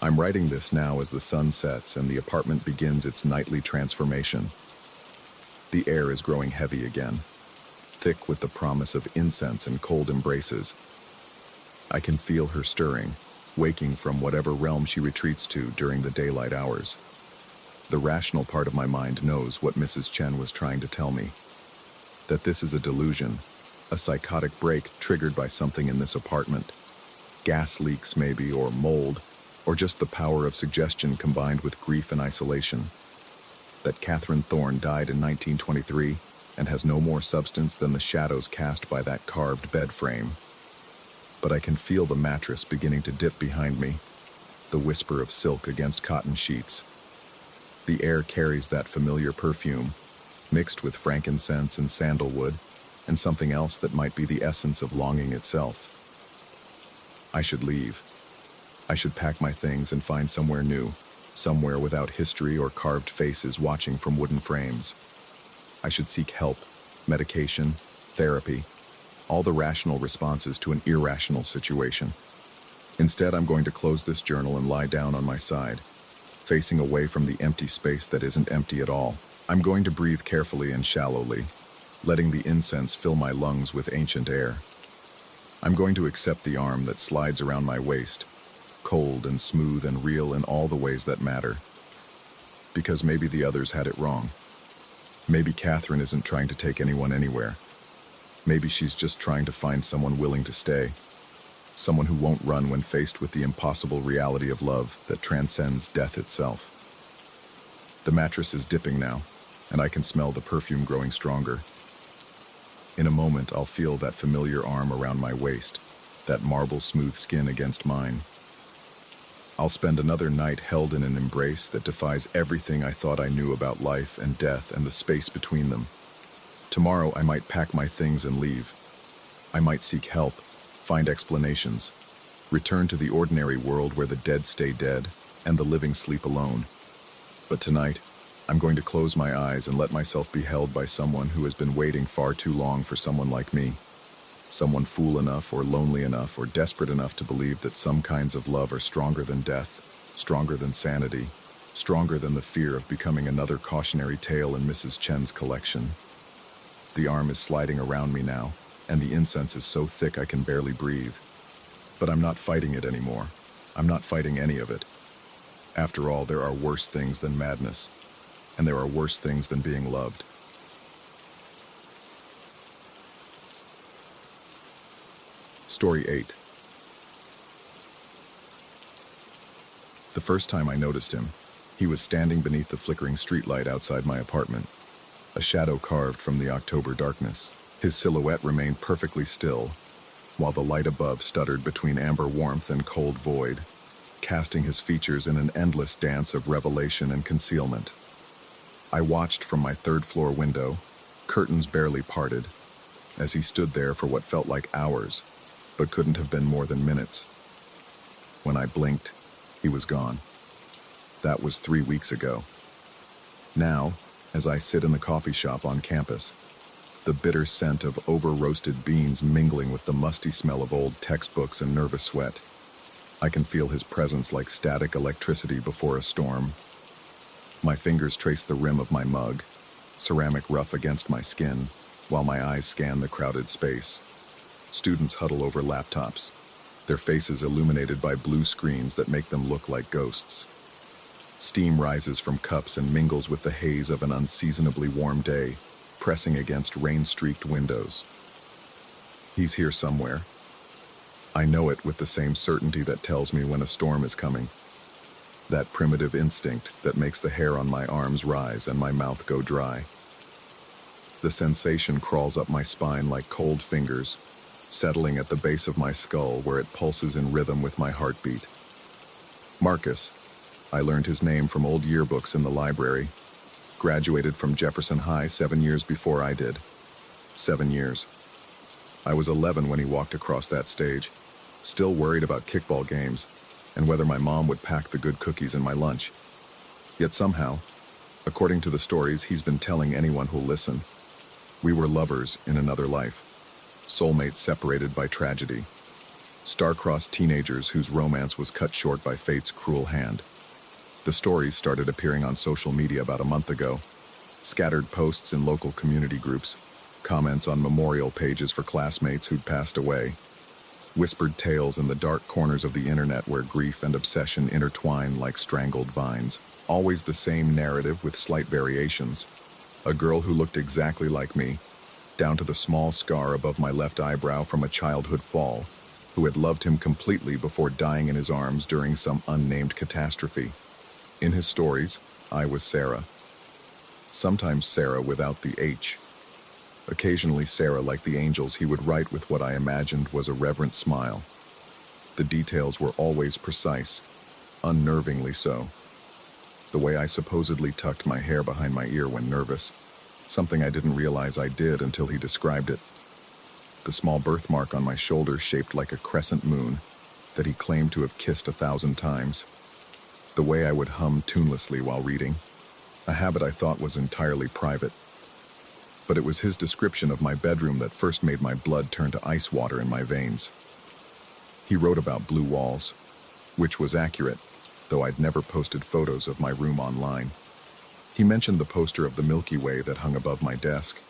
I'm writing this now as the sun sets and the apartment begins its nightly transformation. The air is growing heavy again, thick with the promise of incense and cold embraces. I can feel her stirring, waking from whatever realm she retreats to during the daylight hours. The rational part of my mind knows what Mrs. Chen was trying to tell me. That this is a delusion, a psychotic break triggered by something in this apartment. Gas leaks maybe, or mold, or just the power of suggestion combined with grief and isolation. That Catherine Thorne died in 1923 and has no more substance than the shadows cast by that carved bed frame. But I can feel the mattress beginning to dip behind me, the whisper of silk against cotton sheets. The air carries that familiar perfume, mixed with frankincense and sandalwood, and something else that might be the essence of longing itself. I should leave. I should pack my things and find somewhere new, somewhere without history or carved faces watching from wooden frames. I should seek help, medication, therapy, all the rational responses to an irrational situation. Instead, I'm going to close this journal and lie down on my side, facing away from the empty space that isn't empty at all. I'm going to breathe carefully and shallowly, letting the incense fill my lungs with ancient air. I'm going to accept the arm that slides around my waist, cold and smooth and real in all the ways that matter. Because maybe the others had it wrong. Maybe Catherine isn't trying to take anyone anywhere. Maybe she's just trying to find someone willing to stay. Someone who won't run when faced with the impossible reality of love that transcends death itself. The mattress is dipping now, and I can smell the perfume growing stronger. In a moment, I'll feel that familiar arm around my waist, that marble-smooth skin against mine. I'll spend another night held in an embrace that defies everything I thought I knew about life and death and the space between them. Tomorrow, I might pack my things and leave. I might seek help, find explanations, return to the ordinary world where the dead stay dead and the living sleep alone. But tonight, I'm going to close my eyes and let myself be held by someone who has been waiting far too long for someone like me. Someone fool enough or lonely enough or desperate enough to believe that some kinds of love are stronger than death, stronger than sanity, stronger than the fear of becoming another cautionary tale in Mrs. Chen's collection. The arm is sliding around me now, and the incense is so thick I can barely breathe. But I'm not fighting it anymore. I'm not fighting any of it. After all, there are worse things than madness, and there are worse things than being loved. Story 8. The first time I noticed him, he was standing beneath the flickering streetlight outside my apartment, a shadow carved from the October darkness. His silhouette remained perfectly still, while the light above stuttered between amber warmth and cold void, casting his features in an endless dance of revelation and concealment. I watched from my third-floor window, curtains barely parted, as he stood there for what felt like hours, but couldn't have been more than minutes. When I blinked, he was gone. That was 3 weeks ago. Now, as I sit in the coffee shop on campus, the bitter scent of over-roasted beans mingling with the musty smell of old textbooks and nervous sweat, I can feel his presence like static electricity before a storm. My fingers trace the rim of my mug, ceramic rough against my skin, while my eyes scan the crowded space. Students huddle over laptops, their faces illuminated by blue screens that make them look like ghosts. Steam rises from cups and mingles with the haze of an unseasonably warm day, pressing against rain-streaked windows. He's here somewhere. I know it with the same certainty that tells me when a storm is coming. That primitive instinct that makes the hair on my arms rise and my mouth go dry. The sensation crawls up my spine like cold fingers, settling at the base of my skull where it pulses in rhythm with my heartbeat. Marcus, I learned his name from old yearbooks in the library, graduated from Jefferson High 7 years before I did. 7 years. I was 11 when he walked across that stage, still worried about kickball games and whether my mom would pack the good cookies in my lunch. Yet somehow, according to the stories he's been telling anyone who'll listen, we were lovers in another life, soulmates separated by tragedy, star-crossed teenagers whose romance was cut short by fate's cruel hand. The stories started appearing on social media about a month ago, scattered posts in local community groups, comments on memorial pages for classmates who'd passed away, whispered tales in the dark corners of the internet where grief and obsession intertwine like strangled vines. Always the same narrative with slight variations. A girl who looked exactly like me, down to the small scar above my left eyebrow from a childhood fall, who had loved him completely before dying in his arms during some unnamed catastrophe. In his stories, I was Sarah. Sometimes Sarah without the H. Occasionally Sarah like the angels he would write with what I imagined was a reverent smile. The details were always precise, unnervingly so. The way I supposedly tucked my hair behind my ear when nervous, something I didn't realize I did until he described it. The small birthmark on my shoulder shaped like a crescent moon that he claimed to have kissed 1,000 times. The way I would hum tunelessly while reading, a habit I thought was entirely private. But it was his description of my bedroom that first made my blood turn to ice water in my veins. He wrote about blue walls, which was accurate, though I'd never posted photos of my room online. He mentioned the poster of the Milky Way that hung above my desk,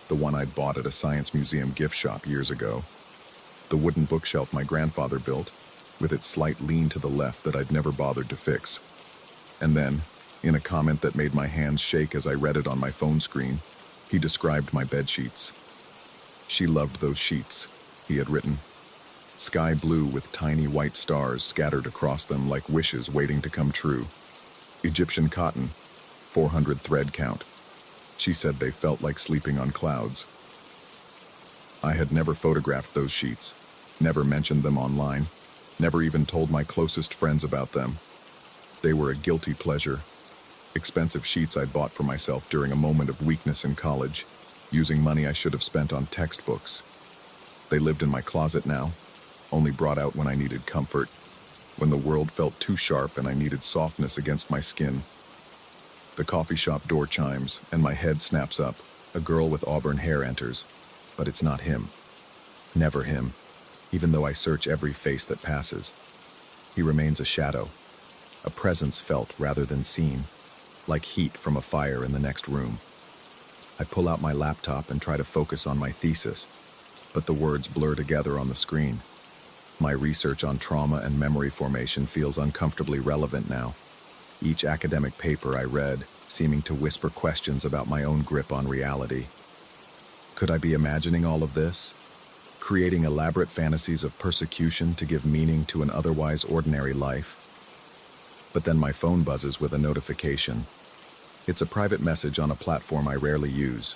the one I'd bought at a science museum gift shop years ago, the wooden bookshelf my grandfather built, with its slight lean to the left that I'd never bothered to fix. And then, in a comment that made my hands shake as I read it on my phone screen, he described my bed sheets. She loved those sheets, he had written. Sky blue with tiny white stars scattered across them like wishes waiting to come true. Egyptian cotton, 400 thread count. She said they felt like sleeping on clouds. I had never photographed those sheets, never mentioned them online, never even told my closest friends about them. They were a guilty pleasure. Expensive sheets I'd bought for myself during a moment of weakness in college, using money I should have spent on textbooks. They lived in my closet now, only brought out when I needed comfort, when the world felt too sharp and I needed softness against my skin. The coffee shop door chimes, and my head snaps up. A girl with auburn hair enters, but it's not him. Never him, even though I search every face that passes. He remains a shadow, a presence felt rather than seen, like heat from a fire in the next room. I pull out my laptop and try to focus on my thesis, but the words blur together on the screen. My research on trauma and memory formation feels uncomfortably relevant now. Each academic paper I read seeming to whisper questions about my own grip on reality. Could I be imagining all of this? Creating elaborate fantasies of persecution to give meaning to an otherwise ordinary life? But then my phone buzzes with a notification. It's a private message on a platform I rarely use,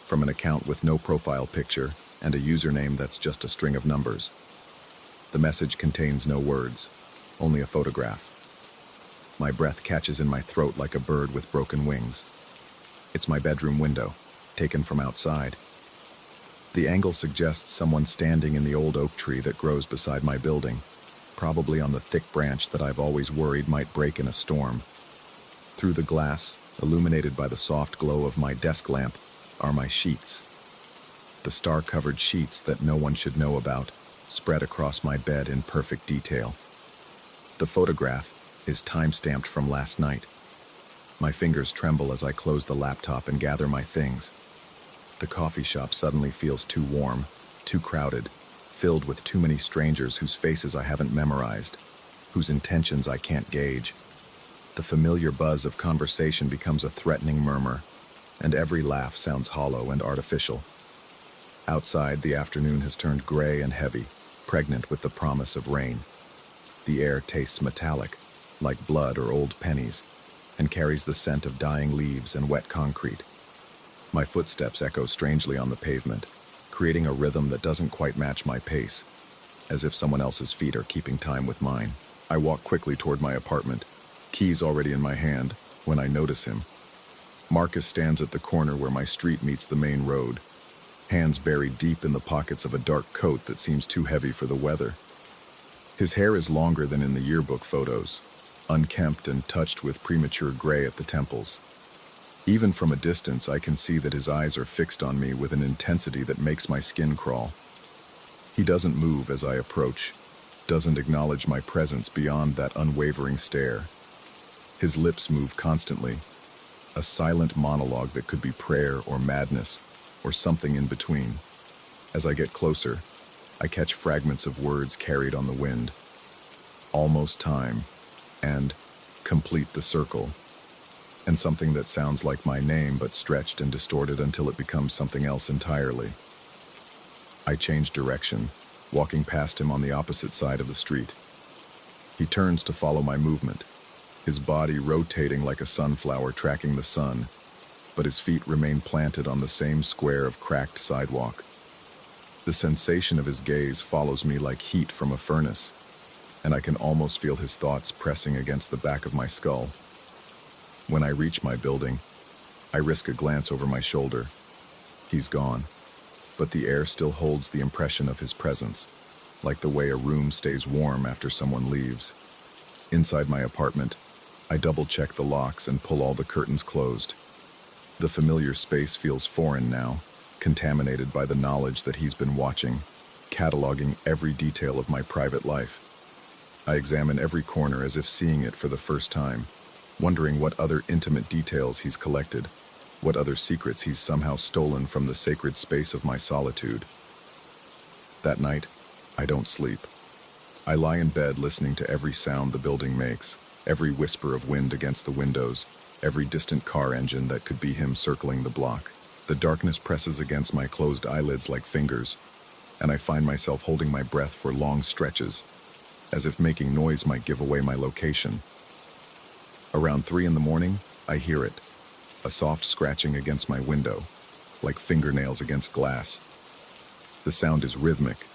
from an account with no profile picture and a username that's just a string of numbers. The message contains no words, only a photograph. My breath catches in my throat like a bird with broken wings. It's my bedroom window, taken from outside. The angle suggests someone standing in the old oak tree that grows beside my building, probably on the thick branch that I've always worried might break in a storm. Through the glass, illuminated by the soft glow of my desk lamp, are my sheets. The star-covered sheets that no one should know about, spread across my bed in perfect detail. The photograph is time-stamped from last night. My fingers tremble as I close the laptop and gather my things. The coffee shop suddenly feels too warm, too crowded, filled with too many strangers whose faces I haven't memorized, whose intentions I can't gauge. The familiar buzz of conversation becomes a threatening murmur, and every laugh sounds hollow and artificial. Outside, the afternoon has turned gray and heavy. pregnant with the promise of rain. The air tastes metallic, like blood or old pennies, and carries the scent of dying leaves and wet concrete. My footsteps echo strangely on the pavement, creating a rhythm that doesn't quite match my pace, as if someone else's feet are keeping time with mine. I walk quickly toward my apartment, keys already in my hand, when I notice him. Marcus stands at the corner where my street meets the main road, hands buried deep in the pockets of a dark coat that seems too heavy for the weather. His hair is longer than in the yearbook photos, unkempt and touched with premature gray at the temples. Even from a distance, I can see that his eyes are fixed on me with an intensity that makes my skin crawl. He doesn't move as I approach, doesn't acknowledge my presence beyond that unwavering stare. His lips move constantly, a silent monologue that could be prayer or madness, or something in between. As I get closer, I catch fragments of words carried on the wind. Almost time, and complete the circle, and something that sounds like my name but stretched and distorted until it becomes something else entirely. I change direction, walking past him on the opposite side of the street. He turns to follow my movement, his body rotating like a sunflower tracking the sun, but his feet remain planted on the same square of cracked sidewalk. The sensation of his gaze follows me like heat from a furnace, and I can almost feel his thoughts pressing against the back of my skull. When I reach my building, I risk a glance over my shoulder. He's gone, but the air still holds the impression of his presence, like the way a room stays warm after someone leaves. Inside my apartment, I double-check the locks and pull all the curtains closed. The familiar space feels foreign now, contaminated by the knowledge that he's been watching, cataloging every detail of my private life. I examine every corner as if seeing it for the first time, wondering what other intimate details he's collected, what other secrets he's somehow stolen from the sacred space of my solitude. That night, I don't sleep. I lie in bed listening to every sound the building makes, every whisper of wind against the windows, every distant car engine that could be him circling the block. The darkness presses against my closed eyelids like fingers, and I find myself holding my breath for long stretches, as if making noise might give away my location. Around 3 a.m, I hear it, a soft scratching against my window, like fingernails against glass. The sound is rhythmic,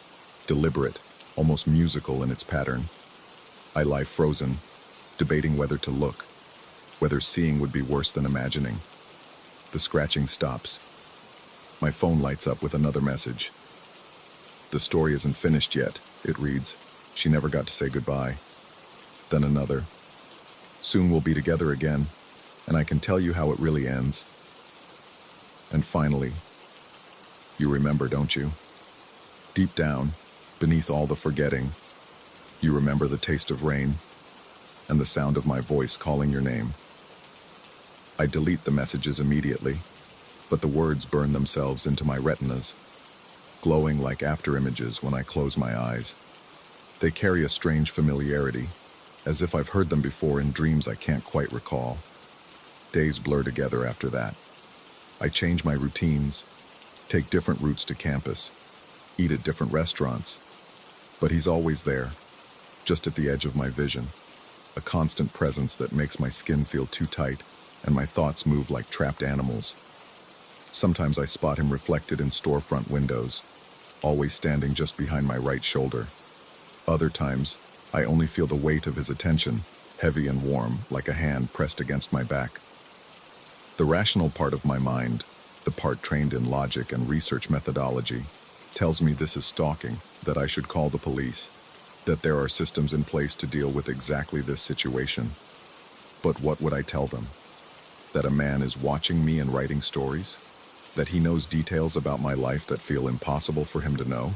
deliberate, almost musical in its pattern. I lie frozen, debating whether to look, whether seeing would be worse than imagining. The scratching stops. My phone lights up with another message. "The story isn't finished yet," it reads. "She never got to say goodbye." Then another. "Soon we'll be together again, and I can tell you how it really ends." And finally, "You remember, don't you? Deep down, beneath all the forgetting, you remember the taste of rain and the sound of my voice calling your name." I delete the messages immediately, but the words burn themselves into my retinas, glowing like after-images when I close my eyes. They carry a strange familiarity, as if I've heard them before in dreams I can't quite recall. Days blur together after that. I change my routines, take different routes to campus, eat at different restaurants, but he's always there, just at the edge of my vision, a constant presence that makes my skin feel too tight and my thoughts move like trapped animals. Sometimes I spot him reflected in storefront windows, always standing just behind my right shoulder. Other times, I only feel the weight of his attention, heavy and warm, like a hand pressed against my back. The rational part of my mind, the part trained in logic and research methodology, tells me this is stalking, that I should call the police, that there are systems in place to deal with exactly this situation. But what would I tell them? That a man is watching me and writing stories? That he knows details about my life that feel impossible for him to know?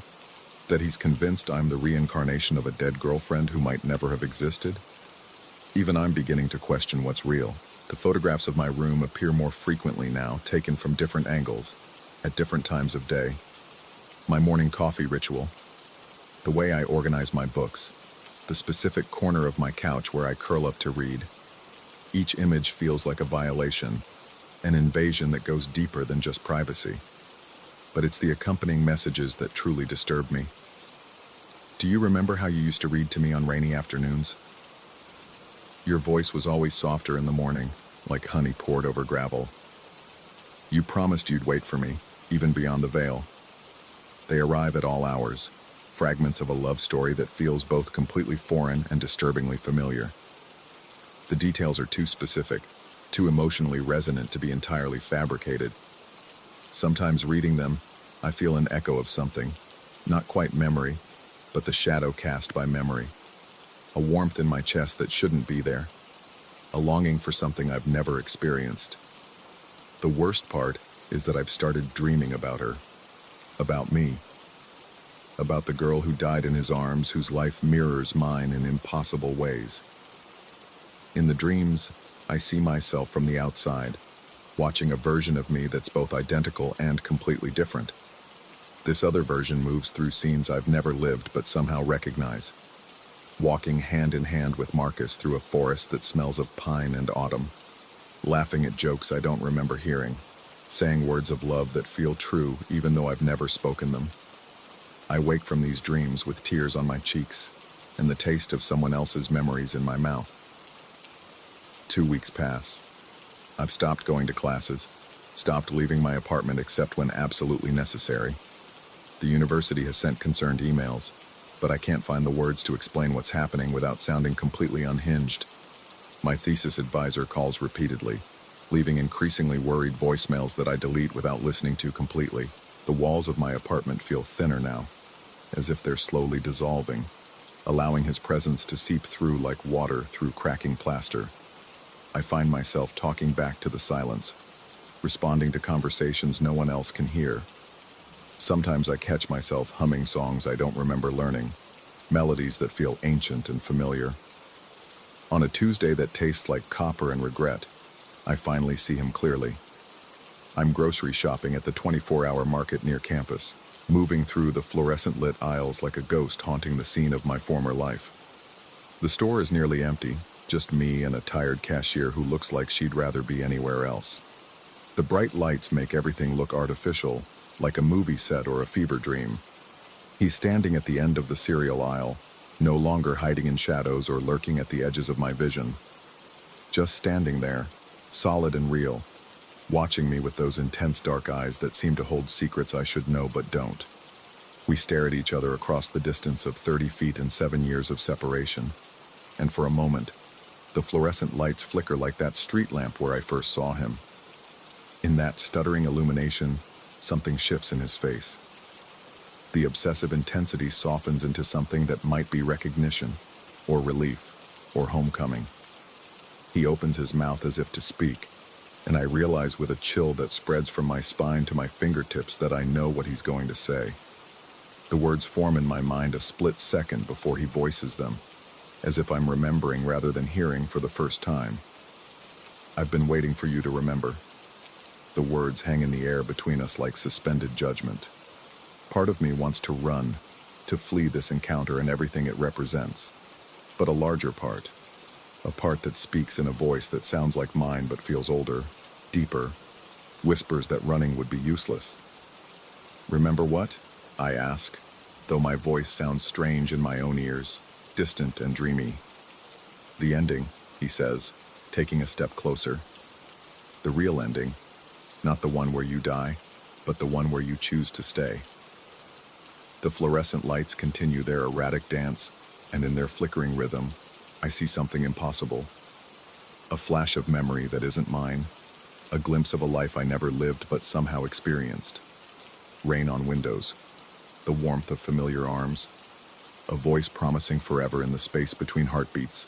That he's convinced I'm the reincarnation of a dead girlfriend who might never have existed? Even I'm beginning to question what's real. The photographs of my room appear more frequently now, taken from different angles, at different times of day. My morning coffee ritual, the way I organize my books, the specific corner of my couch where I curl up to read. Each image feels like a violation, an invasion that goes deeper than just privacy. But it's the accompanying messages that truly disturb me. Do you remember how you used to read to me on rainy afternoons? Your voice was always softer in the morning, like honey poured over gravel. You promised you'd wait for me, even beyond the veil. They arrive at all hours, fragments of a love story that feels both completely foreign and disturbingly familiar. The details are too specific, too emotionally resonant to be entirely fabricated. Sometimes reading them, I feel an echo of something, not quite memory, but the shadow cast by memory. A warmth in my chest that shouldn't be there. A longing for something I've never experienced. The worst part is that I've started dreaming about her. About me. About the girl who died in his arms, whose life mirrors mine in impossible ways. In the dreams, I see myself from the outside, watching a version of me that's both identical and completely different. This other version moves through scenes I've never lived but somehow recognize. Walking hand in hand with Marcus through a forest that smells of pine and autumn. Laughing at jokes I don't remember hearing. Saying words of love that feel true even though I've never spoken them. I wake from these dreams with tears on my cheeks and the taste of someone else's memories in my mouth. 2 weeks pass. I've stopped going to classes, stopped leaving my apartment except when absolutely necessary. The university has sent concerned emails, but I can't find the words to explain what's happening without sounding completely unhinged. My thesis advisor calls repeatedly, leaving increasingly worried voicemails that I delete without listening to completely. The walls of my apartment feel thinner now, as if they're slowly dissolving, allowing his presence to seep through like water through cracking plaster. I find myself talking back to the silence, responding to conversations no one else can hear. Sometimes I catch myself humming songs I don't remember learning, melodies that feel ancient and familiar. On a Tuesday that tastes like copper and regret, I finally see him clearly. I'm grocery shopping at the 24-hour market near campus, moving through the fluorescent-lit aisles like a ghost haunting the scene of my former life. The store is nearly empty, just me and a tired cashier who looks like she'd rather be anywhere else. The bright lights make everything look artificial, like a movie set or a fever dream. He's standing at the end of the cereal aisle, no longer hiding in shadows or lurking at the edges of my vision. Just standing there, solid and real, watching me with those intense dark eyes that seem to hold secrets I should know but don't. We stare at each other across the distance of 30 feet and 7 years of separation, and for a moment, the fluorescent lights flicker like that street lamp where I first saw him. In that stuttering illumination, something shifts in his face. The obsessive intensity softens into something that might be recognition, or relief, or homecoming. He opens his mouth as if to speak, and I realize with a chill that spreads from my spine to my fingertips that I know what he's going to say. The words form in my mind a split second before he voices them, as if I'm remembering rather than hearing for the first time. I've been waiting for you to remember. The words hang in the air between us like suspended judgment. Part of me wants to run, to flee this encounter and everything it represents. But a larger part, a part that speaks in a voice that sounds like mine but feels older, deeper, whispers that running would be useless. Remember what? I ask, though my voice sounds strange in my own ears, distant and dreamy. The ending, he says, taking a step closer. The real ending, not the one where you die, but the one where you choose to stay. The fluorescent lights continue their erratic dance, and in their flickering rhythm, I see something impossible. A flash of memory that isn't mine, a glimpse of a life I never lived but somehow experienced. Rain on windows, the warmth of familiar arms, a voice promising forever in the space between heartbeats.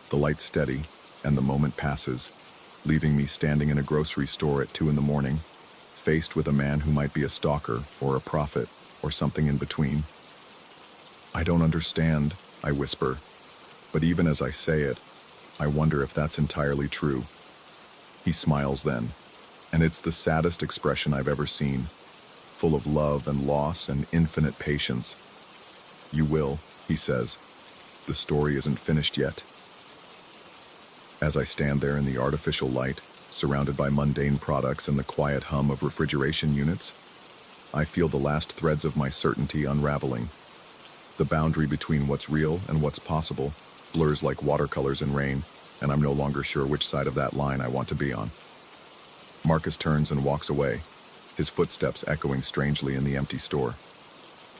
The lights steady, and the moment passes, leaving me standing in a grocery store at 2 a.m, faced with a man who might be a stalker or a prophet or something in between. I don't understand, I whisper, but even as I say it, I wonder if that's entirely true. He smiles then, and it's the saddest expression I've ever seen, full of love and loss and infinite patience. You will, he says. The story isn't finished yet. As I stand there in the artificial light, surrounded by mundane products and the quiet hum of refrigeration units, I feel the last threads of my certainty unraveling. The boundary between what's real and what's possible blurs like watercolors in rain, and I'm no longer sure which side of that line I want to be on. Marcus turns and walks away, his footsteps echoing strangely in the empty store.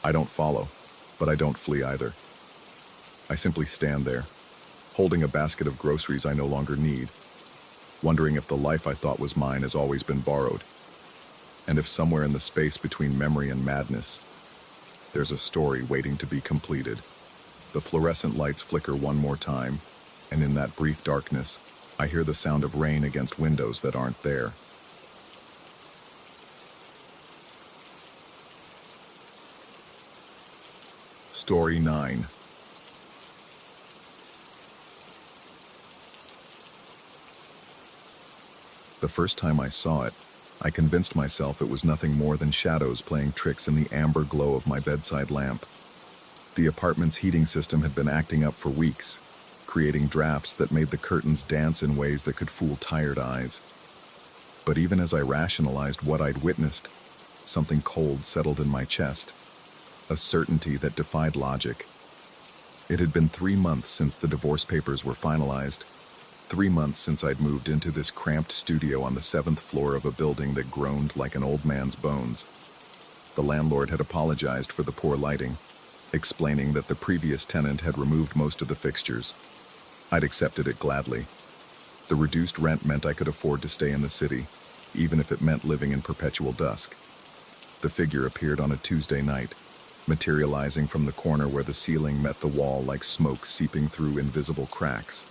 I don't follow, but I don't flee either. I simply stand there, holding a basket of groceries I no longer need, wondering if the life I thought was mine has always been borrowed, and if somewhere in the space between memory and madness, there's a story waiting to be completed. The fluorescent lights flicker one more time, and in that brief darkness, I hear the sound of rain against windows that aren't there. Story 9. The first time I saw it, I convinced myself it was nothing more than shadows playing tricks in the amber glow of my bedside lamp. The apartment's heating system had been acting up for weeks, creating drafts that made the curtains dance in ways that could fool tired eyes. But even as I rationalized what I'd witnessed, something cold settled in my chest, a certainty that defied logic. It had been 3 months since the divorce papers were finalized, 3 months since I'd moved into this cramped studio on the 7th floor of a building that groaned like an old man's bones. The landlord had apologized for the poor lighting, explaining that the previous tenant had removed most of the fixtures. I'd accepted it gladly. The reduced rent meant I could afford to stay in the city, even if it meant living in perpetual dusk. The figure appeared on a Tuesday night, materializing from the corner where the ceiling met the wall like smoke seeping through invisible cracks.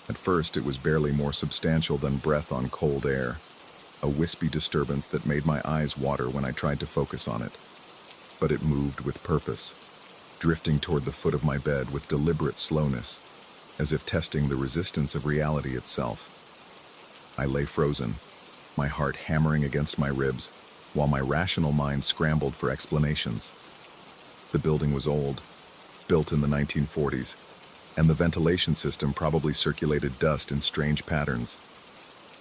At first, it was barely more substantial than breath on cold air, a wispy disturbance that made my eyes water when I tried to focus on it. But it moved with purpose, drifting toward the foot of my bed with deliberate slowness, as if testing the resistance of reality itself. I lay frozen, my heart hammering against my ribs, while my rational mind scrambled for explanations. The building was old, built in the 1940s, and the ventilation system probably circulated dust in strange patterns.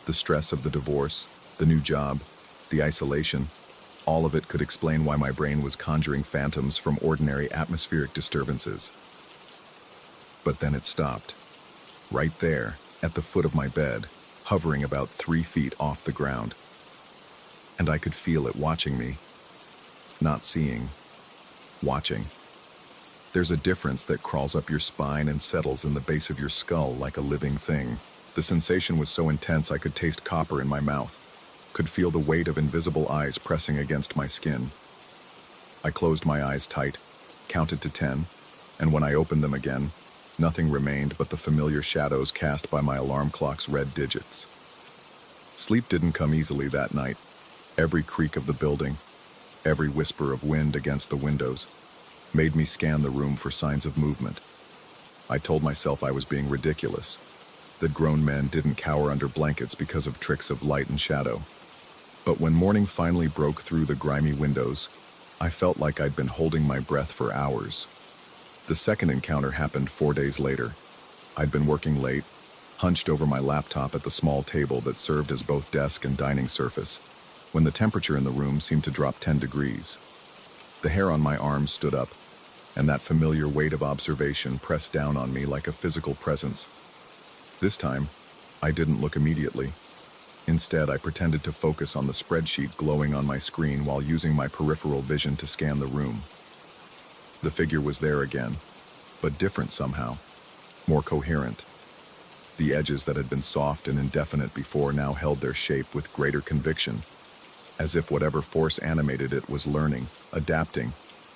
The stress of the divorce, the new job, the isolation, all of it could explain why my brain was conjuring phantoms from ordinary atmospheric disturbances. But then it stopped, right there, at the foot of my bed, hovering about 3 feet off the ground. And I could feel it watching me. Not seeing, watching. There's a difference that crawls up your spine and settles in the base of your skull like a living thing. The sensation was so intense I could taste copper in my mouth, could feel the weight of invisible eyes pressing against my skin. I closed my eyes tight, counted to 10, and when I opened them again, nothing remained but the familiar shadows cast by my alarm clock's red digits. Sleep didn't come easily that night. Every creak of the building, every whisper of wind against the windows, made me scan the room for signs of movement. I told myself I was being ridiculous, that grown men didn't cower under blankets because of tricks of light and shadow. But when morning finally broke through the grimy windows, I felt like I'd been holding my breath for hours. The second encounter happened 4 days later. I'd been working late, hunched over my laptop at the small table that served as both desk and dining surface, when the temperature in the room seemed to drop 10 degrees. The hair on my arms stood up, and that familiar weight of observation pressed down on me like a physical presence. This time, I didn't look immediately. Instead, I pretended to focus on the spreadsheet glowing on my screen while using my peripheral vision to scan the room. The figure was there again, but different somehow, more coherent. The edges that had been soft and indefinite before now held their shape with greater conviction, as if whatever force animated it was learning, adapting,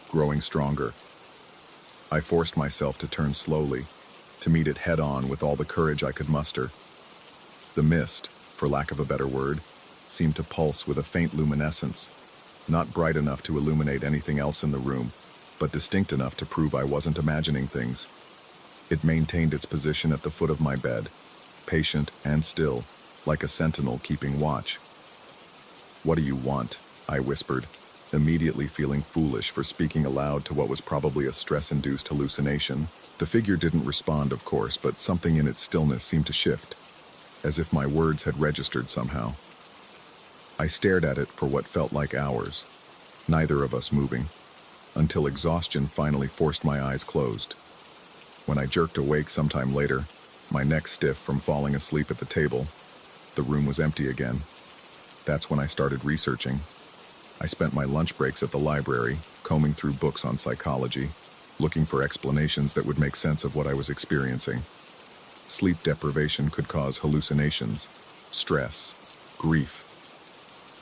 growing stronger. I forced myself to turn slowly, to meet it head-on with all the courage I could muster. The mist, for lack of a better word, seemed to pulse with a faint luminescence, not bright enough to illuminate anything else in the room, but distinct enough to prove I wasn't imagining things. It maintained its position at the foot of my bed, patient and still, like a sentinel keeping watch. "What do you want?" I whispered, immediately feeling foolish for speaking aloud to what was probably a stress-induced hallucination. The figure didn't respond, of course, but something in its stillness seemed to shift, as if my words had registered somehow. I stared at it for what felt like hours, neither of us moving. until exhaustion finally forced my eyes closed. When I jerked awake sometime later, my neck stiff from falling asleep at the table, the room was empty again. That's when I started researching. I spent my lunch breaks at the library, combing through books on psychology, looking for explanations that would make sense of what I was experiencing. Sleep deprivation could cause hallucinations, stress, grief.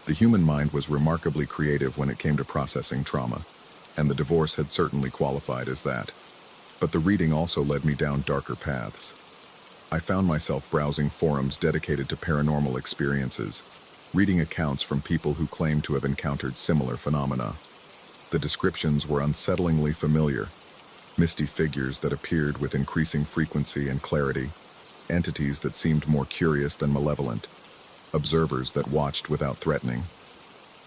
The human mind was remarkably creative when it came to processing trauma, and the divorce had certainly qualified as that. But the reading also led me down darker paths. I found myself browsing forums dedicated to paranormal experiences, reading accounts from people who claimed to have encountered similar phenomena. The descriptions were unsettlingly familiar: misty figures that appeared with increasing frequency and clarity, entities that seemed more curious than malevolent, observers that watched without threatening.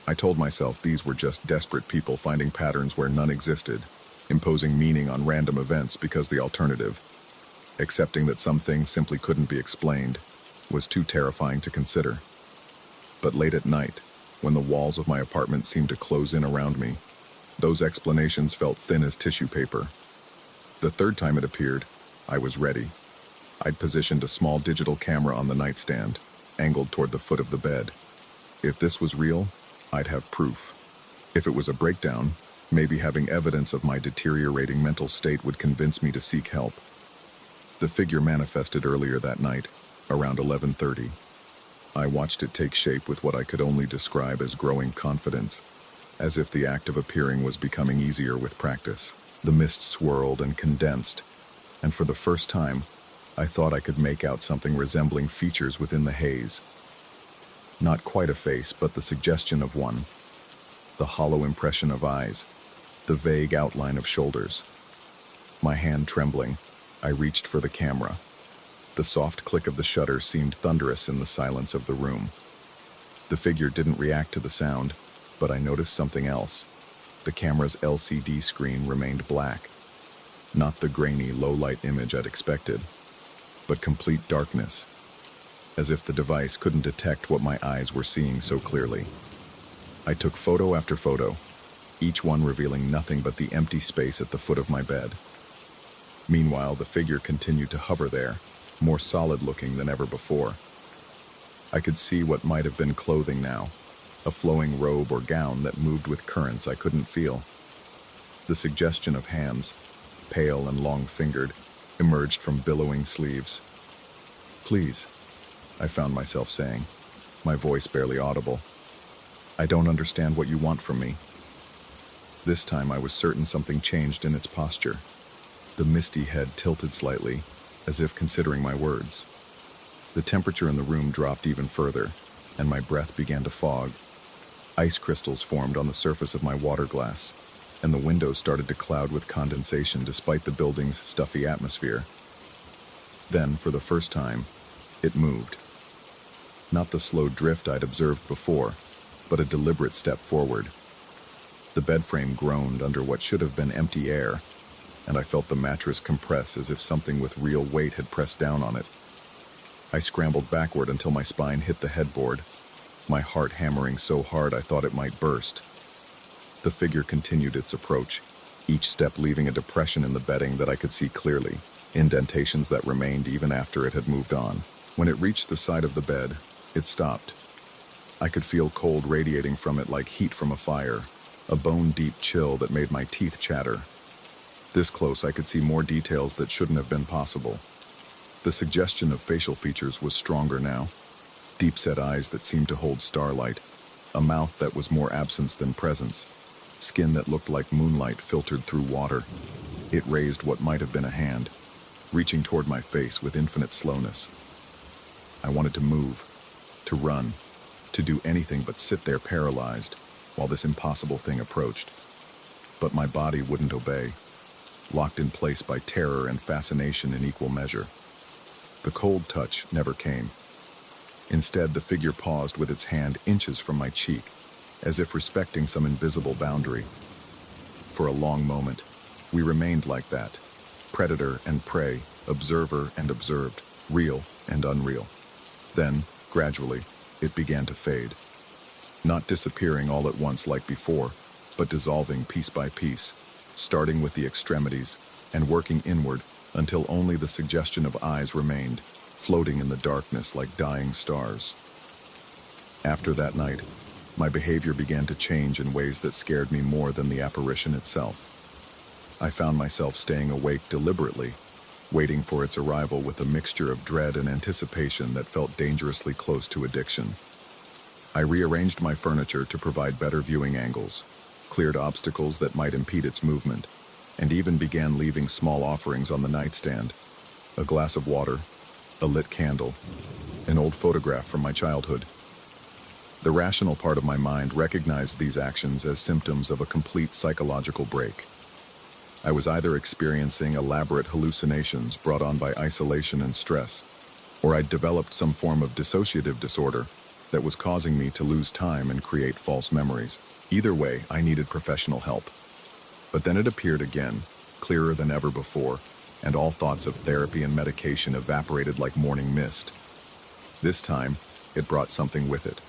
I told myself these were just desperate people finding patterns where none existed, imposing meaning on random events because the alternative, accepting that some things simply couldn't be explained, was too terrifying to consider. But late at night, when the walls of my apartment seemed to close in around me, those explanations felt thin as tissue paper. The third time it appeared, I was ready. I'd positioned a small digital camera on the nightstand, angled toward the foot of the bed. If this was real, I'd have proof. If it was a breakdown, maybe having evidence of my deteriorating mental state would convince me to seek help. The figure manifested earlier that night, around 11:30. I watched it take shape with what I could only describe as growing confidence, as if the act of appearing was becoming easier with practice. The mist swirled and condensed, and for the first time, I thought I could make out something resembling features within the haze. Not quite a face, but the suggestion of one. The hollow impression of eyes, the vague outline of shoulders. My hand trembling, I reached for the camera. The soft click of the shutter seemed thunderous in the silence of the room. The figure didn't react to the sound, but I noticed something else. The camera's LCD screen remained black. Not the grainy, low-light image I'd expected, but complete darkness, as if the device couldn't detect what my eyes were seeing so clearly. I took photo after photo, each one revealing nothing but the empty space at the foot of my bed. Meanwhile, the figure continued to hover there, more solid-looking than ever before. I could see what might have been clothing now, a flowing robe or gown that moved with currents I couldn't feel. The suggestion of hands, pale and long-fingered, emerged from billowing sleeves. "Please," I found myself saying, my voice barely audible. "I don't understand what you want from me." This time I was certain something changed in its posture. The misty head tilted slightly, as if considering my words. The temperature in the room dropped even further, and my breath began to fog. Ice crystals formed on the surface of my water glass, and the windows started to cloud with condensation despite the building's stuffy atmosphere. Then, for the first time, it moved. Not the slow drift I'd observed before, but a deliberate step forward. The bed frame groaned under what should have been empty air, and I felt the mattress compress as if something with real weight had pressed down on it. I scrambled backward until my spine hit the headboard, my heart hammering so hard I thought it might burst. The figure continued its approach, each step leaving a depression in the bedding that I could see clearly, indentations that remained even after it had moved on. When it reached the side of the bed, it stopped. I could feel cold radiating from it like heat from a fire, a bone-deep chill that made my teeth chatter. This close, I could see more details that shouldn't have been possible. The suggestion of facial features was stronger now. Deep-set eyes that seemed to hold starlight, a mouth that was more absence than presence, skin that looked like moonlight filtered through water. It raised what might have been a hand, reaching toward my face with infinite slowness. I wanted to move, to run, to do anything but sit there paralyzed while this impossible thing approached. But my body wouldn't obey, locked in place by terror and fascination in equal measure. The cold touch never came. Instead, the figure paused with its hand inches from my cheek, as if respecting some invisible boundary. For a long moment, we remained like that, predator and prey, observer and observed, real and unreal. Then, gradually, it began to fade. Not disappearing all at once like before, but dissolving piece by piece, starting with the extremities and working inward until only the suggestion of eyes remained, floating in the darkness like dying stars. After that night, my behavior began to change in ways that scared me more than the apparition itself. I found myself staying awake deliberately, waiting for its arrival with a mixture of dread and anticipation that felt dangerously close to addiction. I rearranged my furniture to provide better viewing angles, cleared obstacles that might impede its movement, and even began leaving small offerings on the nightstand: a glass of water, a lit candle, an old photograph from my childhood. The rational part of my mind recognized these actions as symptoms of a complete psychological break. I was either experiencing elaborate hallucinations brought on by isolation and stress, or I'd developed some form of dissociative disorder that was causing me to lose time and create false memories. Either way, I needed professional help. But then it appeared again, clearer than ever before, and all thoughts of therapy and medication evaporated like morning mist. This time, it brought something with it.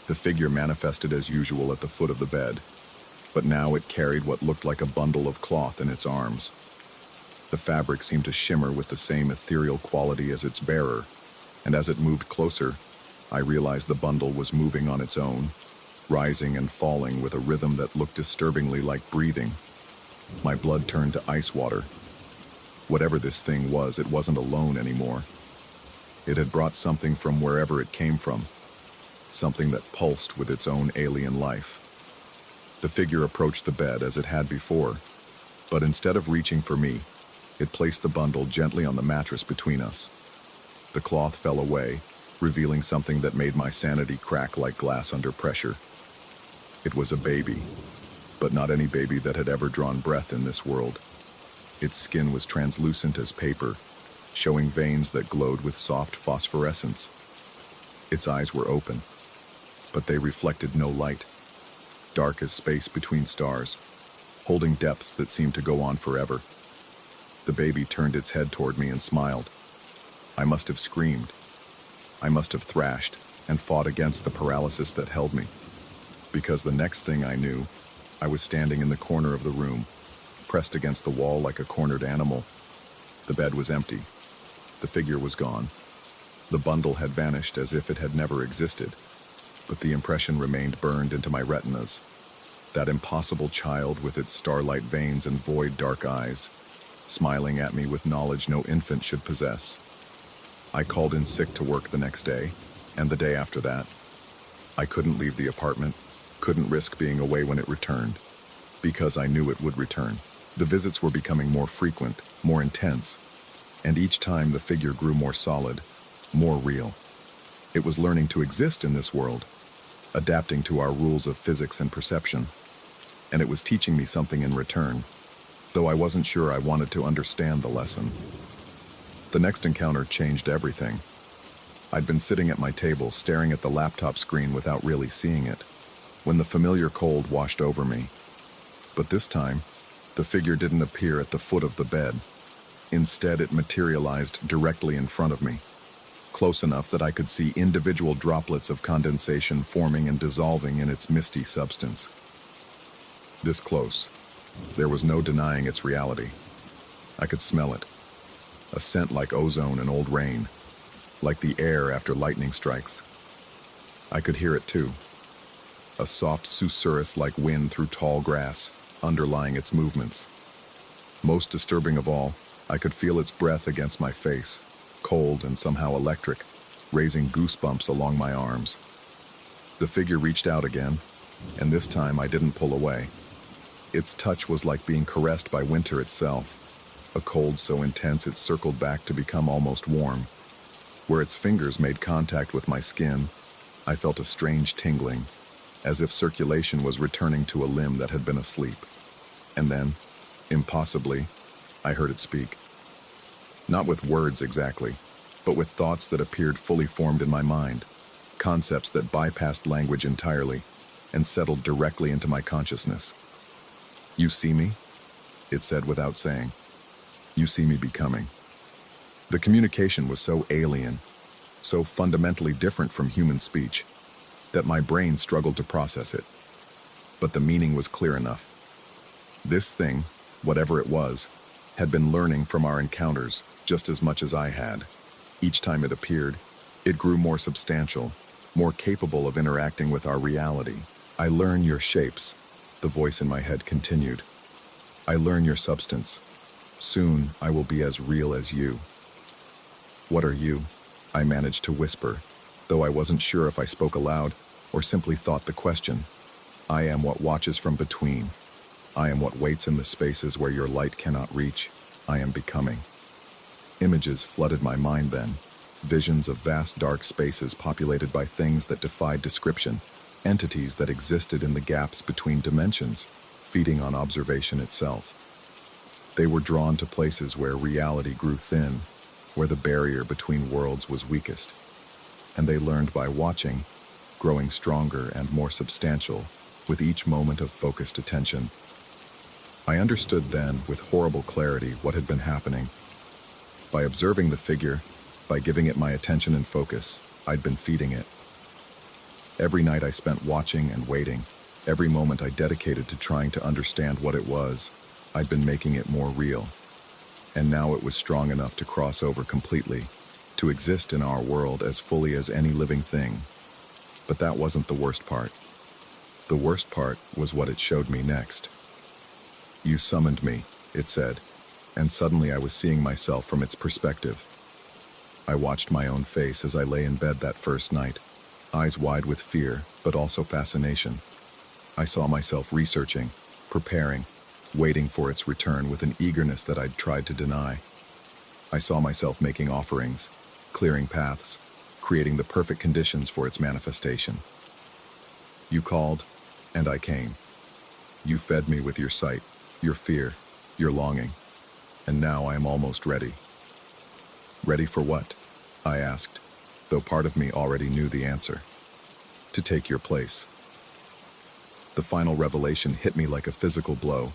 The figure manifested as usual at the foot of the bed, but now it carried what looked like a bundle of cloth in its arms. The fabric seemed to shimmer with the same ethereal quality as its bearer, and as it moved closer, I realized the bundle was moving on its own, rising and falling with a rhythm that looked disturbingly like breathing. My blood turned to ice water. Whatever this thing was, it wasn't alone anymore. It had brought something from wherever it came from, something that pulsed with its own alien life. The figure approached the bed as it had before, but instead of reaching for me, it placed the bundle gently on the mattress between us. The cloth fell away, revealing something that made my sanity crack like glass under pressure. It was a baby, but not any baby that had ever drawn breath in this world. Its skin was translucent as paper, showing veins that glowed with soft phosphorescence. Its eyes were open, but they reflected no light, dark as space between stars, holding depths that seemed to go on forever. The baby turned its head toward me and smiled. I must have screamed. I must have thrashed and fought against the paralysis that held me, because the next thing I knew, I was standing in the corner of the room, pressed against the wall like a cornered animal. The bed was empty. The figure was gone. The bundle had vanished as if it had never existed, but the impression remained burned into my retinas. That impossible child with its starlight veins and void dark eyes, smiling at me with knowledge no infant should possess. I called in sick to work the next day, and the day after that. I couldn't leave the apartment, couldn't risk being away when it returned, because I knew it would return. The visits were becoming more frequent, more intense, and each time the figure grew more solid, more real. It was learning to exist in this world, adapting to our rules of physics and perception, and it was teaching me something in return, though I wasn't sure I wanted to understand the lesson. The next encounter changed everything. I'd been sitting at my table, staring at the laptop screen without really seeing it, when the familiar cold washed over me. But this time, the figure didn't appear at the foot of the bed. Instead, it materialized directly in front of me, close enough that I could see individual droplets of condensation forming and dissolving in its misty substance. This close, there was no denying its reality. I could smell it. A scent like ozone and old rain, like the air after lightning strikes. I could hear it too. A soft susurrus like wind through tall grass, underlying its movements. Most disturbing of all, I could feel its breath against my face, cold and somehow electric, raising goosebumps along my arms. The figure reached out again, and this time I didn't pull away. Its touch was like being caressed by winter itself, a cold so intense it circled back to become almost warm. Where its fingers made contact with my skin, I felt a strange tingling, as if circulation was returning to a limb that had been asleep. And then, impossibly, I heard it speak. Not with words exactly, but with thoughts that appeared fully formed in my mind, concepts that bypassed language entirely and settled directly into my consciousness. "You see me?" it said without saying. "You see me becoming." The communication was so alien, so fundamentally different from human speech, that my brain struggled to process it. but the meaning was clear enough. This thing, whatever it was, had been learning from our encounters just as much as I had. Each time it appeared, it grew more substantial, more capable of interacting with our reality. I learn your shapes, the voice in my head continued. I learn your substance. Soon I will be as real as you. What are you? I managed to whisper, though I wasn't sure if I spoke aloud or simply thought the question. I am what watches from between. I am what waits in the spaces where your light cannot reach. I am becoming. Images flooded my mind then, visions of vast dark spaces populated by things that defied description, entities that existed in the gaps between dimensions, feeding on observation itself. They were drawn to places where reality grew thin, where the barrier between worlds was weakest. And they learned by watching, growing stronger and more substantial with each moment of focused attention. I understood then, with horrible clarity, what had been happening. By observing the figure, by giving it my attention and focus, I'd been feeding it. Every night I spent watching and waiting, every moment I dedicated to trying to understand what it was, I'd been making it more real. And now it was strong enough to cross over completely, to exist in our world as fully as any living thing. But that wasn't the worst part. The worst part was what it showed me next. You summoned me, it said, and suddenly I was seeing myself from its perspective. I watched my own face as I lay in bed that first night, eyes wide with fear, but also fascination. I saw myself researching, preparing, waiting for its return with an eagerness that I'd tried to deny. I saw myself making offerings, clearing paths, creating the perfect conditions for its manifestation. You called, and I came. You fed me with your sight, your fear, your longing, and now I am almost ready. Ready for what? I asked, though part of me already knew the answer. To take your place. The final revelation hit me like a physical blow.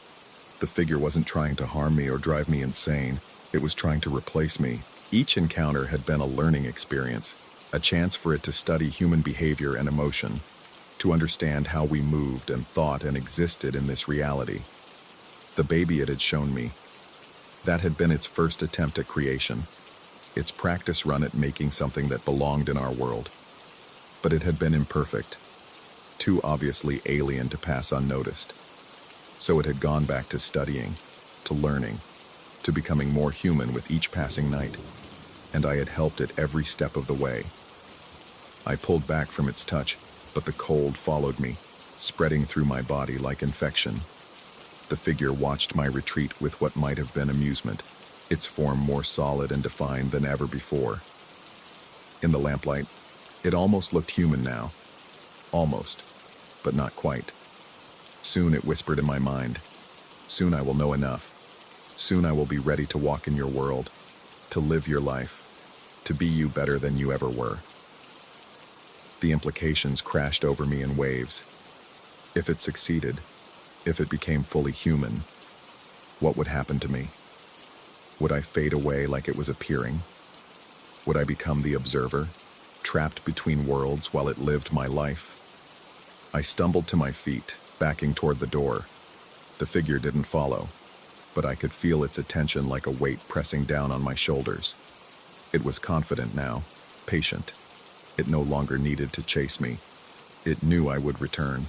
The figure wasn't trying to harm me or drive me insane. It was trying to replace me. Each encounter had been a learning experience, a chance for it to study human behavior and emotion, to understand how we moved and thought and existed in this reality. The baby it had shown me, that had been its first attempt at creation, its practice run at making something that belonged in our world. But it had been imperfect, too obviously alien to pass unnoticed. So it had gone back to studying, to learning, to becoming more human with each passing night, and I had helped it every step of the way. I pulled back from its touch, but the cold followed me, spreading through my body like infection. The figure watched my retreat with what might have been amusement, its form more solid and defined than ever before. In the lamplight, it almost looked human now. Almost, but not quite. Soon, it whispered in my mind, soon I will know enough. Soon I will be ready to walk in your world, to live your life, to be you better than you ever were. The implications crashed over me in waves. If it succeeded, if it became fully human, what would happen to me? Would I fade away like it was appearing? Would I become the observer, trapped between worlds while it lived my life? I stumbled to my feet, backing toward the door. The figure didn't follow, but I could feel its attention like a weight pressing down on my shoulders. It was confident now, patient. It no longer needed to chase me. It knew I would return.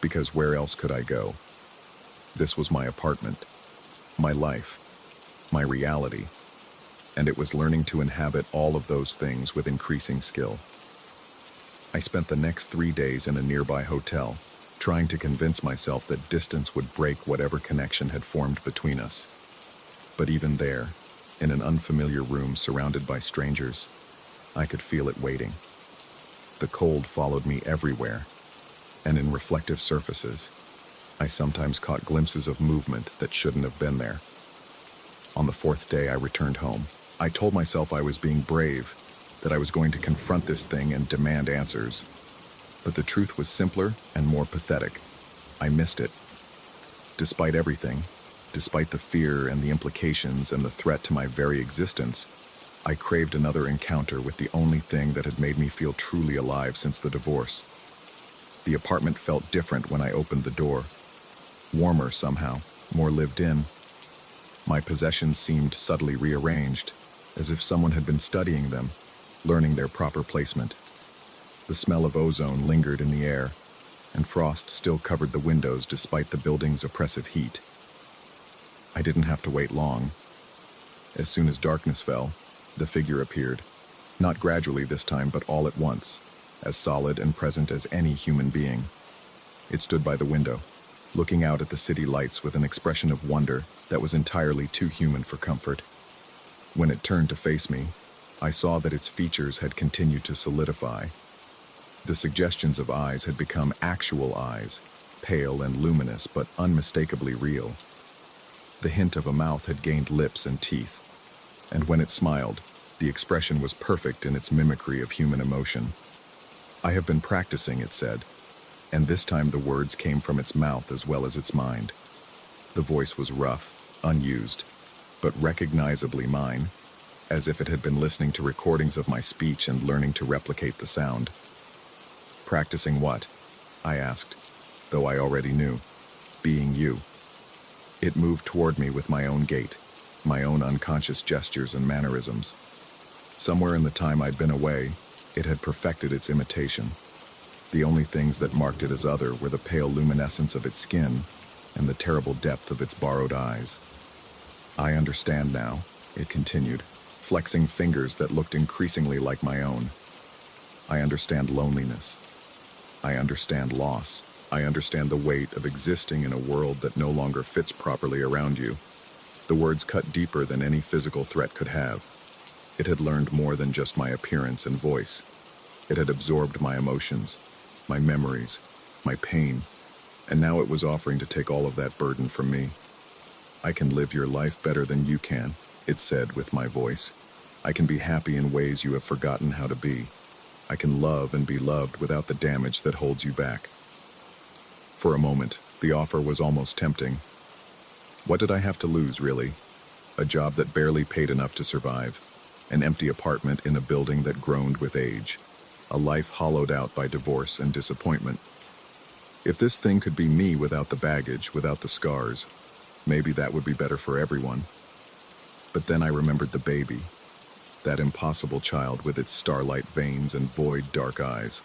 Because where else could I go? This was my apartment, my life, my reality, and it was learning to inhabit all of those things with increasing skill. I spent the next 3 days in a nearby hotel, trying to convince myself that distance would break whatever connection had formed between us. But even there, in an unfamiliar room surrounded by strangers, I could feel it waiting. The cold followed me everywhere, and in reflective surfaces, I sometimes caught glimpses of movement that shouldn't have been there. On the 4th day I returned home. I told myself I was being brave, that I was going to confront this thing and demand answers. But the truth was simpler and more pathetic. I missed it. Despite everything, despite the fear and the implications and the threat to my very existence, I craved another encounter with the only thing that had made me feel truly alive since the divorce. The apartment felt different when I opened the door. Warmer somehow, more lived in. My possessions seemed subtly rearranged, as if someone had been studying them, learning their proper placement. The smell of ozone lingered in the air, and frost still covered the windows despite the building's oppressive heat. I didn't have to wait long. As soon as darkness fell, the figure appeared, not gradually this time, but all at once, as solid and present as any human being. It stood by the window, looking out at the city lights with an expression of wonder that was entirely too human for comfort. When it turned to face me, I saw that its features had continued to solidify. The suggestions of eyes had become actual eyes, pale and luminous but unmistakably real. The hint of a mouth had gained lips and teeth, and when it smiled, the expression was perfect in its mimicry of human emotion. "I have been practicing," it said, and this time the words came from its mouth as well as its mind. The voice was rough, unused, but recognizably mine, as if it had been listening to recordings of my speech and learning to replicate the sound. "Practicing what?" I asked, though I already knew. "Being you." It moved toward me with my own gait, my own unconscious gestures and mannerisms. Somewhere in the time I'd been away, it had perfected its imitation. The only things that marked it as other were the pale luminescence of its skin and the terrible depth of its borrowed eyes. "I understand now," it continued, flexing fingers that looked increasingly like my own. "I understand loneliness. I understand loss. I understand the weight of existing in a world that no longer fits properly around you." The words cut deeper than any physical threat could have. It had learned more than just my appearance and voice. It had absorbed my emotions, my memories, my pain, and now it was offering to take all of that burden from me. "I can live your life better than you can," it said with my voice. "I can be happy in ways you have forgotten how to be. I can love and be loved without the damage that holds you back." For a moment, the offer was almost tempting. What did I have to lose, really? A job that barely paid enough to survive, an empty apartment in a building that groaned with age, a life hollowed out by divorce and disappointment. If this thing could be me without the baggage, without the scars, maybe that would be better for everyone. But then I remembered the baby, that impossible child with its starlight veins and void dark eyes.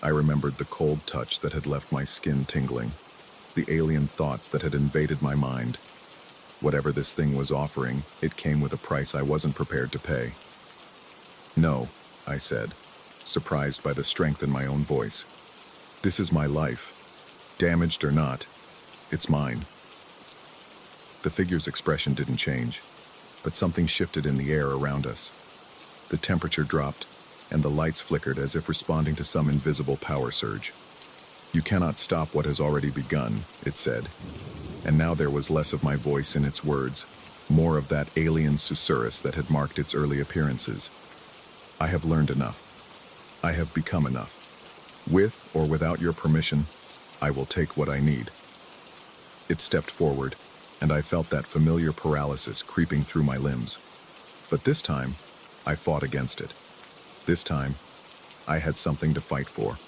I remembered the cold touch that had left my skin tingling, the alien thoughts that had invaded my mind. Whatever this thing was offering, it came with a price I wasn't prepared to pay. "No," I said, surprised by the strength in my own voice. "This is my life. Damaged or not, it's mine." The figure's expression didn't change, but something shifted in the air around us. The temperature dropped, and the lights flickered as if responding to some invisible power surge. "You cannot stop what has already begun," it said. And now there was less of my voice in its words, more of that alien susurrus that had marked its early appearances. "I have learned enough. I have become enough. With or without your permission, I will take what I need." It stepped forward, and I felt that familiar paralysis creeping through my limbs. But this time, I fought against it. This time, I had something to fight for.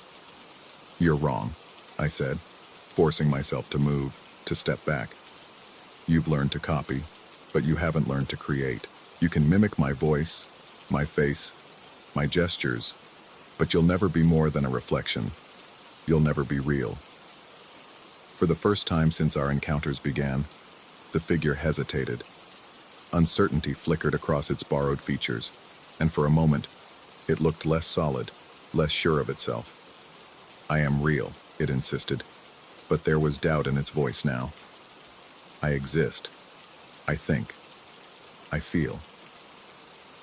"You're wrong," I said, forcing myself to move, to step back. "You've learned to copy, but you haven't learned to create. You can mimic my voice, my face, my gestures, but you'll never be more than a reflection. You'll never be real." For the first time since our encounters began, the figure hesitated. Uncertainty flickered across its borrowed features, and for a moment, it looked less solid, less sure of itself. "I am real," it insisted, but there was doubt in its voice now. "I exist. I think. I feel."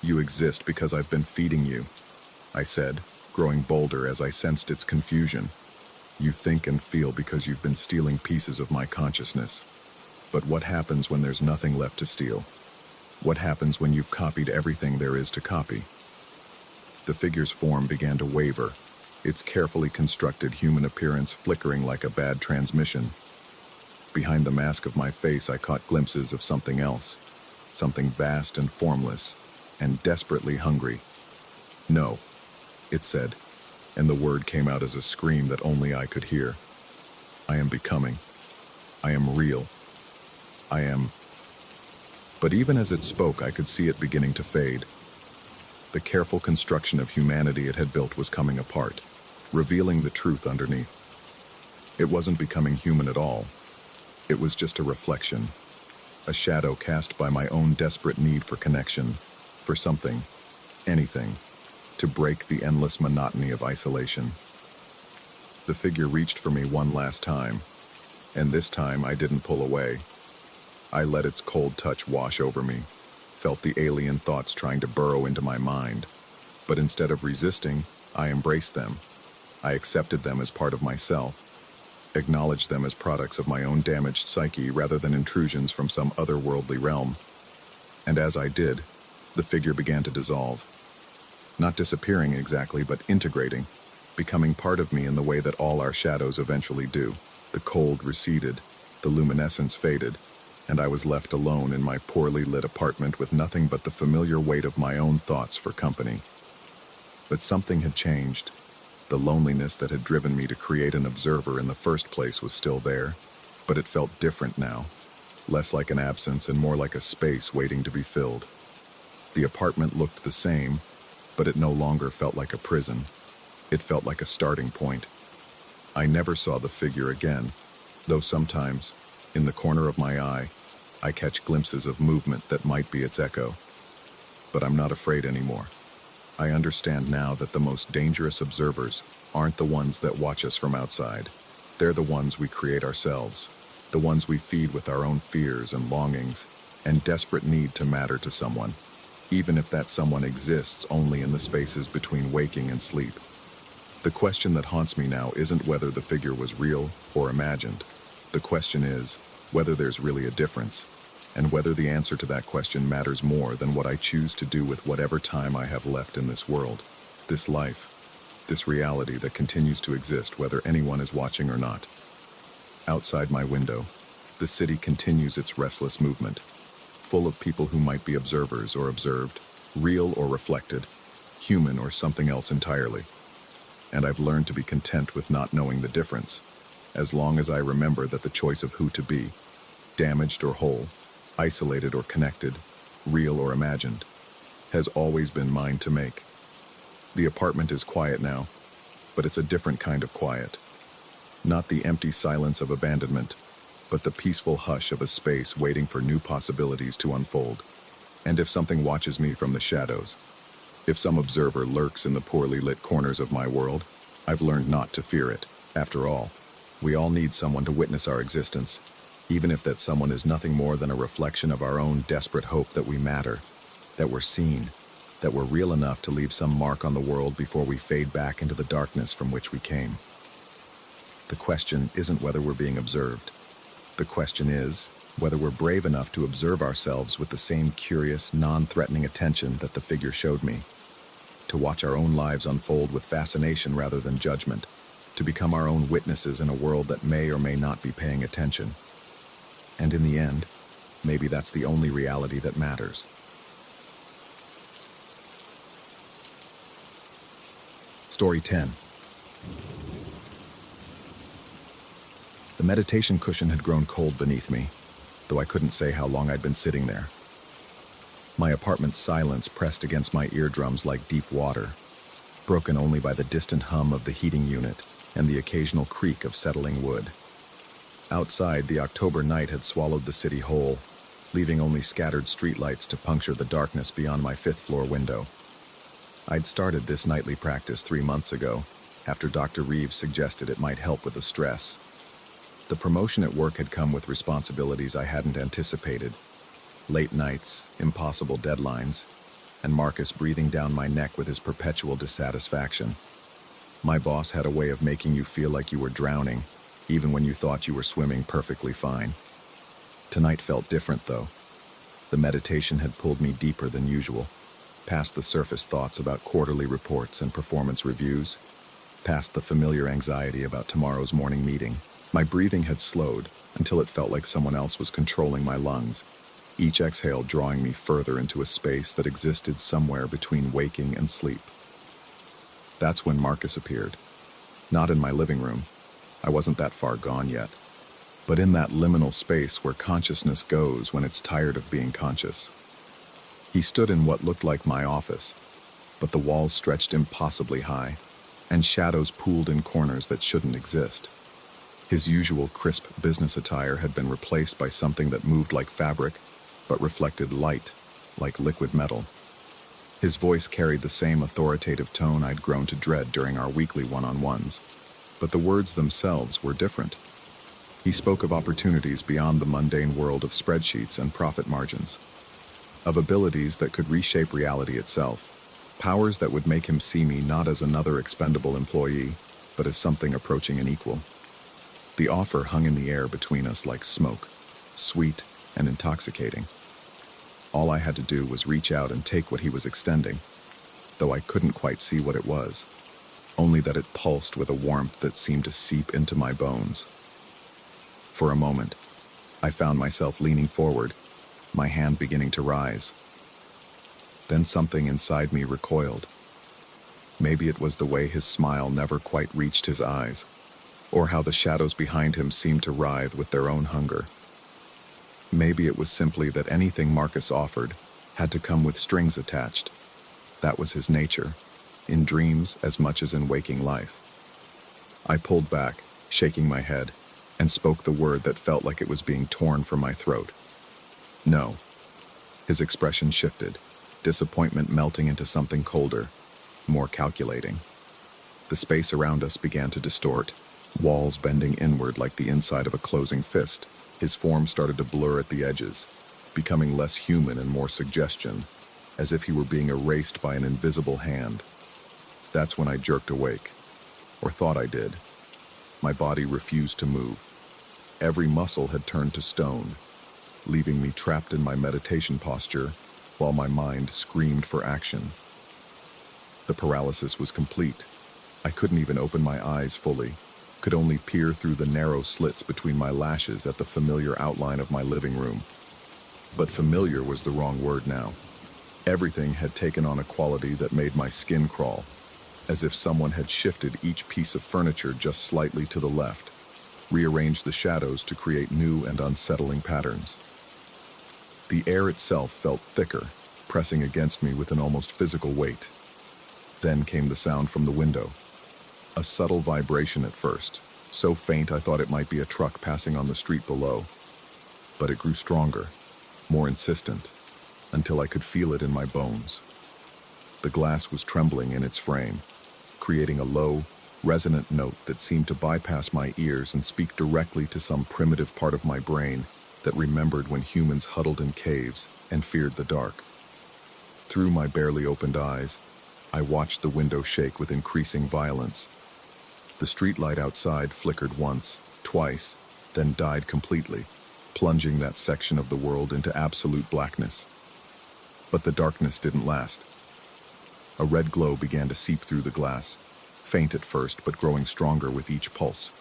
"You exist because I've been feeding you," I said, growing bolder as I sensed its confusion. "You think and feel because you've been stealing pieces of my consciousness. But what happens when there's nothing left to steal? What happens when you've copied everything there is to copy?" The figure's form began to waver, its carefully constructed human appearance flickering like a bad transmission. Behind the mask of my face, I caught glimpses of something else, something vast and formless, and desperately hungry. "No," it said. and the word came out as a scream that only I could hear. I am becoming. I am real. I am... But even as it spoke, I could see it beginning to fade. The careful construction of humanity it had built was coming apart, revealing the truth underneath. It wasn't becoming human at all. It was just a reflection, a shadow cast by my own desperate need for connection, for something, anything, to break the endless monotony of isolation. The figure reached for me one last time, and this time I didn't pull away. I let its cold touch wash over me, felt the alien thoughts trying to burrow into my mind, but instead of resisting, I embraced them. I accepted them as part of myself, acknowledged them as products of my own damaged psyche rather than intrusions from some otherworldly realm. And as I did, the figure began to dissolve. Not disappearing exactly, but integrating, becoming part of me in the way that all our shadows eventually do. The cold receded, the luminescence faded, and I was left alone in my poorly lit apartment with nothing but the familiar weight of my own thoughts for company. But something had changed. The loneliness that had driven me to create an observer in the first place was still there, but it felt different now, less like an absence and more like a space waiting to be filled. The apartment looked the same, but it no longer felt like a prison. It felt like a starting point. I never saw the figure again, though sometimes, in the corner of my eye, I catch glimpses of movement that might be its echo. But I'm not afraid anymore. I understand now that the most dangerous observers aren't the ones that watch us from outside. They're the ones we create ourselves, the ones we feed with our own fears and longings and desperate need to matter to someone, even if that someone exists only in the spaces between waking and sleep. The question that haunts me now isn't whether the figure was real or imagined. The question is whether there's really a difference, and whether the answer to that question matters more than what I choose to do with whatever time I have left in this world, this life, this reality that continues to exist whether anyone is watching or not. Outside my window, the city continues its restless movement, full of people who might be observers or observed, real or reflected, human or something else entirely. And I've learned to be content with not knowing the difference, as long as I remember that the choice of who to be, damaged or whole, isolated or connected, real or imagined, has always been mine to make. The apartment is quiet now, but it's a different kind of quiet. Not the empty silence of abandonment, but the peaceful hush of a space waiting for new possibilities to unfold. And if something watches me from the shadows, if some observer lurks in the poorly lit corners of my world, I've learned not to fear it. After all, we all need someone to witness our existence, even if that someone is nothing more than a reflection of our own desperate hope that we matter, that we're seen, that we're real enough to leave some mark on the world before we fade back into the darkness from which we came. The question isn't whether we're being observed. The question is whether we're brave enough to observe ourselves with the same curious, non-threatening attention that the figure showed me, to watch our own lives unfold with fascination rather than judgment, to become our own witnesses in a world that may or may not be paying attention. And in the end, maybe that's the only reality that matters. Story 10. The meditation cushion had grown cold beneath me, though I couldn't say how long I'd been sitting there. My apartment's silence pressed against my eardrums like deep water, broken only by the distant hum of the heating unit and the occasional creak of settling wood. Outside, the October night had swallowed the city whole, leaving only scattered streetlights to puncture the darkness beyond my fifth-floor window. I'd started this nightly practice 3 months ago, after Dr. Reeves suggested it might help with the stress. The promotion at work had come with responsibilities I hadn't anticipated. Late nights, impossible deadlines, and Marcus breathing down my neck with his perpetual dissatisfaction. My boss had a way of making you feel like you were drowning, even when you thought you were swimming perfectly fine. Tonight felt different, though. The meditation had pulled me deeper than usual, past the surface thoughts about quarterly reports and performance reviews, past the familiar anxiety about tomorrow's morning meeting. My breathing had slowed until it felt like someone else was controlling my lungs, each exhale drawing me further into a space that existed somewhere between waking and sleep. That's when Marcus appeared. Not in my living room. I wasn't that far gone yet. But in that liminal space where consciousness goes when it's tired of being conscious. He stood in what looked like my office, but the walls stretched impossibly high, and shadows pooled in corners that shouldn't exist. His usual crisp business attire had been replaced by something that moved like fabric, but reflected light, like liquid metal. His voice carried the same authoritative tone I'd grown to dread during our weekly one-on-ones, but the words themselves were different. He spoke of opportunities beyond the mundane world of spreadsheets and profit margins, of abilities that could reshape reality itself, powers that would make him see me not as another expendable employee, but as something approaching an equal. The offer hung in the air between us like smoke, sweet and intoxicating. All I had to do was reach out and take what he was extending, though I couldn't quite see what it was, only that it pulsed with a warmth that seemed to seep into my bones. For a moment, I found myself leaning forward, my hand beginning to rise. Then something inside me recoiled. Maybe it was the way his smile never quite reached his eyes, or how the shadows behind him seemed to writhe with their own hunger. Maybe it was simply that anything Marcus offered had to come with strings attached. That was his nature, in dreams as much as in waking life. I pulled back, shaking my head, and spoke the word that felt like it was being torn from my throat. No. His expression shifted, disappointment melting into something colder, more calculating. The space around us began to distort, walls bending inward like the inside of a closing fist. His form started to blur at the edges, becoming less human and more suggestion, as if he were being erased by an invisible hand. That's when I jerked awake, or thought I did. My body refused to move. Every muscle had turned to stone, leaving me trapped in my meditation posture while my mind screamed for action. The paralysis was complete. I couldn't even open my eyes fully, could only peer through the narrow slits between my lashes at the familiar outline of my living room. But familiar was the wrong word now. Everything had taken on a quality that made my skin crawl, as if someone had shifted each piece of furniture just slightly to the left, rearranged the shadows to create new and unsettling patterns. The air itself felt thicker, pressing against me with an almost physical weight. Then came the sound from the window. A subtle vibration at first, so faint I thought it might be a truck passing on the street below. But it grew stronger, more insistent, until I could feel it in my bones. The glass was trembling in its frame, creating a low, resonant note that seemed to bypass my ears and speak directly to some primitive part of my brain that remembered when humans huddled in caves and feared the dark. Through my barely opened eyes, I watched the window shake with increasing violence. The streetlight outside flickered once, twice, then died completely, plunging that section of the world into absolute blackness. But the darkness didn't last. A red glow began to seep through the glass, faint at first but growing stronger with each pulse.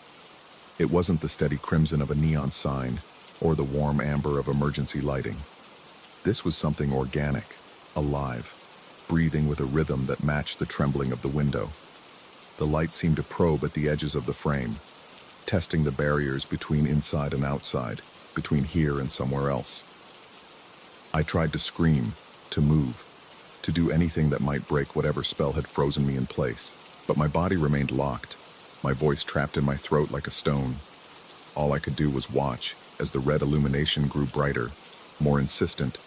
It wasn't the steady crimson of a neon sign or the warm amber of emergency lighting. This was something organic, alive, breathing with a rhythm that matched the trembling of the window. The light seemed to probe at the edges of the frame, testing the barriers between inside and outside, between here and somewhere else. I tried to scream, to move, to do anything that might break whatever spell had frozen me in place, but my body remained locked, my voice trapped in my throat like a stone. All I could do was watch as the red illumination grew brighter, more insistent,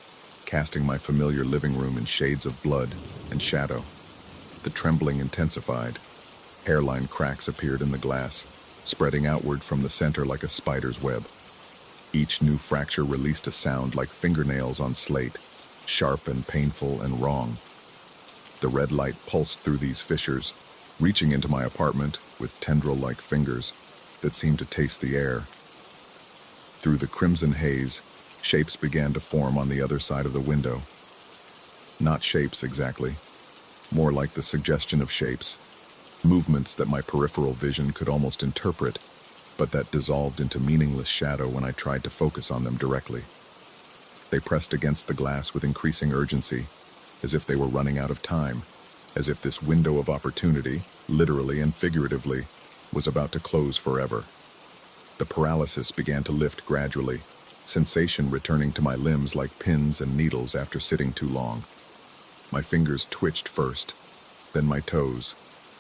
casting my familiar living room in shades of blood and shadow. The trembling intensified. Hairline cracks appeared in the glass, spreading outward from the center like a spider's web. Each new fracture released a sound like fingernails on slate, sharp and painful and wrong. The red light pulsed through these fissures, reaching into my apartment with tendril-like fingers that seemed to taste the air. Through the crimson haze, shapes began to form on the other side of the window. Not shapes exactly, more like the suggestion of shapes. Movements that my peripheral vision could almost interpret, but that dissolved into meaningless shadow when I tried to focus on them directly. They pressed against the glass with increasing urgency, as if they were running out of time, as if this window of opportunity, literally and figuratively, was about to close forever. The paralysis began to lift gradually, sensation returning to my limbs like pins and needles after sitting too long. My fingers twitched first, then my toes,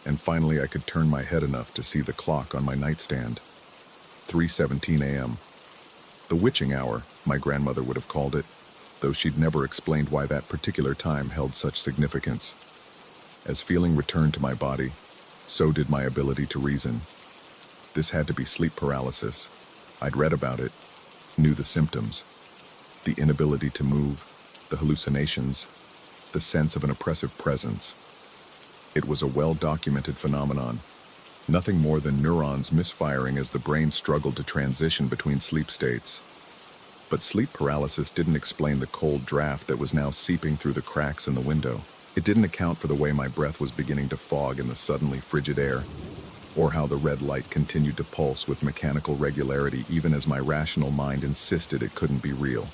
and finally I could turn my head enough to see the clock on my nightstand. 3:17 a.m. The witching hour, my grandmother would have called it, though she'd never explained why that particular time held such significance. As feeling returned to my body, so did my ability to reason. This had to be sleep paralysis. I'd read about it, knew the symptoms, the inability to move, the hallucinations, the sense of an oppressive presence. It was a well-documented phenomenon, nothing more than neurons misfiring as the brain struggled to transition between sleep states. But sleep paralysis didn't explain the cold draft that was now seeping through the cracks in the window. It didn't account for the way my breath was beginning to fog in the suddenly frigid air, or how the red light continued to pulse with mechanical regularity even as my rational mind insisted it couldn't be real.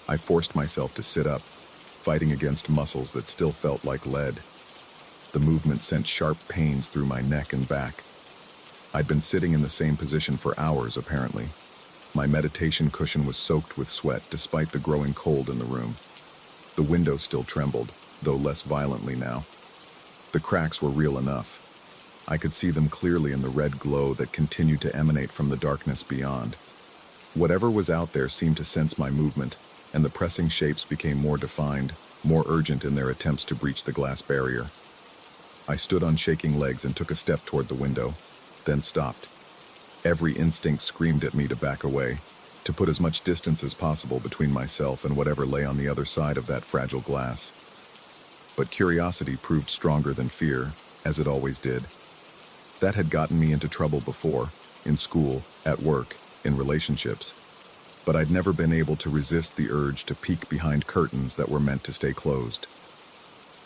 I forced myself to sit up, fighting against muscles that still felt like lead. The movement sent sharp pains through my neck and back. I'd been sitting in the same position for hours, apparently. My meditation cushion was soaked with sweat despite the growing cold in the room. The window still trembled, though less violently now. The cracks were real enough. I could see them clearly in the red glow that continued to emanate from the darkness beyond. Whatever was out there seemed to sense my movement, and the pressing shapes became more defined, more urgent in their attempts to breach the glass barrier. I stood on shaking legs and took a step toward the window, then stopped. Every instinct screamed at me to back away, to put as much distance as possible between myself and whatever lay on the other side of that fragile glass. But curiosity proved stronger than fear, as it always did. That had gotten me into trouble before, in school, at work, in relationships. But I'd never been able to resist the urge to peek behind curtains that were meant to stay closed.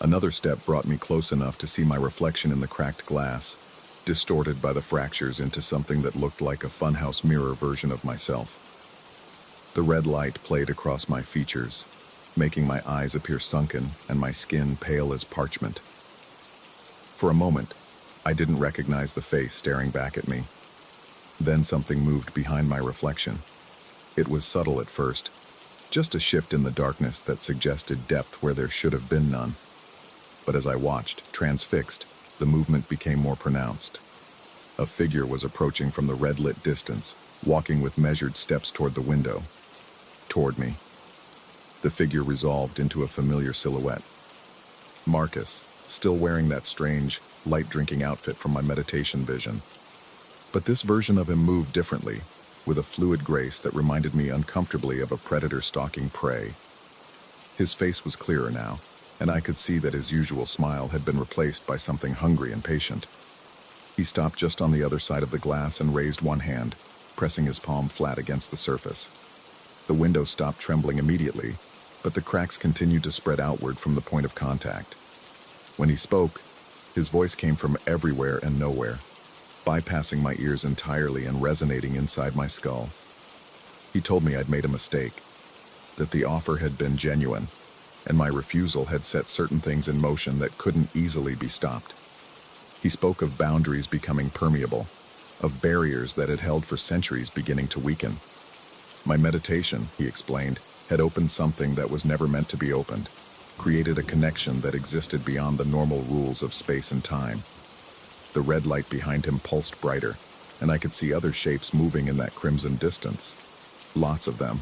Another step brought me close enough to see my reflection in the cracked glass, distorted by the fractures into something that looked like a funhouse mirror version of myself. The red light played across my features, making my eyes appear sunken and my skin pale as parchment. For a moment, I didn't recognize the face staring back at me. Then something moved behind my reflection. It was subtle at first, just a shift in the darkness that suggested depth where there should have been none. But as I watched, transfixed, the movement became more pronounced. A figure was approaching from the red-lit distance, walking with measured steps toward the window. Toward me. The figure resolved into a familiar silhouette. Marcus, still wearing that strange, light-drinking outfit from my meditation vision. But this version of him moved differently, with a fluid grace that reminded me uncomfortably of a predator stalking prey. His face was clearer now, and I could see that his usual smile had been replaced by something hungry and patient. He stopped just on the other side of the glass and raised one hand, pressing his palm flat against the surface. The window stopped trembling immediately, but the cracks continued to spread outward from the point of contact. When he spoke, his voice came from everywhere and nowhere, bypassing my ears entirely and resonating inside my skull. He told me I'd made a mistake, that the offer had been genuine, and my refusal had set certain things in motion that couldn't easily be stopped. He spoke of boundaries becoming permeable, of barriers that had held for centuries beginning to weaken. My meditation, he explained, had opened something that was never meant to be opened, created a connection that existed beyond the normal rules of space and time. The red light behind him pulsed brighter, and I could see other shapes moving in that crimson distance. Lots of them,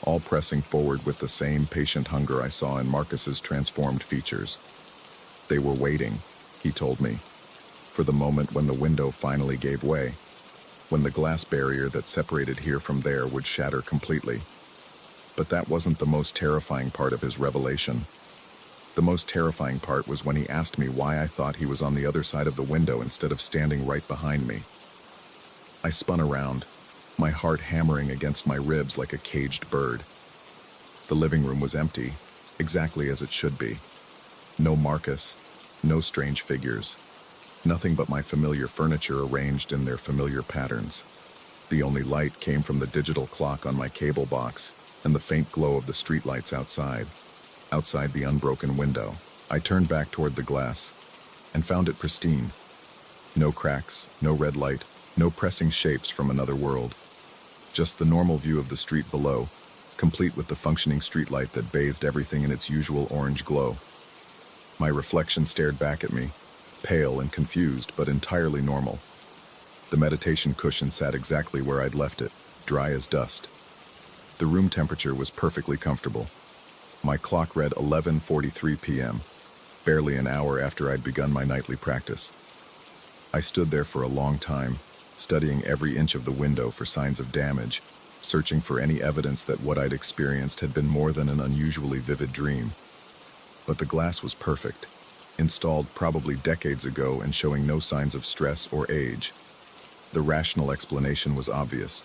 all pressing forward with the same patient hunger I saw in Marcus's transformed features. They were waiting, he told me, for the moment when the window finally gave way, when the glass barrier that separated here from there would shatter completely. But that wasn't the most terrifying part of his revelation. The most terrifying part was when he asked me why I thought he was on the other side of the window instead of standing right behind me. I spun around, my heart hammering against my ribs like a caged bird. The living room was empty, exactly as it should be. No Marcus, no strange figures. Nothing but my familiar furniture arranged in their familiar patterns. The only light came from the digital clock on my cable box and the faint glow of the streetlights outside the unbroken window. I turned back toward the glass and found it pristine. No cracks, no red light, no pressing shapes from another world. Just the normal view of the street below, complete with the functioning streetlight that bathed everything in its usual orange glow. My reflection stared back at me, pale and confused, but entirely normal. The meditation cushion sat exactly where I'd left it, dry as dust. The room temperature was perfectly comfortable. My clock read 11:43 p.m., barely an hour after I'd begun my nightly practice. I stood there for a long time, studying every inch of the window for signs of damage, searching for any evidence that what I'd experienced had been more than an unusually vivid dream. But the glass was perfect, installed probably decades ago and showing no signs of stress or age. The rational explanation was obvious.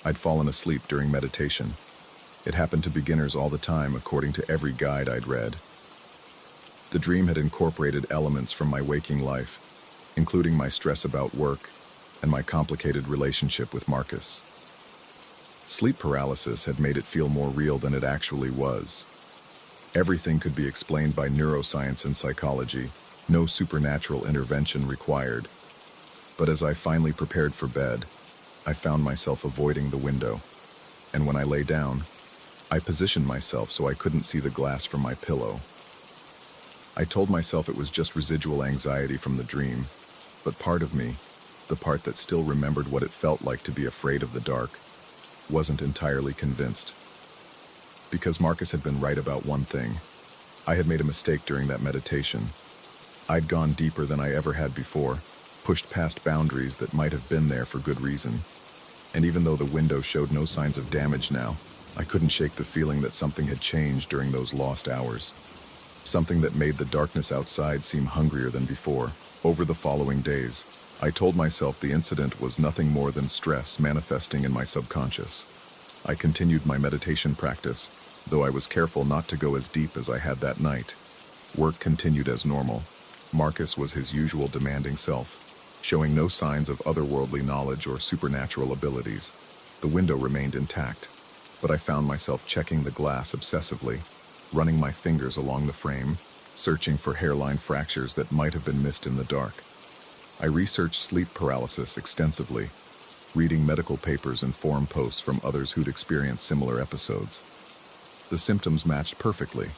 I'd fallen asleep during meditation. It happened to beginners all the time, according to every guide I'd read. The dream had incorporated elements from my waking life, including my stress about work and my complicated relationship with Marcus. Sleep paralysis had made it feel more real than it actually was. Everything could be explained by neuroscience and psychology, no supernatural intervention required. But as I finally prepared for bed, I found myself avoiding the window, and when I lay down, I positioned myself so I couldn't see the glass from my pillow. I told myself it was just residual anxiety from the dream, but part of me, the part that still remembered what it felt like to be afraid of the dark, wasn't entirely convinced. Because Marcus had been right about one thing. I had made a mistake during that meditation. I'd gone deeper than I ever had before, pushed past boundaries that might have been there for good reason. And even though the window showed no signs of damage now, I couldn't shake the feeling that something had changed during those lost hours. Something that made the darkness outside seem hungrier than before. Over the following days, I told myself the incident was nothing more than stress manifesting in my subconscious. I continued my meditation practice, though I was careful not to go as deep as I had that night. Work continued as normal. Marcus was his usual demanding self, showing no signs of otherworldly knowledge or supernatural abilities. The window remained intact, but I found myself checking the glass obsessively, running my fingers along the frame, searching for hairline fractures that might have been missed in the dark. I researched sleep paralysis extensively, reading medical papers and forum posts from others who'd experienced similar episodes. The symptoms matched perfectly,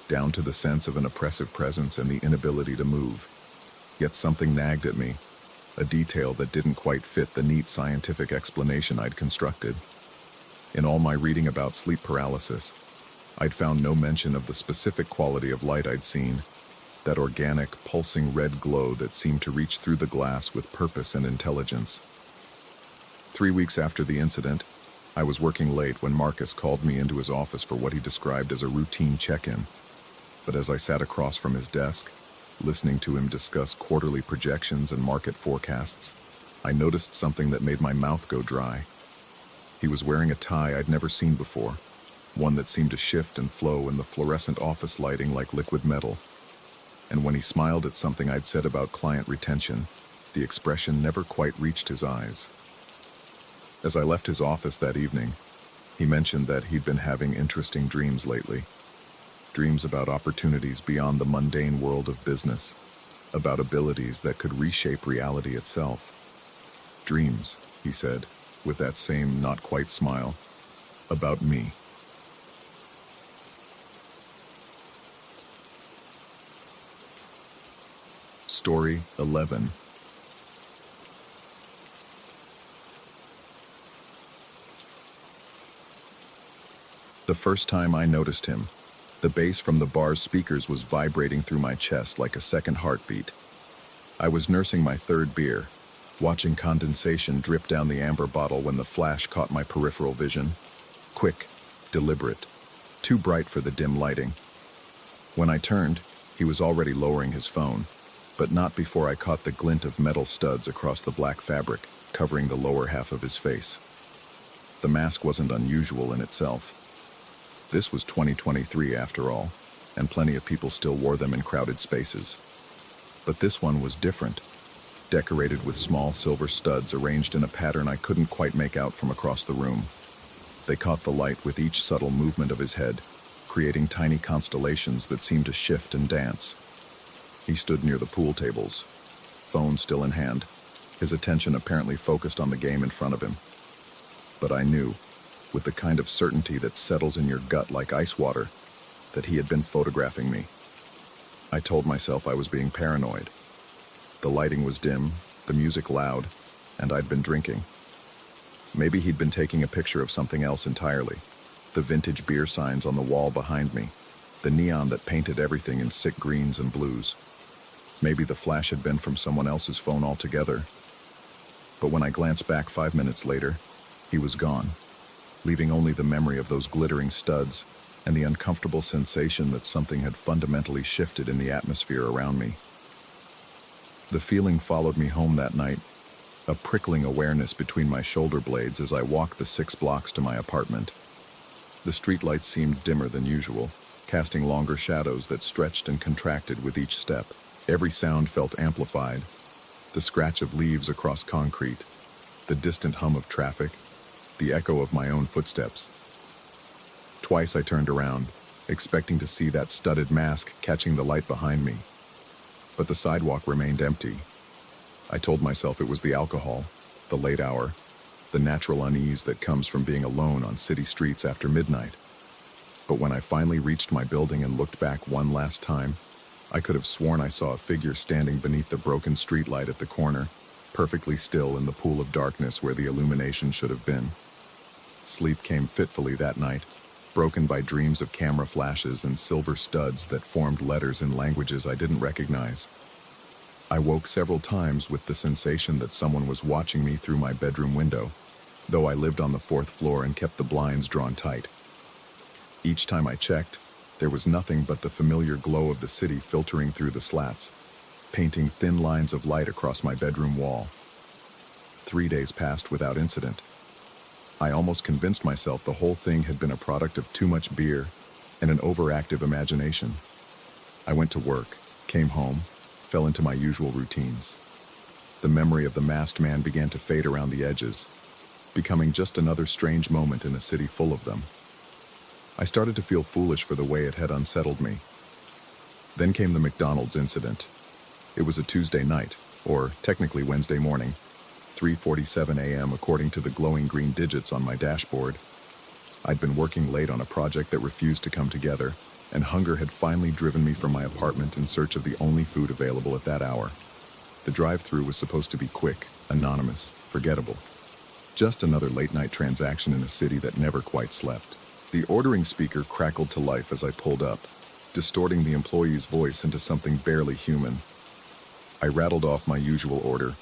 down to the sense of an oppressive presence and the inability to move. Yet something nagged at me, a detail that didn't quite fit the neat scientific explanation I'd constructed. In all my reading about sleep paralysis, I'd found no mention of the specific quality of light I'd seen, that organic, pulsing red glow that seemed to reach through the glass with purpose and intelligence. 3 weeks after the incident, I was working late when Marcus called me into his office for what he described as a routine check-in. But as I sat across from his desk, listening to him discuss quarterly projections and market forecasts, I noticed something that made my mouth go dry. He was wearing a tie I'd never seen before, one that seemed to shift and flow in the fluorescent office lighting like liquid metal. And when he smiled at something I'd said about client retention, the expression never quite reached his eyes. As I left his office that evening, he mentioned that he'd been having interesting dreams lately. Dreams about opportunities beyond the mundane world of business, about abilities that could reshape reality itself. Dreams, he said, with that same not-quite smile, about me. Story 11. The first time I noticed him, the bass from the bar's speakers was vibrating through my chest like a second heartbeat. I was nursing my third beer, watching condensation drip down the amber bottle when the flash caught my peripheral vision. Quick, deliberate, too bright for the dim lighting. When I turned, he was already lowering his phone, but not before I caught the glint of metal studs across the black fabric, covering the lower half of his face. The mask wasn't unusual in itself. This was 2023 after all, and plenty of people still wore them in crowded spaces. But this one was different, decorated with small silver studs arranged in a pattern I couldn't quite make out from across the room. They caught the light with each subtle movement of his head, creating tiny constellations that seemed to shift and dance. He stood near the pool tables, phone still in hand, his attention apparently focused on the game in front of him. But I knew, with the kind of certainty that settles in your gut like ice water, that he had been photographing me. I told myself I was being paranoid. The lighting was dim, the music loud, and I'd been drinking. Maybe he'd been taking a picture of something else entirely. The vintage beer signs on the wall behind me, the neon that painted everything in sick greens and blues. Maybe the flash had been from someone else's phone altogether. But when I glanced back 5 minutes later, he was gone, leaving only the memory of those glittering studs and the uncomfortable sensation that something had fundamentally shifted in the atmosphere around me. The feeling followed me home that night, a prickling awareness between my shoulder blades as I walked the 6 blocks to my apartment. The streetlights seemed dimmer than usual, casting longer shadows that stretched and contracted with each step. Every sound felt amplified. The scratch of leaves across concrete, the distant hum of traffic, the echo of my own footsteps. Twice I turned around, expecting to see that studded mask catching the light behind me. But the sidewalk remained empty. I told myself it was the alcohol, the late hour, the natural unease that comes from being alone on city streets after midnight. But when I finally reached my building and looked back one last time, I could have sworn I saw a figure standing beneath the broken streetlight at the corner, perfectly still in the pool of darkness where the illumination should have been. Sleep came fitfully that night, broken by dreams of camera flashes and silver studs that formed letters in languages I didn't recognize. I woke several times with the sensation that someone was watching me through my bedroom window, though I lived on the 4th floor and kept the blinds drawn tight. Each time I checked, there was nothing but the familiar glow of the city filtering through the slats, painting thin lines of light across my bedroom wall. 3 days passed without incident. I almost convinced myself the whole thing had been a product of too much beer and an overactive imagination. I went to work, came home, fell into my usual routines. The memory of the masked man began to fade around the edges, becoming just another strange moment in a city full of them. I started to feel foolish for the way it had unsettled me. Then came the McDonald's incident. It was a Tuesday night, or technically Wednesday morning, 3:47 a.m. according to the glowing green digits on my dashboard. I'd been working late on a project that refused to come together, and hunger had finally driven me from my apartment in search of the only food available at that hour. The drive-thru was supposed to be quick, anonymous, forgettable. Just another late-night transaction in a city that never quite slept. The ordering speaker crackled to life as I pulled up, distorting the employee's voice into something barely human. I rattled off my usual order,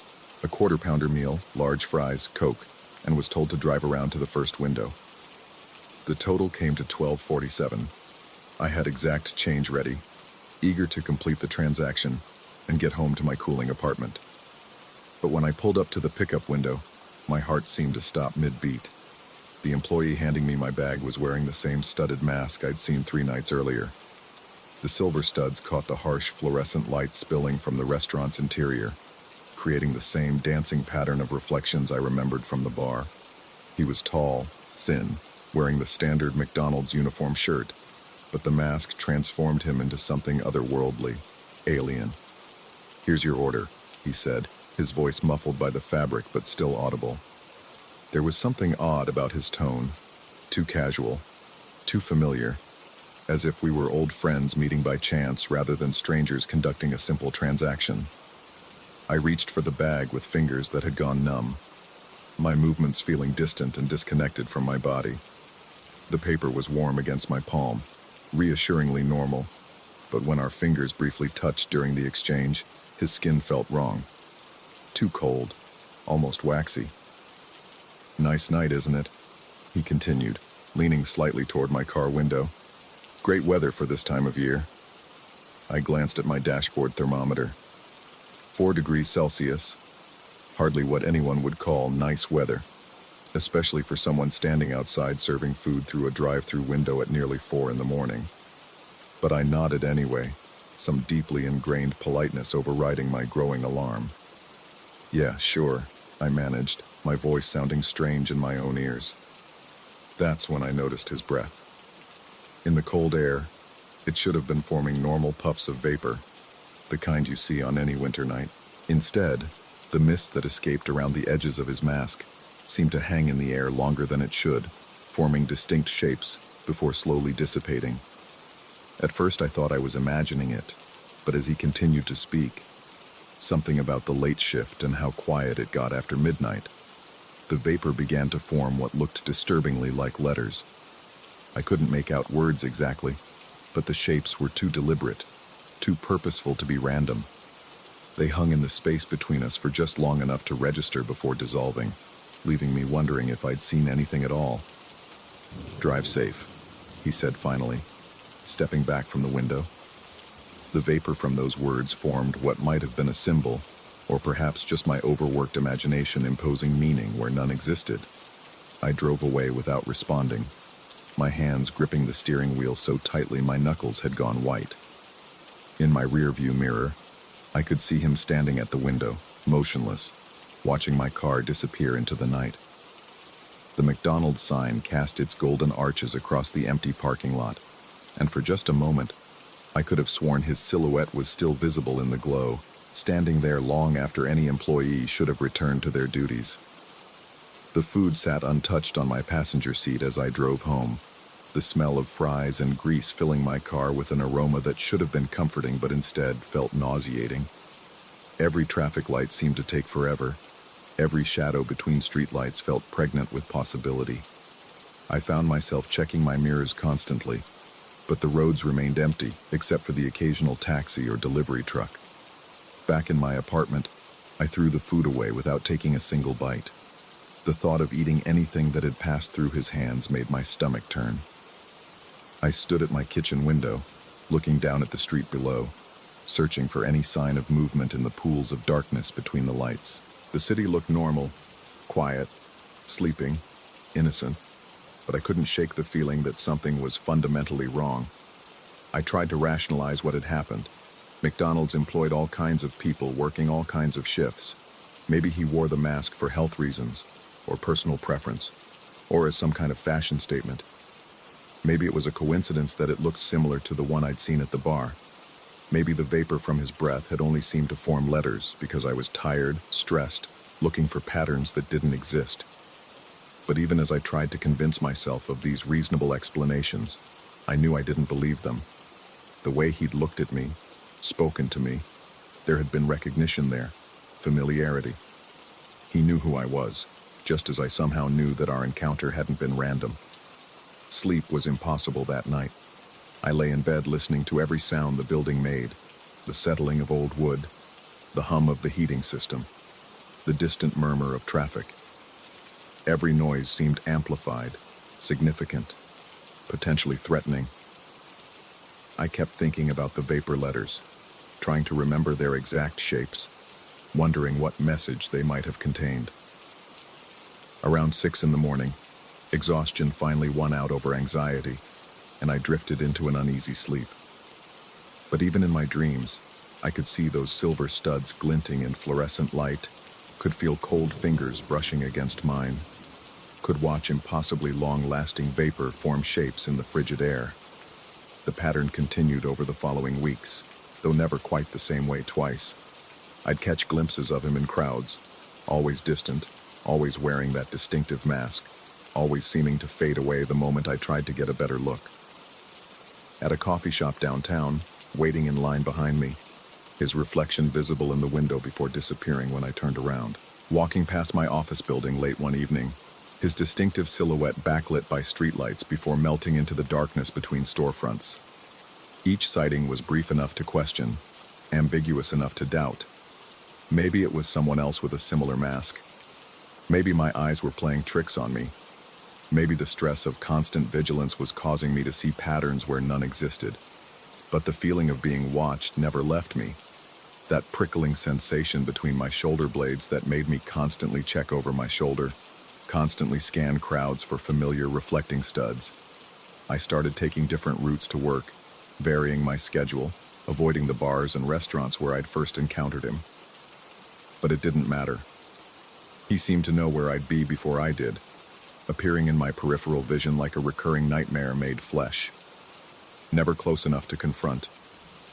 a quarter-pounder meal, large fries, Coke, and was told to drive around to the first window. The total came to $12.47. I had exact change ready, eager to complete the transaction and get home to my cooling apartment. But when I pulled up to the pickup window, my heart seemed to stop mid-beat. The employee handing me my bag was wearing the same studded mask I'd seen 3 nights earlier. The silver studs caught the harsh fluorescent light spilling from the restaurant's interior, creating the same dancing pattern of reflections I remembered from the bar. He was tall, thin, wearing the standard McDonald's uniform shirt, but the mask transformed him into something otherworldly, alien. "Here's your order," he said, his voice muffled by the fabric but still audible. There was something odd about his tone, too casual, too familiar, as if we were old friends meeting by chance rather than strangers conducting a simple transaction. I reached for the bag with fingers that had gone numb, my movements feeling distant and disconnected from my body. The paper was warm against my palm, reassuringly normal, but when our fingers briefly touched during the exchange, his skin felt wrong. Too cold, almost waxy. "Nice night, isn't it?" he continued, leaning slightly toward my car window. "Great weather for this time of year." I glanced at my dashboard thermometer. 4 degrees Celsius. Hardly what anyone would call nice weather, especially for someone standing outside serving food through a drive-through window at nearly 4 in the morning. But I nodded anyway, some deeply ingrained politeness overriding my growing alarm. "Yeah, sure," I managed, my voice sounding strange in my own ears. That's when I noticed his breath. In the cold air, it should have been forming normal puffs of vapor, the kind you see on any winter night. Instead, the mist that escaped around the edges of his mask seemed to hang in the air longer than it should, forming distinct shapes before slowly dissipating. At first I thought I was imagining it, but as he continued to speak, something about the late shift and how quiet it got after midnight, the vapor began to form what looked disturbingly like letters. I couldn't make out words exactly, but the shapes were too deliberate, too purposeful to be random. They hung in the space between us for just long enough to register before dissolving, leaving me wondering if I'd seen anything at all. "Drive safe," he said finally, stepping back from the window. The vapor from those words formed what might have been a symbol, or perhaps just my overworked imagination imposing meaning where none existed. I drove away without responding, my hands gripping the steering wheel so tightly my knuckles had gone white. In my rearview mirror, I could see him standing at the window, motionless, watching my car disappear into the night. The McDonald's sign cast its golden arches across the empty parking lot, and for just a moment, I could have sworn his silhouette was still visible in the glow, standing there long after any employee should have returned to their duties. The food sat untouched on my passenger seat as I drove home, the smell of fries and grease filling my car with an aroma that should have been comforting but instead felt nauseating. Every traffic light seemed to take forever. Every shadow between streetlights felt pregnant with possibility. I found myself checking my mirrors constantly, but the roads remained empty except for the occasional taxi or delivery truck. Back in my apartment, I threw the food away without taking a single bite. The thought of eating anything that had passed through his hands made my stomach turn. I stood at my kitchen window, looking down at the street below, searching for any sign of movement in the pools of darkness between the lights. The city looked normal, quiet, sleeping, innocent, but I couldn't shake the feeling that something was fundamentally wrong. I tried to rationalize what had happened. McDonald's employed all kinds of people working all kinds of shifts. Maybe he wore the mask for health reasons, or personal preference, or as some kind of fashion statement. Maybe it was a coincidence that it looked similar to the one I'd seen at the bar. Maybe the vapor from his breath had only seemed to form letters because I was tired, stressed, looking for patterns that didn't exist. But even as I tried to convince myself of these reasonable explanations, I knew I didn't believe them. The way he'd looked at me, spoken to me, there had been recognition there, familiarity. He knew who I was, just as I somehow knew that our encounter hadn't been random. Sleep was impossible that night. I lay in bed listening to every sound the building made, the settling of old wood, the hum of the heating system, the distant murmur of traffic. Every noise seemed amplified, significant, potentially threatening. I kept thinking about the vapor letters, trying to remember their exact shapes, wondering what message they might have contained. Around 6 in the morning, exhaustion finally won out over anxiety, and I drifted into an uneasy sleep. But even in my dreams, I could see those silver studs glinting in fluorescent light, could feel cold fingers brushing against mine, could watch impossibly long-lasting vapor form shapes in the frigid air. The pattern continued over the following weeks, though never quite the same way twice. I'd catch glimpses of him in crowds, always distant, always wearing that distinctive mask, always seeming to fade away the moment I tried to get a better look. At a coffee shop downtown, waiting in line behind me, his reflection visible in the window before disappearing when I turned around. Walking past my office building late one evening, his distinctive silhouette backlit by streetlights before melting into the darkness between storefronts. Each sighting was brief enough to question, ambiguous enough to doubt. Maybe it was someone else with a similar mask. Maybe my eyes were playing tricks on me. Maybe the stress of constant vigilance was causing me to see patterns where none existed. But the feeling of being watched never left me. That prickling sensation between my shoulder blades that made me constantly check over my shoulder, constantly scan crowds for familiar reflecting studs. I started taking different routes to work, varying my schedule, avoiding the bars and restaurants where I'd first encountered him. But it didn't matter. He seemed to know where I'd be before I did, appearing in my peripheral vision like a recurring nightmare made flesh. Never close enough to confront,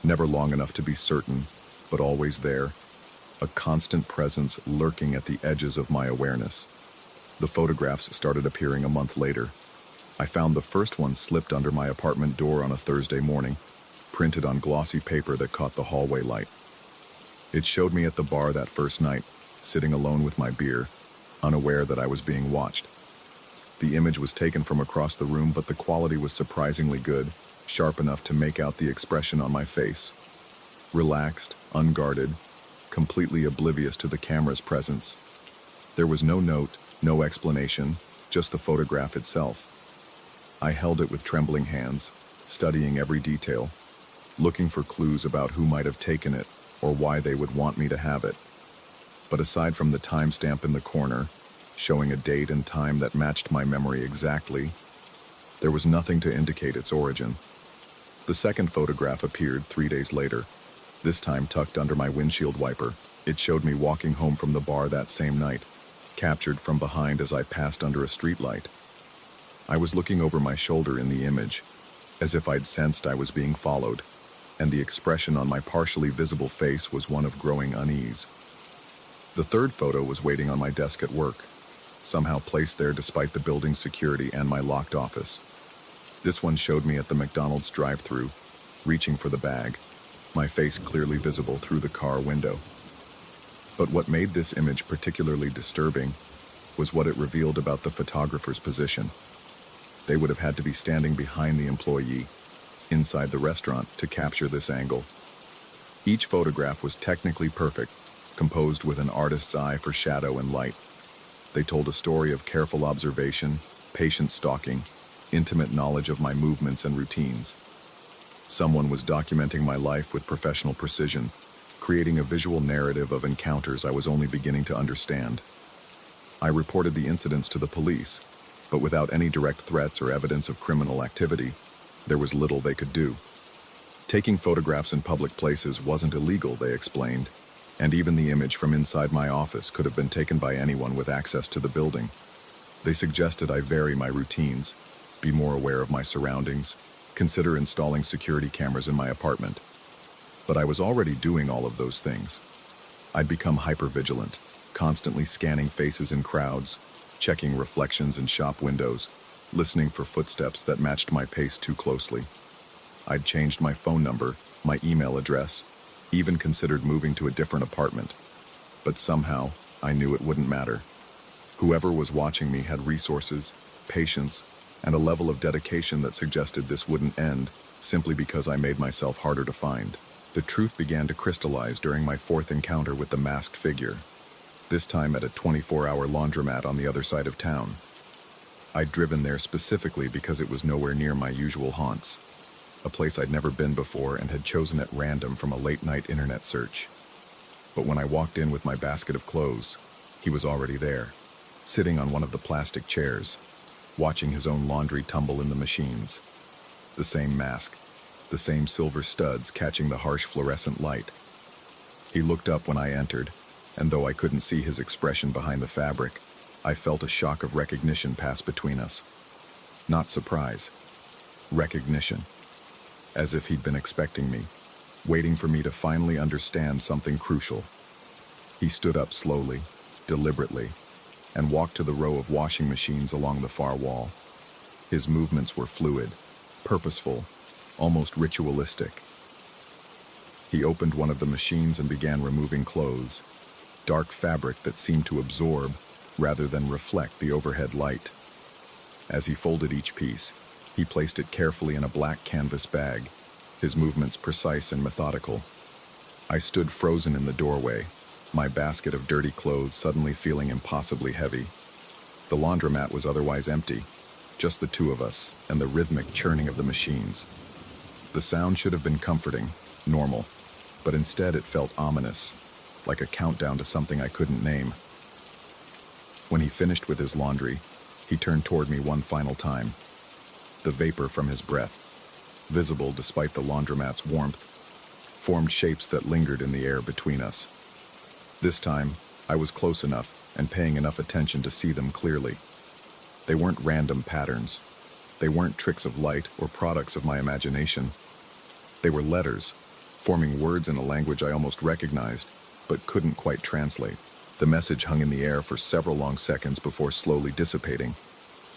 never long enough to be certain, but always there, a constant presence lurking at the edges of my awareness. The photographs started appearing a month later. I found the first one slipped under my apartment door on a Thursday morning, printed on glossy paper that caught the hallway light. It showed me at the bar that first night, sitting alone with my beer, unaware that I was being watched. The image was taken from across the room, but the quality was surprisingly good, sharp enough to make out the expression on my face. Relaxed, unguarded, completely oblivious to the camera's presence. There was no note, no explanation, just the photograph itself. I held it with trembling hands, studying every detail, looking for clues about who might have taken it or why they would want me to have it. But aside from the timestamp in the corner, showing a date and time that matched my memory exactly, there was nothing to indicate its origin. The second photograph appeared 3 days later, this time tucked under my windshield wiper. It showed me walking home from the bar that same night, captured from behind as I passed under a streetlight. I was looking over my shoulder in the image, as if I'd sensed I was being followed, and the expression on my partially visible face was one of growing unease. The third photo was waiting on my desk at work, somehow placed there despite the building's security and my locked office. This one showed me at the McDonald's drive-thru, reaching for the bag, my face clearly visible through the car window. But what made this image particularly disturbing was what it revealed about the photographer's position. They would have had to be standing behind the employee, inside the restaurant, to capture this angle. Each photograph was technically perfect, composed with an artist's eye for shadow and light. They told a story of careful observation, patient stalking, intimate knowledge of my movements and routines. Someone was documenting my life with professional precision, creating a visual narrative of encounters I was only beginning to understand. I reported the incidents to the police, but without any direct threats or evidence of criminal activity, there was little they could do. Taking photographs in public places wasn't illegal, they explained, and even the image from inside my office could have been taken by anyone with access to the building. They suggested I vary my routines, be more aware of my surroundings, consider installing security cameras in my apartment. But I was already doing all of those things. I'd become hypervigilant, constantly scanning faces in crowds, checking reflections in shop windows, listening for footsteps that matched my pace too closely. I'd changed my phone number, my email address, even considered moving to a different apartment. But somehow, I knew it wouldn't matter. Whoever was watching me had resources, patience, and a level of dedication that suggested this wouldn't end simply because I made myself harder to find. The truth began to crystallize during my fourth encounter with the masked figure, this time at a 24-hour laundromat on the other side of town. I'd driven there specifically because it was nowhere near my usual haunts, a place I'd never been before and had chosen at random from a late-night internet search. But when I walked in with my basket of clothes, he was already there, sitting on one of the plastic chairs, watching his own laundry tumble in the machines. The same mask, the same silver studs catching the harsh fluorescent light. He looked up when I entered, and though I couldn't see his expression behind the fabric, I felt a shock of recognition pass between us. Not surprise. Recognition. As if he'd been expecting me, waiting for me to finally understand something crucial. He stood up slowly, deliberately, and walked to the row of washing machines along the far wall. His movements were fluid, purposeful, almost ritualistic. He opened one of the machines and began removing clothes, dark fabric that seemed to absorb rather than reflect the overhead light. As he folded each piece, he placed it carefully in a black canvas bag, his movements precise and methodical. I stood frozen in the doorway, my basket of dirty clothes suddenly feeling impossibly heavy. The laundromat was otherwise empty, just the two of us and the rhythmic churning of the machines. The sound should have been comforting, normal, but instead it felt ominous, like a countdown to something I couldn't name. When he finished with his laundry, he turned toward me one final time. The vapor from his breath, visible despite the laundromat's warmth, formed shapes that lingered in the air between us. This time, I was close enough and paying enough attention to see them clearly. They weren't random patterns. They weren't tricks of light or products of my imagination. They were letters, forming words in a language I almost recognized, but couldn't quite translate. The message hung in the air for several long seconds before slowly dissipating,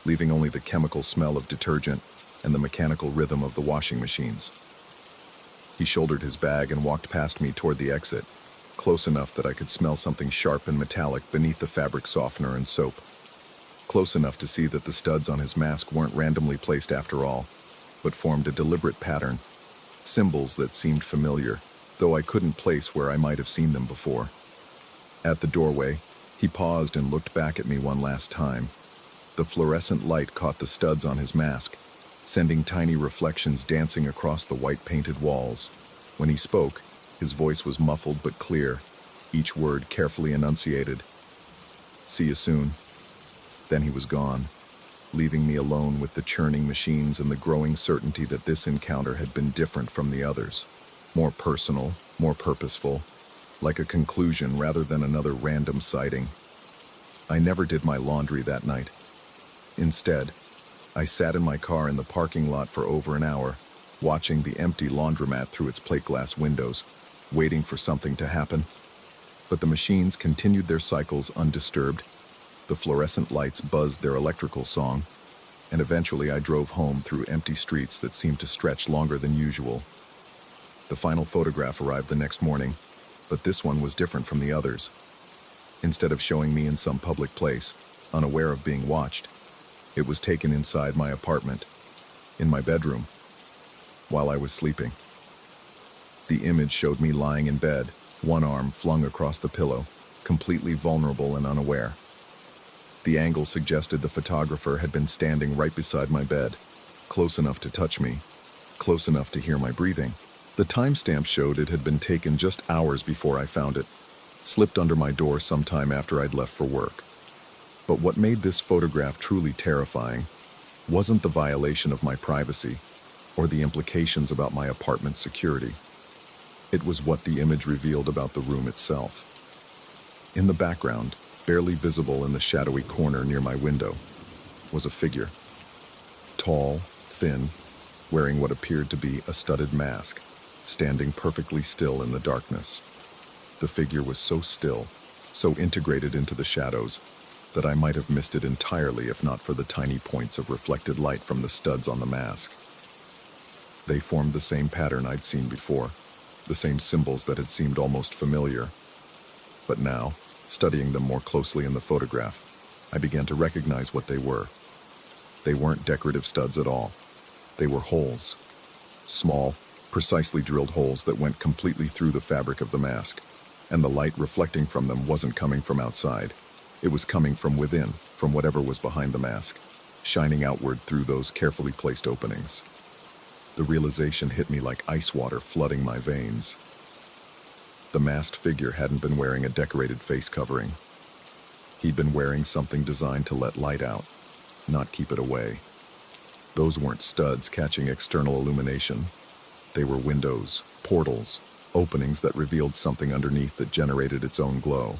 leaving only the chemical smell of detergent and the mechanical rhythm of the washing machines. He shouldered his bag and walked past me toward the exit, close enough that I could smell something sharp and metallic beneath the fabric softener and soap. Close enough to see that the studs on his mask weren't randomly placed after all, but formed a deliberate pattern, symbols that seemed familiar, though I couldn't place where I might have seen them before. At the doorway, he paused and looked back at me one last time. The fluorescent light caught the studs on his mask, sending tiny reflections dancing across the white-painted walls. When he spoke, his voice was muffled but clear, each word carefully enunciated. "See you soon." Then he was gone, leaving me alone with the churning machines and the growing certainty that this encounter had been different from the others. More personal, more purposeful, like a conclusion rather than another random sighting. I never did my laundry that night. Instead, I sat in my car in the parking lot for over an hour, watching the empty laundromat through its plate glass windows, waiting for something to happen. But the machines continued their cycles undisturbed. The fluorescent lights buzzed their electrical song, and eventually I drove home through empty streets that seemed to stretch longer than usual. The final photograph arrived the next morning, but this one was different from the others. Instead of showing me in some public place, unaware of being watched, it was taken inside my apartment, in my bedroom, while I was sleeping. The image showed me lying in bed, one arm flung across the pillow, completely vulnerable and unaware. The angle suggested the photographer had been standing right beside my bed, close enough to touch me, close enough to hear my breathing. The timestamp showed it had been taken just hours before I found it, slipped under my door sometime after I'd left for work. But what made this photograph truly terrifying wasn't the violation of my privacy or the implications about my apartment's security. It was what the image revealed about the room itself. In the background, barely visible in the shadowy corner near my window, was a figure. Tall, thin, wearing what appeared to be a studded mask, standing perfectly still in the darkness. The figure was so still, so integrated into the shadows, that I might have missed it entirely if not for the tiny points of reflected light from the studs on the mask. They formed the same pattern I'd seen before, the same symbols that had seemed almost familiar. But now, studying them more closely in the photograph, I began to recognize what they were. They weren't decorative studs at all. They were holes. Small, precisely drilled holes that went completely through the fabric of the mask, and the light reflecting from them wasn't coming from outside. It was coming from within, from whatever was behind the mask, shining outward through those carefully placed openings. The realization hit me like ice water flooding my veins. The masked figure hadn't been wearing a decorated face covering. He'd been wearing something designed to let light out, not keep it away. Those weren't studs catching external illumination. They were windows, portals, openings that revealed something underneath that generated its own glow.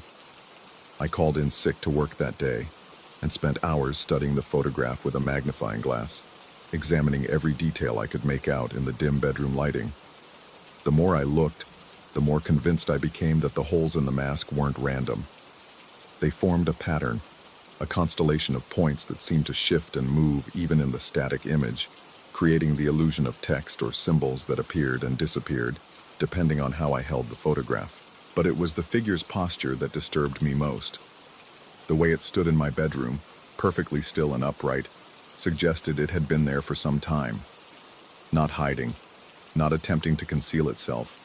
I called in sick to work that day and spent hours studying the photograph with a magnifying glass, examining every detail I could make out in the dim bedroom lighting. The more I looked, the more convinced I became that the holes in the mask weren't random. They formed a pattern, a constellation of points that seemed to shift and move even in the static image, creating the illusion of text or symbols that appeared and disappeared, depending on how I held the photograph. But it was the figure's posture that disturbed me most. The way it stood in my bedroom, perfectly still and upright, suggested it had been there for some time. Not hiding, not attempting to conceal itself,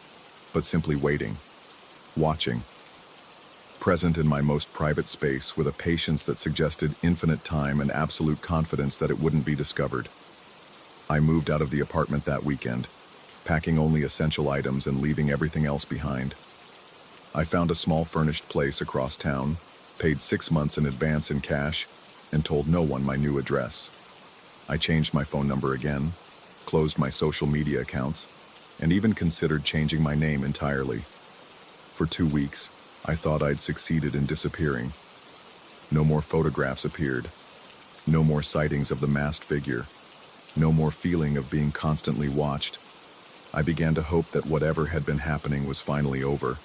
but simply waiting, watching. Present in my most private space with a patience that suggested infinite time and absolute confidence that it wouldn't be discovered. I moved out of the apartment that weekend, packing only essential items and leaving everything else behind. I found a small furnished place across town, paid 6 months in advance in cash, and told no one my new address. I changed my phone number again, closed my social media accounts, and even considered changing my name entirely. For 2 weeks, I thought I'd succeeded in disappearing. No more photographs appeared. No more sightings of the masked figure. No more feeling of being constantly watched. I began to hope that whatever had been happening was finally over.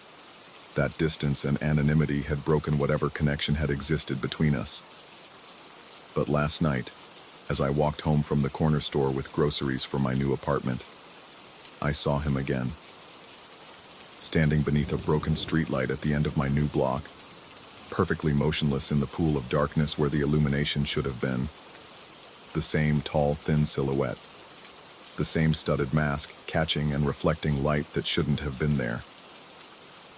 That distance and anonymity had broken whatever connection had existed between us. But last night, as I walked home from the corner store with groceries for my new apartment, I saw him again. Standing beneath a broken streetlight at the end of my new block, perfectly motionless in the pool of darkness where the illumination should have been. The same tall, thin silhouette. The same studded mask catching and reflecting light that shouldn't have been there.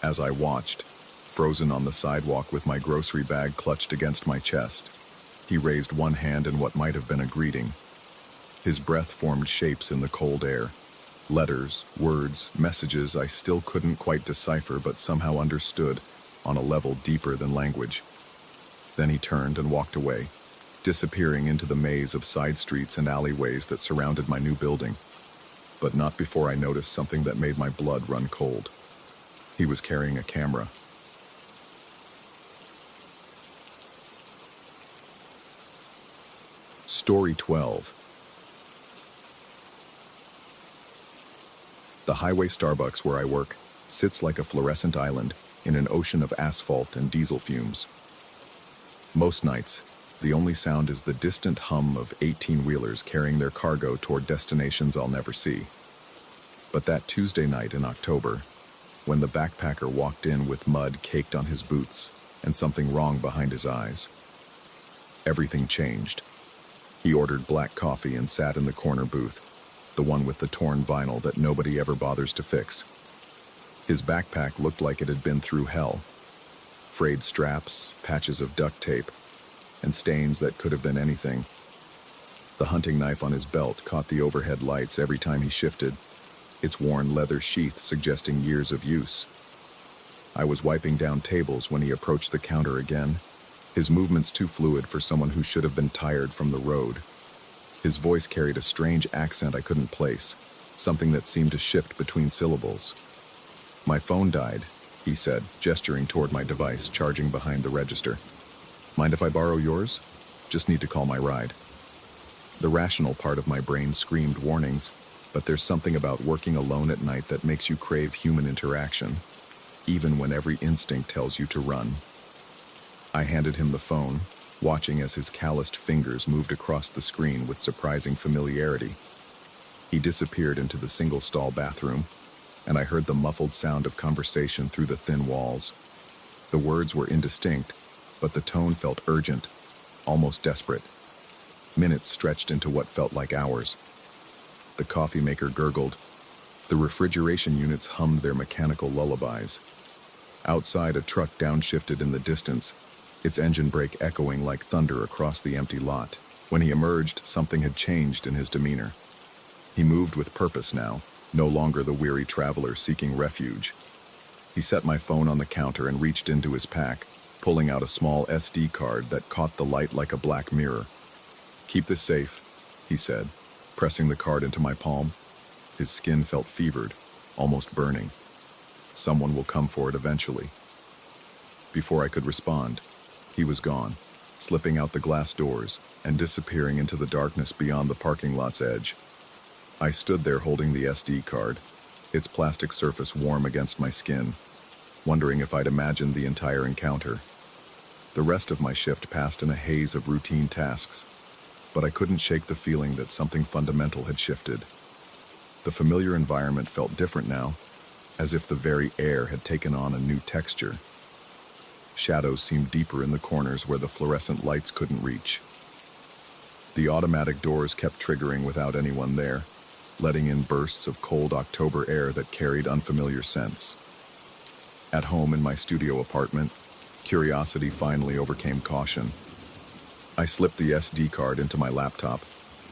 As I watched, frozen on the sidewalk with my grocery bag clutched against my chest, he raised one hand in what might have been a greeting. His breath formed shapes in the cold air. Letters, words, messages I still couldn't quite decipher but somehow understood on a level deeper than language. Then he turned and walked away, disappearing into the maze of side streets and alleyways that surrounded my new building. But not before I noticed something that made my blood run cold. He was carrying a camera. Story 12. The highway Starbucks where I work sits like a fluorescent island in an ocean of asphalt and diesel fumes. Most nights, the only sound is the distant hum of 18-wheelers carrying their cargo toward destinations I'll never see. But that Tuesday night in October, when the backpacker walked in with mud caked on his boots and something wrong behind his eyes, everything changed. He ordered black coffee and sat in the corner booth, the one with the torn vinyl that nobody ever bothers to fix. His backpack looked like it had been through hell. Frayed straps, patches of duct tape, and stains that could have been anything. The hunting knife on his belt caught the overhead lights every time he shifted, its worn leather sheath suggesting years of use. I was wiping down tables when he approached the counter again, his movements too fluid for someone who should have been tired from the road. His voice carried a strange accent I couldn't place, something that seemed to shift between syllables. "My phone died," he said, gesturing toward my device charging behind the register. "Mind if I borrow yours? Just need to call my ride." The rational part of my brain screamed warnings, but there's something about working alone at night that makes you crave human interaction, even when every instinct tells you to run. I handed him the phone, watching as his calloused fingers moved across the screen with surprising familiarity. He disappeared into the single-stall bathroom, and I heard the muffled sound of conversation through the thin walls. The words were indistinct, but the tone felt urgent, almost desperate. Minutes stretched into what felt like hours. The coffee maker gurgled. The refrigeration units hummed their mechanical lullabies. Outside, a truck downshifted in the distance, its engine brake echoing like thunder across the empty lot. When he emerged, something had changed in his demeanor. He moved with purpose now, no longer the weary traveler seeking refuge. He set my phone on the counter and reached into his pack, pulling out a small SD card that caught the light like a black mirror. "Keep this safe," he said, pressing the card into my palm. His skin felt fevered, almost burning. "Someone will come for it eventually." Before I could respond, he was gone, slipping out the glass doors and disappearing into the darkness beyond the parking lot's edge. I stood there holding the SD card, its plastic surface warm against my skin, wondering if I'd imagined the entire encounter. The rest of my shift passed in a haze of routine tasks, but I couldn't shake the feeling that something fundamental had shifted. The familiar environment felt different now, as if the very air had taken on a new texture. Shadows seemed deeper in the corners where the fluorescent lights couldn't reach. The automatic doors kept triggering without anyone there, letting in bursts of cold October air that carried unfamiliar scents. At home in my studio apartment, curiosity finally overcame caution. I slipped the SD card into my laptop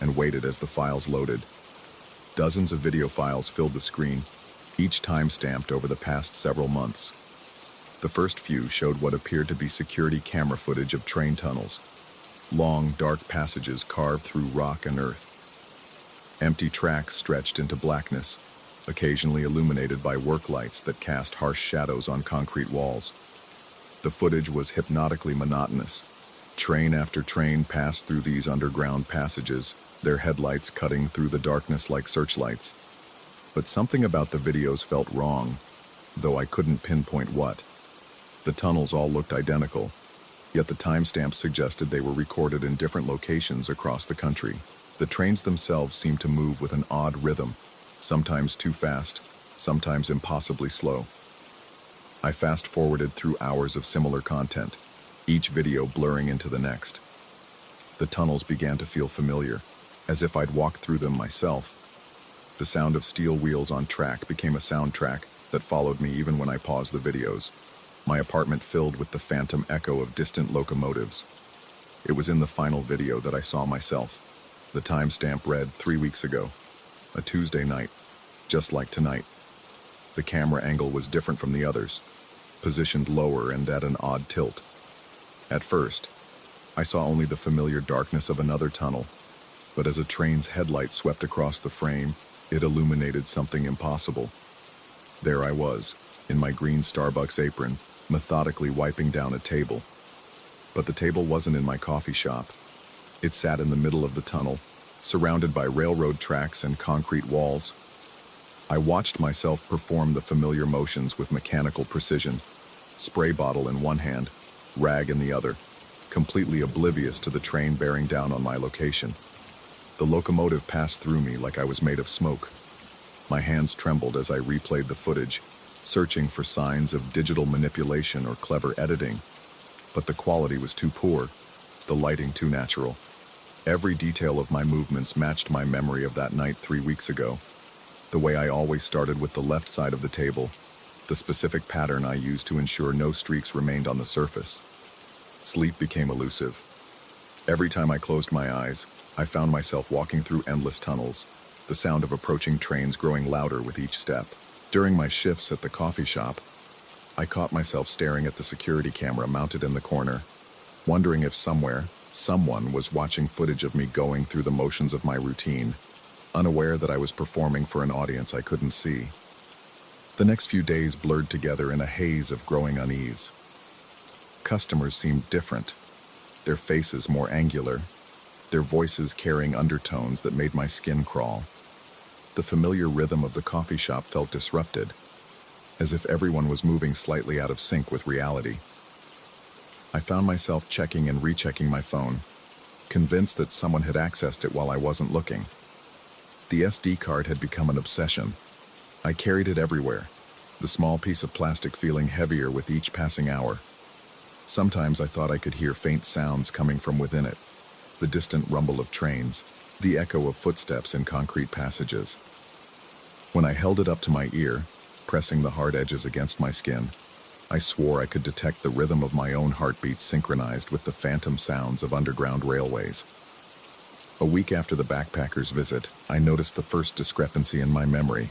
and waited as the files loaded. Dozens of video files filled the screen, each time-stamped over the past several months. The first few showed what appeared to be security camera footage of train tunnels, long, dark passages carved through rock and earth. Empty tracks stretched into blackness, occasionally illuminated by work lights that cast harsh shadows on concrete walls. The footage was hypnotically monotonous. Train after train passed through these underground passages, their headlights cutting through the darkness like searchlights. But something about the videos felt wrong, though I couldn't pinpoint what. The tunnels all looked identical, yet the timestamps suggested they were recorded in different locations across the country. The trains themselves seemed to move with an odd rhythm, sometimes too fast, sometimes impossibly slow. I fast-forwarded through hours of similar content, each video blurring into the next. The tunnels began to feel familiar, as if I'd walked through them myself. The sound of steel wheels on track became a soundtrack that followed me even when I paused the videos, my apartment filled with the phantom echo of distant locomotives. It was in the final video that I saw myself. The timestamp read 3 weeks ago, a Tuesday night, just like tonight. The camera angle was different from the others, positioned lower and at an odd tilt. At first, I saw only the familiar darkness of another tunnel, but as a train's headlight swept across the frame, it illuminated something impossible. There I was, in my green Starbucks apron, methodically wiping down a table. But the table wasn't in my coffee shop. It sat in the middle of the tunnel, surrounded by railroad tracks and concrete walls. I watched myself perform the familiar motions with mechanical precision, spray bottle in one hand, rag in the other, completely oblivious to the train bearing down on my location. The locomotive passed through me like I was made of smoke. My hands trembled as I replayed the footage, searching for signs of digital manipulation or clever editing. But the quality was too poor, the lighting too natural. Every detail of my movements matched my memory of that night 3 weeks ago. The way I always started with the left side of the table, the specific pattern I used to ensure no streaks remained on the surface. Sleep became elusive. Every time I closed my eyes, I found myself walking through endless tunnels, the sound of approaching trains growing louder with each step. During my shifts at the coffee shop, I caught myself staring at the security camera mounted in the corner, wondering if someone was watching footage of me going through the motions of my routine, unaware that I was performing for an audience I couldn't see. The next few days blurred together in a haze of growing unease. Customers seemed different, their faces more angular, their voices carrying undertones that made my skin crawl. The familiar rhythm of the coffee shop felt disrupted, as if everyone was moving slightly out of sync with reality. I found myself checking and rechecking my phone, convinced that someone had accessed it while I wasn't looking. The SD card had become an obsession. I carried it everywhere, the small piece of plastic feeling heavier with each passing hour. Sometimes I thought I could hear faint sounds coming from within it, the distant rumble of trains, the echo of footsteps in concrete passages. When I held it up to my ear, pressing the hard edges against my skin, I swore I could detect the rhythm of my own heartbeat synchronized with the phantom sounds of underground railways. A week after the backpacker's visit, I noticed the first discrepancy in my memory.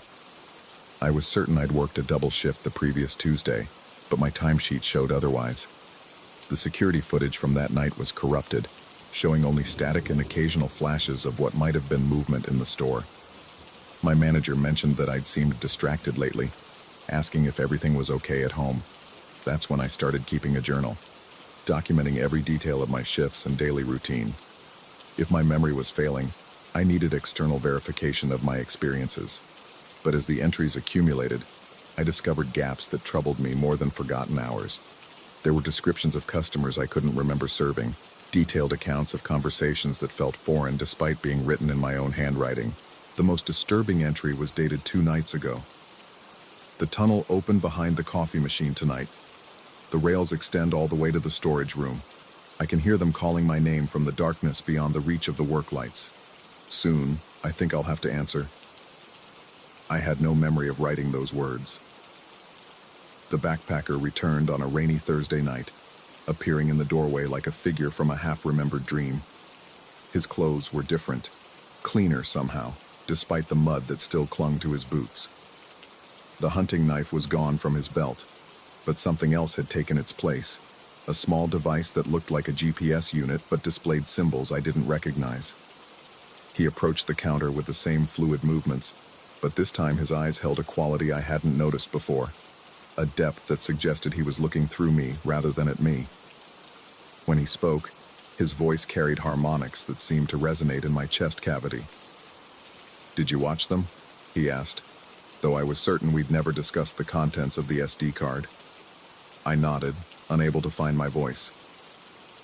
I was certain I'd worked a double shift the previous Tuesday, but my timesheet showed otherwise. The security footage from that night was corrupted, showing only static and occasional flashes of what might have been movement in the store. My manager mentioned that I'd seemed distracted lately, asking if everything was okay at home. That's when I started keeping a journal, documenting every detail of my shifts and daily routine. If my memory was failing, I needed external verification of my experiences. But as the entries accumulated, I discovered gaps that troubled me more than forgotten hours. There were descriptions of customers I couldn't remember serving, detailed accounts of conversations that felt foreign despite being written in my own handwriting. The most disturbing entry was dated 2 nights ago. The tunnel opened behind the coffee machine tonight. The rails extend all the way to the storage room. I can hear them calling my name from the darkness beyond the reach of the work lights. Soon, I think I'll have to answer. I had no memory of writing those words. The backpacker returned on a rainy Thursday night, appearing in the doorway like a figure from a half-remembered dream. His clothes were different, cleaner somehow, despite the mud that still clung to his boots. The hunting knife was gone from his belt, but something else had taken its place, a small device that looked like a GPS unit but displayed symbols I didn't recognize. He approached the counter with the same fluid movements, but this time his eyes held a quality I hadn't noticed before, a depth that suggested he was looking through me rather than at me. When he spoke, His voice carried harmonics that seemed to resonate in my chest cavity. "Did you watch them?" he asked, though I was certain we'd never discussed the contents of the SD card. I nodded, unable to find my voice.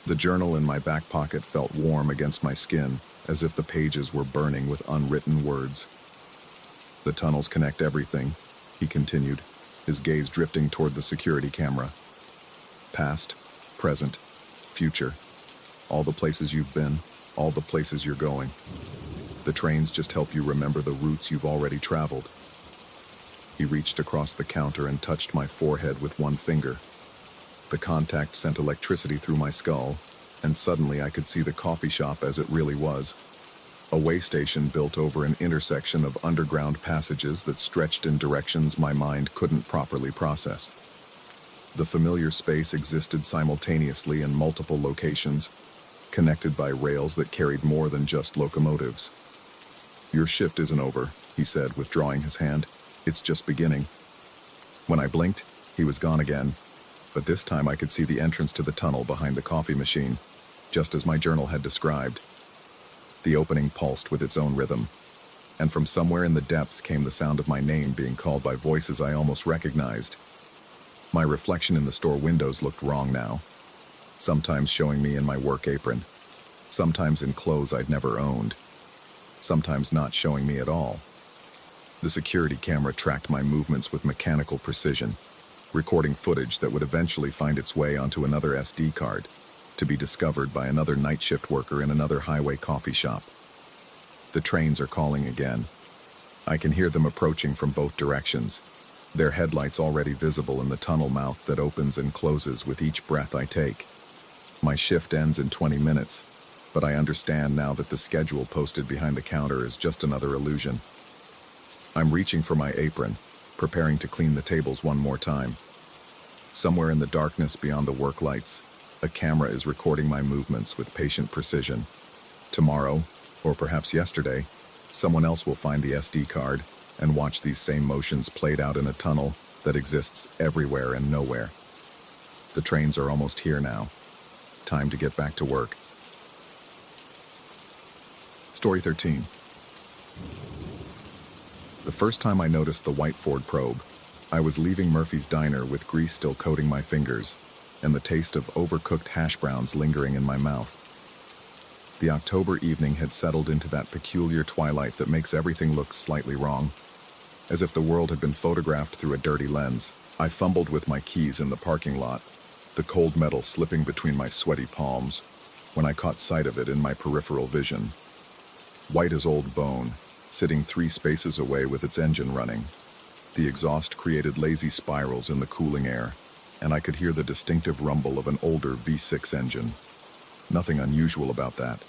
The journal in my back pocket felt warm against my skin, as if the pages were burning with unwritten words. "The tunnels connect everything," he continued, his gaze drifting toward the security camera. "Past, present, future. All the places you've been, all the places you're going. The trains just help you remember the routes you've already traveled." He reached across the counter and touched my forehead with one finger. The contact sent electricity through my skull, and suddenly I could see the coffee shop as it really was. A way station built over an intersection of underground passages that stretched in directions my mind couldn't properly process. The familiar space existed simultaneously in multiple locations, connected by rails that carried more than just locomotives. "Your shift isn't over," he said, withdrawing his hand. "It's just beginning." When I blinked, he was gone again, but this time I could see the entrance to the tunnel behind the coffee machine, just as my journal had described. The opening pulsed with its own rhythm, and from somewhere in the depths came the sound of my name being called by voices I almost recognized. My reflection in the store windows looked wrong now, sometimes showing me in my work apron, sometimes in clothes I'd never owned, sometimes not showing me at all. The security camera tracked my movements with mechanical precision, recording footage that would eventually find its way onto another SD card, to be discovered by another night shift worker in another highway coffee shop. The trains are calling again. I can hear them approaching from both directions, their headlights already visible in the tunnel mouth that opens and closes with each breath I take. My shift ends in 20 minutes, but I understand now that the schedule posted behind the counter is just another illusion. I'm reaching for my apron, preparing to clean the tables one more time. Somewhere in the darkness beyond the work lights, a camera is recording my movements with patient precision. Tomorrow, or perhaps yesterday, someone else will find the SD card and watch these same motions played out in a tunnel that exists everywhere and nowhere. The trains are almost here now. Time to get back to work. Story 13. The first time I noticed the white Ford probe, I was leaving Murphy's Diner with grease still coating my fingers and the taste of overcooked hash browns lingering in my mouth. The October evening had settled into that peculiar twilight that makes everything look slightly wrong, as if the world had been photographed through a dirty lens. I fumbled with my keys in the parking lot, the cold metal slipping between my sweaty palms, when I caught sight of it in my peripheral vision. White as old bone, sitting 3 spaces away with its engine running. The exhaust created lazy spirals in the cooling air, and I could hear the distinctive rumble of an older V6 engine. Nothing unusual about that.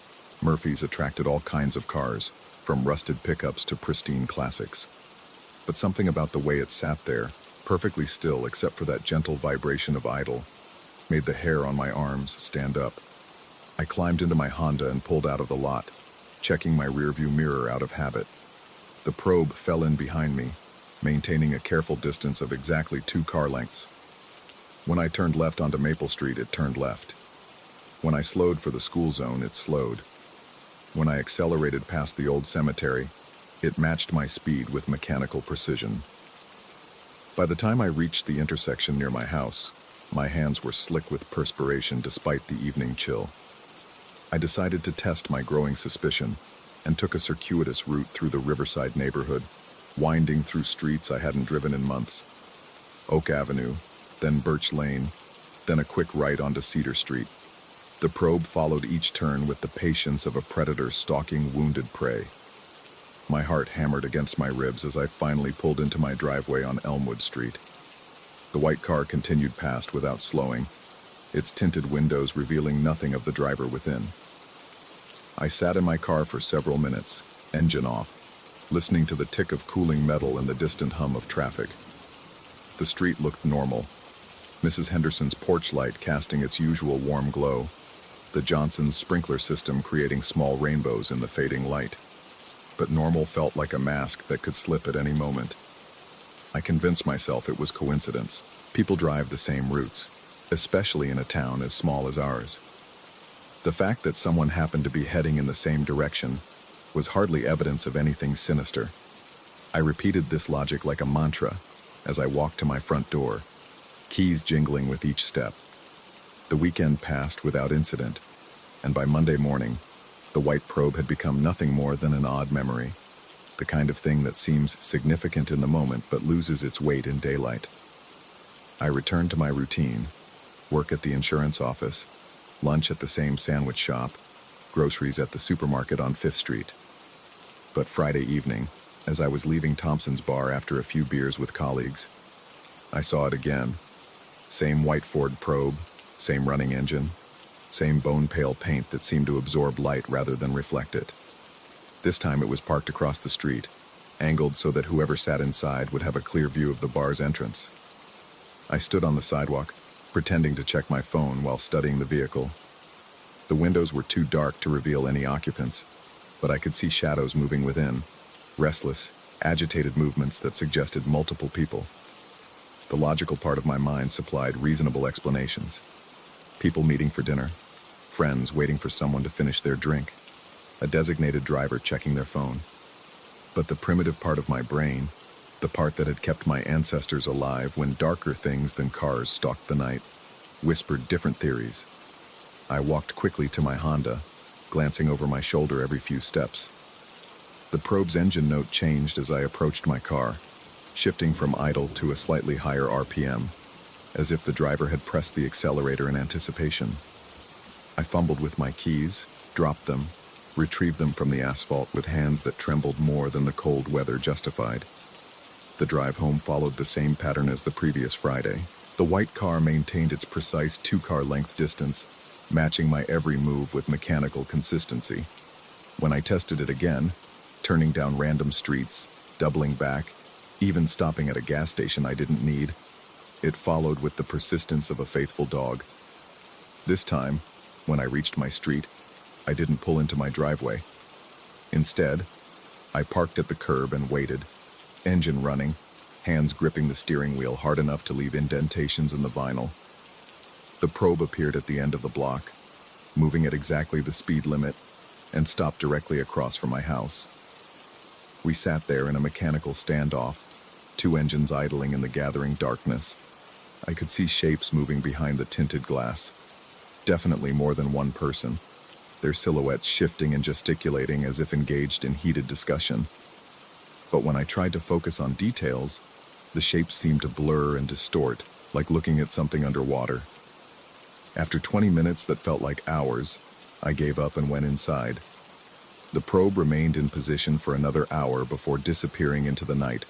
Murphy's attracted all kinds of cars, from rusted pickups to pristine classics. But something about the way it sat there, perfectly still except for that gentle vibration of idle, made the hair on my arms stand up. I climbed into my Honda and pulled out of the lot, checking my rearview mirror out of habit. The probe fell in behind me, maintaining a careful distance of exactly 2 car lengths. When I turned left onto Maple Street, it turned left. When I slowed for the school zone, it slowed. When I accelerated past the old cemetery, it matched my speed with mechanical precision. By the time I reached the intersection near my house, my hands were slick with perspiration despite the evening chill. I decided to test my growing suspicion and took a circuitous route through the Riverside neighborhood, winding through streets I hadn't driven in months. Oak Avenue, then Birch Lane, then a quick right onto Cedar Street. The probe followed each turn with the patience of a predator stalking wounded prey. My heart hammered against my ribs as I finally pulled into my driveway on Elmwood Street. The white car continued past without slowing, its tinted windows revealing nothing of the driver within. I sat in my car for several minutes, engine off, listening to the tick of cooling metal and the distant hum of traffic. The street looked normal, Mrs. Henderson's porch light casting its usual warm glow, the Johnson's sprinkler system creating small rainbows in the fading light. But normal felt like a mask that could slip at any moment. I convinced myself it was coincidence. People drive the same routes, especially in a town as small as ours. The fact that someone happened to be heading in the same direction was hardly evidence of anything sinister. I repeated this logic like a mantra as I walked to my front door, keys jingling with each step. The weekend passed without incident, and by Monday morning, the white probe had become nothing more than an odd memory, the kind of thing that seems significant in the moment but loses its weight in daylight. I returned to my routine: work at the insurance office, lunch at the same sandwich shop, groceries at the supermarket on 5th Street. But Friday evening, as I was leaving Thompson's bar after a few beers with colleagues, I saw it again. Same white Ford probe, same running engine, same bone-pale paint that seemed to absorb light rather than reflect it. This time it was parked across the street, angled so that whoever sat inside would have a clear view of the bar's entrance. I stood on the sidewalk, pretending to check my phone while studying the vehicle. The windows were too dark to reveal any occupants, but I could see shadows moving within, restless, agitated movements that suggested multiple people. The logical part of my mind supplied reasonable explanations. People meeting for dinner, friends waiting for someone to finish their drink, a designated driver checking their phone. But the primitive part of my brain, the part that had kept my ancestors alive when darker things than cars stalked the night, whispered different theories. I walked quickly to my Honda, glancing over my shoulder every few steps. The probe's engine note changed as I approached my car, shifting from idle to a slightly higher RPM, as if the driver had pressed the accelerator in anticipation. I fumbled with my keys, dropped them, retrieved them from the asphalt with hands that trembled more than the cold weather justified. The drive home followed the same pattern as the previous Friday. The white car maintained its precise 2-car length distance, matching my every move with mechanical consistency. When I tested it again, turning down random streets, doubling back, even stopping at a gas station I didn't need, it followed with the persistence of a faithful dog. This time, when I reached my street, I didn't pull into my driveway. Instead, I parked at the curb and waited, engine running, hands gripping the steering wheel hard enough to leave indentations in the vinyl. The probe appeared at the end of the block, moving at exactly the speed limit, and stopped directly across from my house. We sat there in a mechanical standoff, 2 engines idling in the gathering darkness. I could see shapes moving behind the tinted glass. Definitely more than one person, their silhouettes shifting and gesticulating as if engaged in heated discussion. But when I tried to focus on details, the shapes seemed to blur and distort, like looking at something underwater. After 20 minutes that felt like hours, I gave up and went inside. The probe remained in position for another hour before disappearing into the night,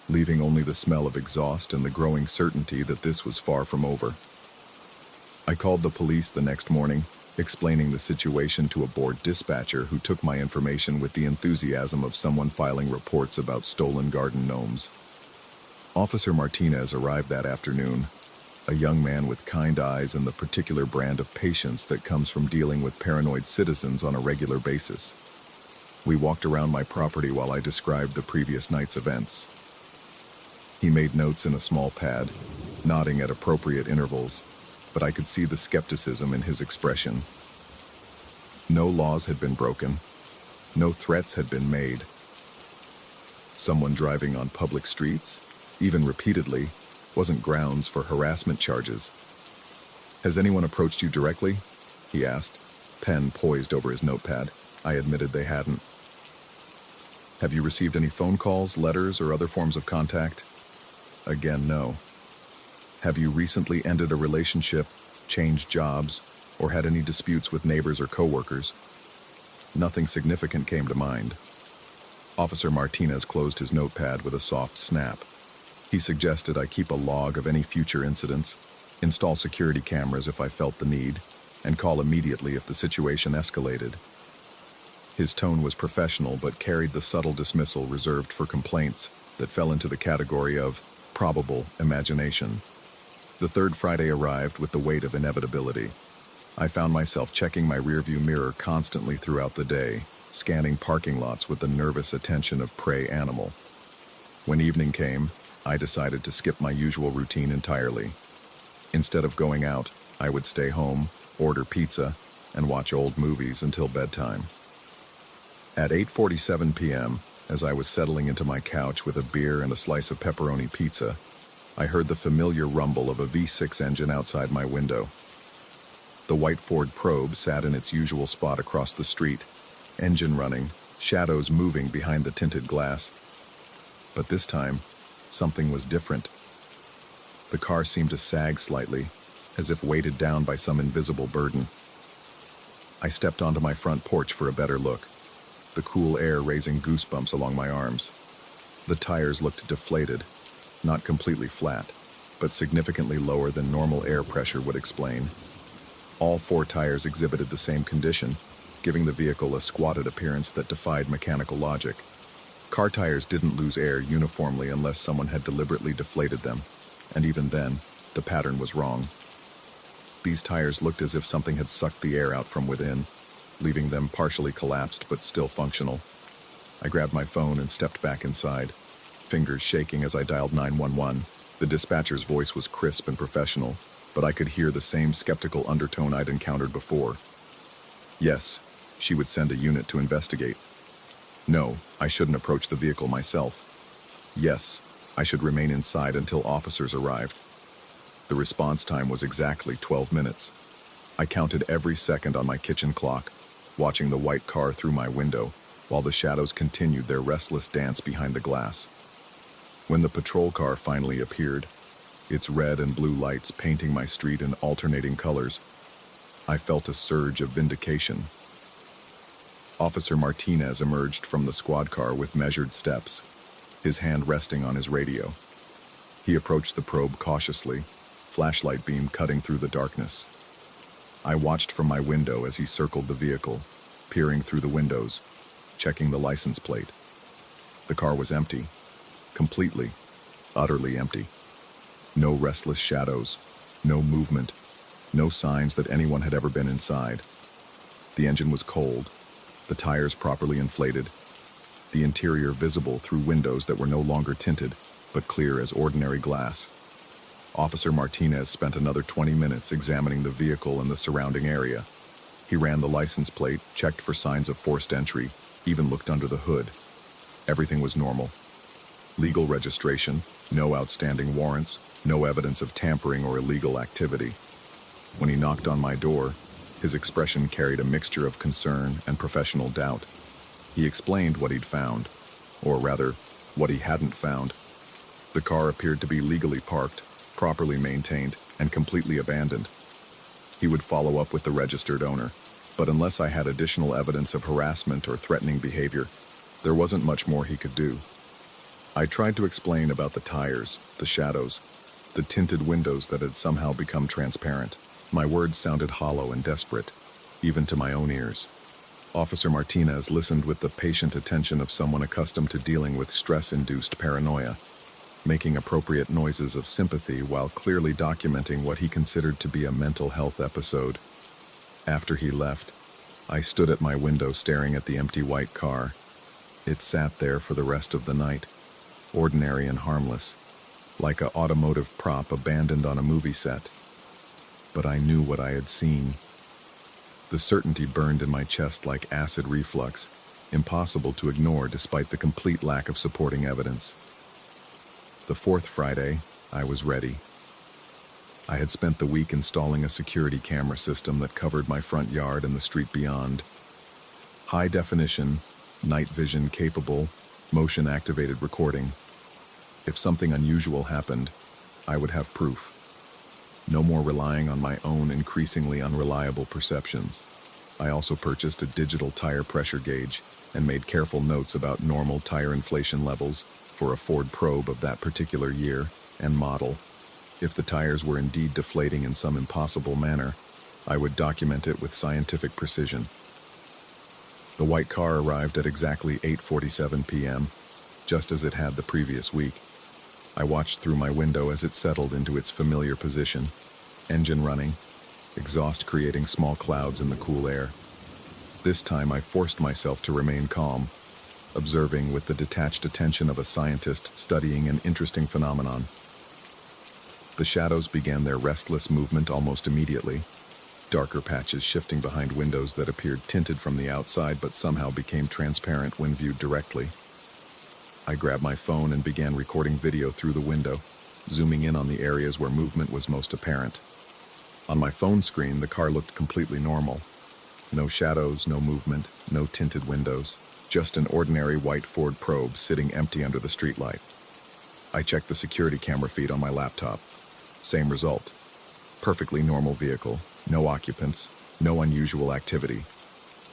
leaving only the smell of exhaust and the growing certainty that this was far from over. I called the police the next morning, explaining the situation to a bored dispatcher who took my information with the enthusiasm of someone filing reports about stolen garden gnomes. Officer Martinez arrived that afternoon, a young man with kind eyes and the particular brand of patience that comes from dealing with paranoid citizens on a regular basis. We walked around my property while I described the previous night's events. He made notes in a small pad, nodding at appropriate intervals, but I could see the skepticism in his expression. No laws had been broken. No threats had been made. Someone driving on public streets, even repeatedly, wasn't grounds for harassment charges. "Has anyone approached you directly?" he asked, pen poised over his notepad. I admitted they hadn't. "Have you received any phone calls, letters, or other forms of contact?" Again, no. "Have you recently ended a relationship, changed jobs, or had any disputes with neighbors or coworkers?" Nothing significant came to mind. Officer Martinez closed his notepad with a soft snap. He suggested I keep a log of any future incidents, install security cameras if I felt the need, and call immediately if the situation escalated. His tone was professional but carried the subtle dismissal reserved for complaints that fell into the category of probable imagination. The third Friday arrived with the weight of inevitability. I found myself checking my rearview mirror constantly throughout the day, scanning parking lots with the nervous attention of prey animal. When evening came, I decided to skip my usual routine entirely. Instead of going out, I would stay home, order pizza, and watch old movies until bedtime. At 8:47 p.m., as I was settling into my couch with a beer and a slice of pepperoni pizza, I heard the familiar rumble of a V6 engine outside my window. The white Ford Probe sat in its usual spot across the street, engine running, shadows moving behind the tinted glass. But this time, something was different. The car seemed to sag slightly, as if weighted down by some invisible burden. I stepped onto my front porch for a better look, the cool air raising goosebumps along my arms. The tires looked deflated, not completely flat, but significantly lower than normal air pressure would explain. All 4 tires exhibited the same condition, giving the vehicle a squatted appearance that defied mechanical logic. Car tires didn't lose air uniformly unless someone had deliberately deflated them, and even then, the pattern was wrong. These tires looked as if something had sucked the air out from within, leaving them partially collapsed but still functional. I grabbed my phone and stepped back inside, fingers shaking as I dialed 911. The dispatcher's voice was crisp and professional, but I could hear the same skeptical undertone I'd encountered before. Yes, she would send a unit to investigate. No, I shouldn't approach the vehicle myself. Yes, I should remain inside until officers arrived. The response time was exactly 12 minutes. I counted every second on my kitchen clock, watching the white car through my window, while the shadows continued their restless dance behind the glass. When the patrol car finally appeared, its red and blue lights painting my street in alternating colors, I felt a surge of vindication. Officer Martinez emerged from the squad car with measured steps, his hand resting on his radio. He approached the probe cautiously, flashlight beam cutting through the darkness. I watched from my window as he circled the vehicle, peering through the windows, checking the license plate. The car was empty, completely, utterly empty. No restless shadows, no movement, no signs that anyone had ever been inside. The engine was cold, the tires properly inflated, the interior visible through windows that were no longer tinted, but clear as ordinary glass. Officer Martinez spent another 20 minutes examining the vehicle and the surrounding area. He ran the license plate, checked for signs of forced entry, even looked under the hood. Everything was normal. Legal registration, no outstanding warrants, no evidence of tampering or illegal activity. When he knocked on my door, his expression carried a mixture of concern and professional doubt. He explained what he'd found, or rather, what he hadn't found. The car appeared to be legally parked, properly maintained, and completely abandoned. He would follow up with the registered owner, but unless I had additional evidence of harassment or threatening behavior, there wasn't much more he could do. I tried to explain about the tires, the shadows, the tinted windows that had somehow become transparent. My words sounded hollow and desperate, even to my own ears. Officer Martinez listened with the patient attention of someone accustomed to dealing with stress-induced paranoia, making appropriate noises of sympathy while clearly documenting what he considered to be a mental health episode. After he left, I stood at my window staring at the empty white car. It sat there for the rest of the night, ordinary and harmless, like an automotive prop abandoned on a movie set. But I knew what I had seen. The certainty burned in my chest like acid reflux, impossible to ignore despite the complete lack of supporting evidence. The 4th Friday, I was ready. I had spent the week installing a security camera system that covered my front yard and the street beyond. High definition, night vision capable, motion-activated recording. If something unusual happened, I would have proof. No more relying on my own increasingly unreliable perceptions. I also purchased a digital tire pressure gauge and made careful notes about normal tire inflation levels for a Ford Probe of that particular year and model. If the tires were indeed deflating in some impossible manner, I would document it with scientific precision. The white car arrived at exactly 8:47 p.m., just as it had the previous week. I watched through my window as it settled into its familiar position, engine running, exhaust creating small clouds in the cool air. This time I forced myself to remain calm, observing with the detached attention of a scientist studying an interesting phenomenon. The shadows began their restless movement almost immediately. darker patches shifting behind windows that appeared tinted from the outside but somehow became transparent when viewed directly. I grabbed my phone and began recording video through the window, zooming in on the areas where movement was most apparent. On my phone screen, the car looked completely normal. No shadows, no movement, no tinted windows, just an ordinary white Ford Probe sitting empty under the streetlight. I checked the security camera feed on my laptop. Same result. Perfectly normal vehicle, no occupants, no unusual activity.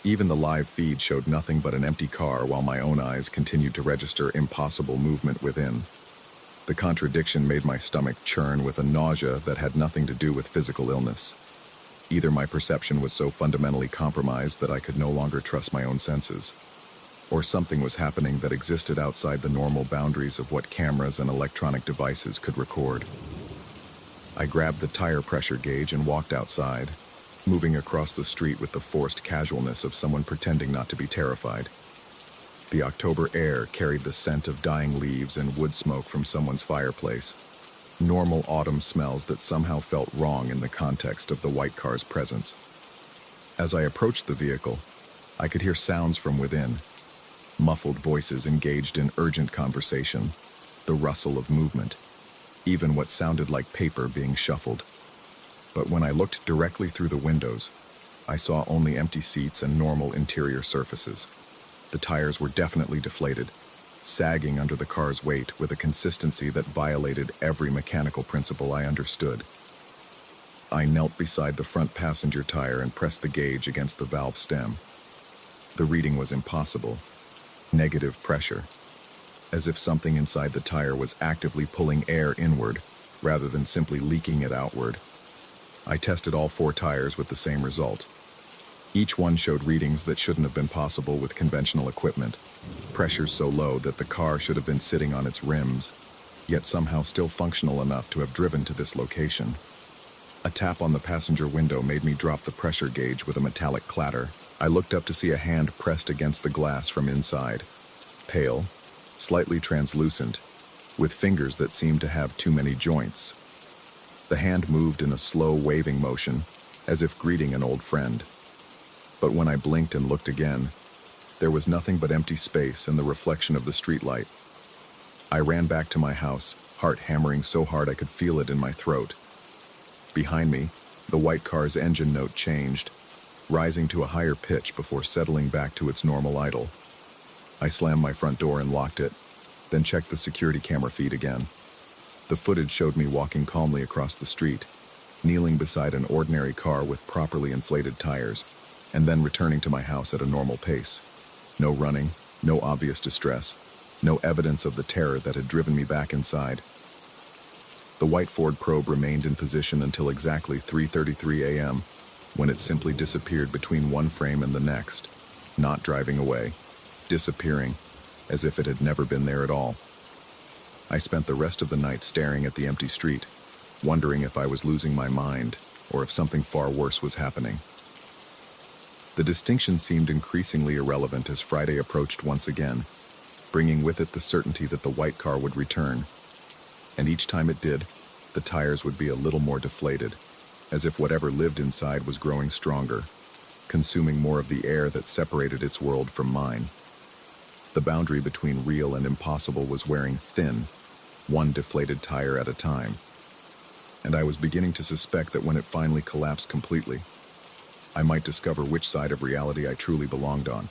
Even the live feed showed nothing but an empty car while my own eyes continued to register impossible movement within. The contradiction made my stomach churn with a nausea that had nothing to do with physical illness. Either my perception was so fundamentally compromised that I could no longer trust my own senses, or something was happening that existed outside the normal boundaries of what cameras and electronic devices could record. I grabbed the tire pressure gauge and walked outside, moving across the street with the forced casualness of someone pretending not to be terrified. The October air carried the scent of dying leaves and wood smoke from someone's fireplace. Normal autumn smells that somehow felt wrong in the context of the white car's presence. As I approached the vehicle, I could hear sounds from within. Muffled voices engaged in urgent conversation, the rustle of movement, even what sounded like paper being shuffled. But when I looked directly through the windows, I saw only empty seats and normal interior surfaces. The tires were definitely deflated, sagging under the car's weight with a consistency that violated every mechanical principle I understood. I knelt beside the front passenger tire and pressed the gauge against the valve stem. The reading was impossible. Negative pressure, as if something inside the tire was actively pulling air inward rather than simply leaking it outward. I tested all 4 tires with the same result. Each one showed readings that shouldn't have been possible with conventional equipment, pressures so low that the car should have been sitting on its rims, yet somehow still functional enough to have driven to this location. A tap on the passenger window made me drop the pressure gauge with a metallic clatter. I looked up to see a hand pressed against the glass from inside, pale, slightly translucent, with fingers that seemed to have too many joints. The hand moved in a slow waving motion, as if greeting an old friend. But when I blinked and looked again, there was nothing but empty space and the reflection of the streetlight. I ran back to my house, heart hammering so hard I could feel it in my throat. Behind me, the white car's engine note changed, rising to a higher pitch before settling back to its normal idle. I slammed my front door and locked it, then checked the security camera feed again. The footage showed me walking calmly across the street, kneeling beside an ordinary car with properly inflated tires, and then returning to my house at a normal pace. No running, no obvious distress, no evidence of the terror that had driven me back inside. The white Ford Probe remained in position until exactly 3:33 a.m., when it simply disappeared between one frame and the next, not driving away, disappearing, as if it had never been there at all. I spent the rest of the night staring at the empty street, wondering if I was losing my mind, or if something far worse was happening. The distinction seemed increasingly irrelevant as Friday approached once again, bringing with it the certainty that the white car would return. And each time it did, the tires would be a little more deflated, as if whatever lived inside was growing stronger, consuming more of the air that separated its world from mine. The boundary between real and impossible was wearing thin, one deflated tire at a time. And I was beginning to suspect that when it finally collapsed completely, I might discover which side of reality I truly belonged on.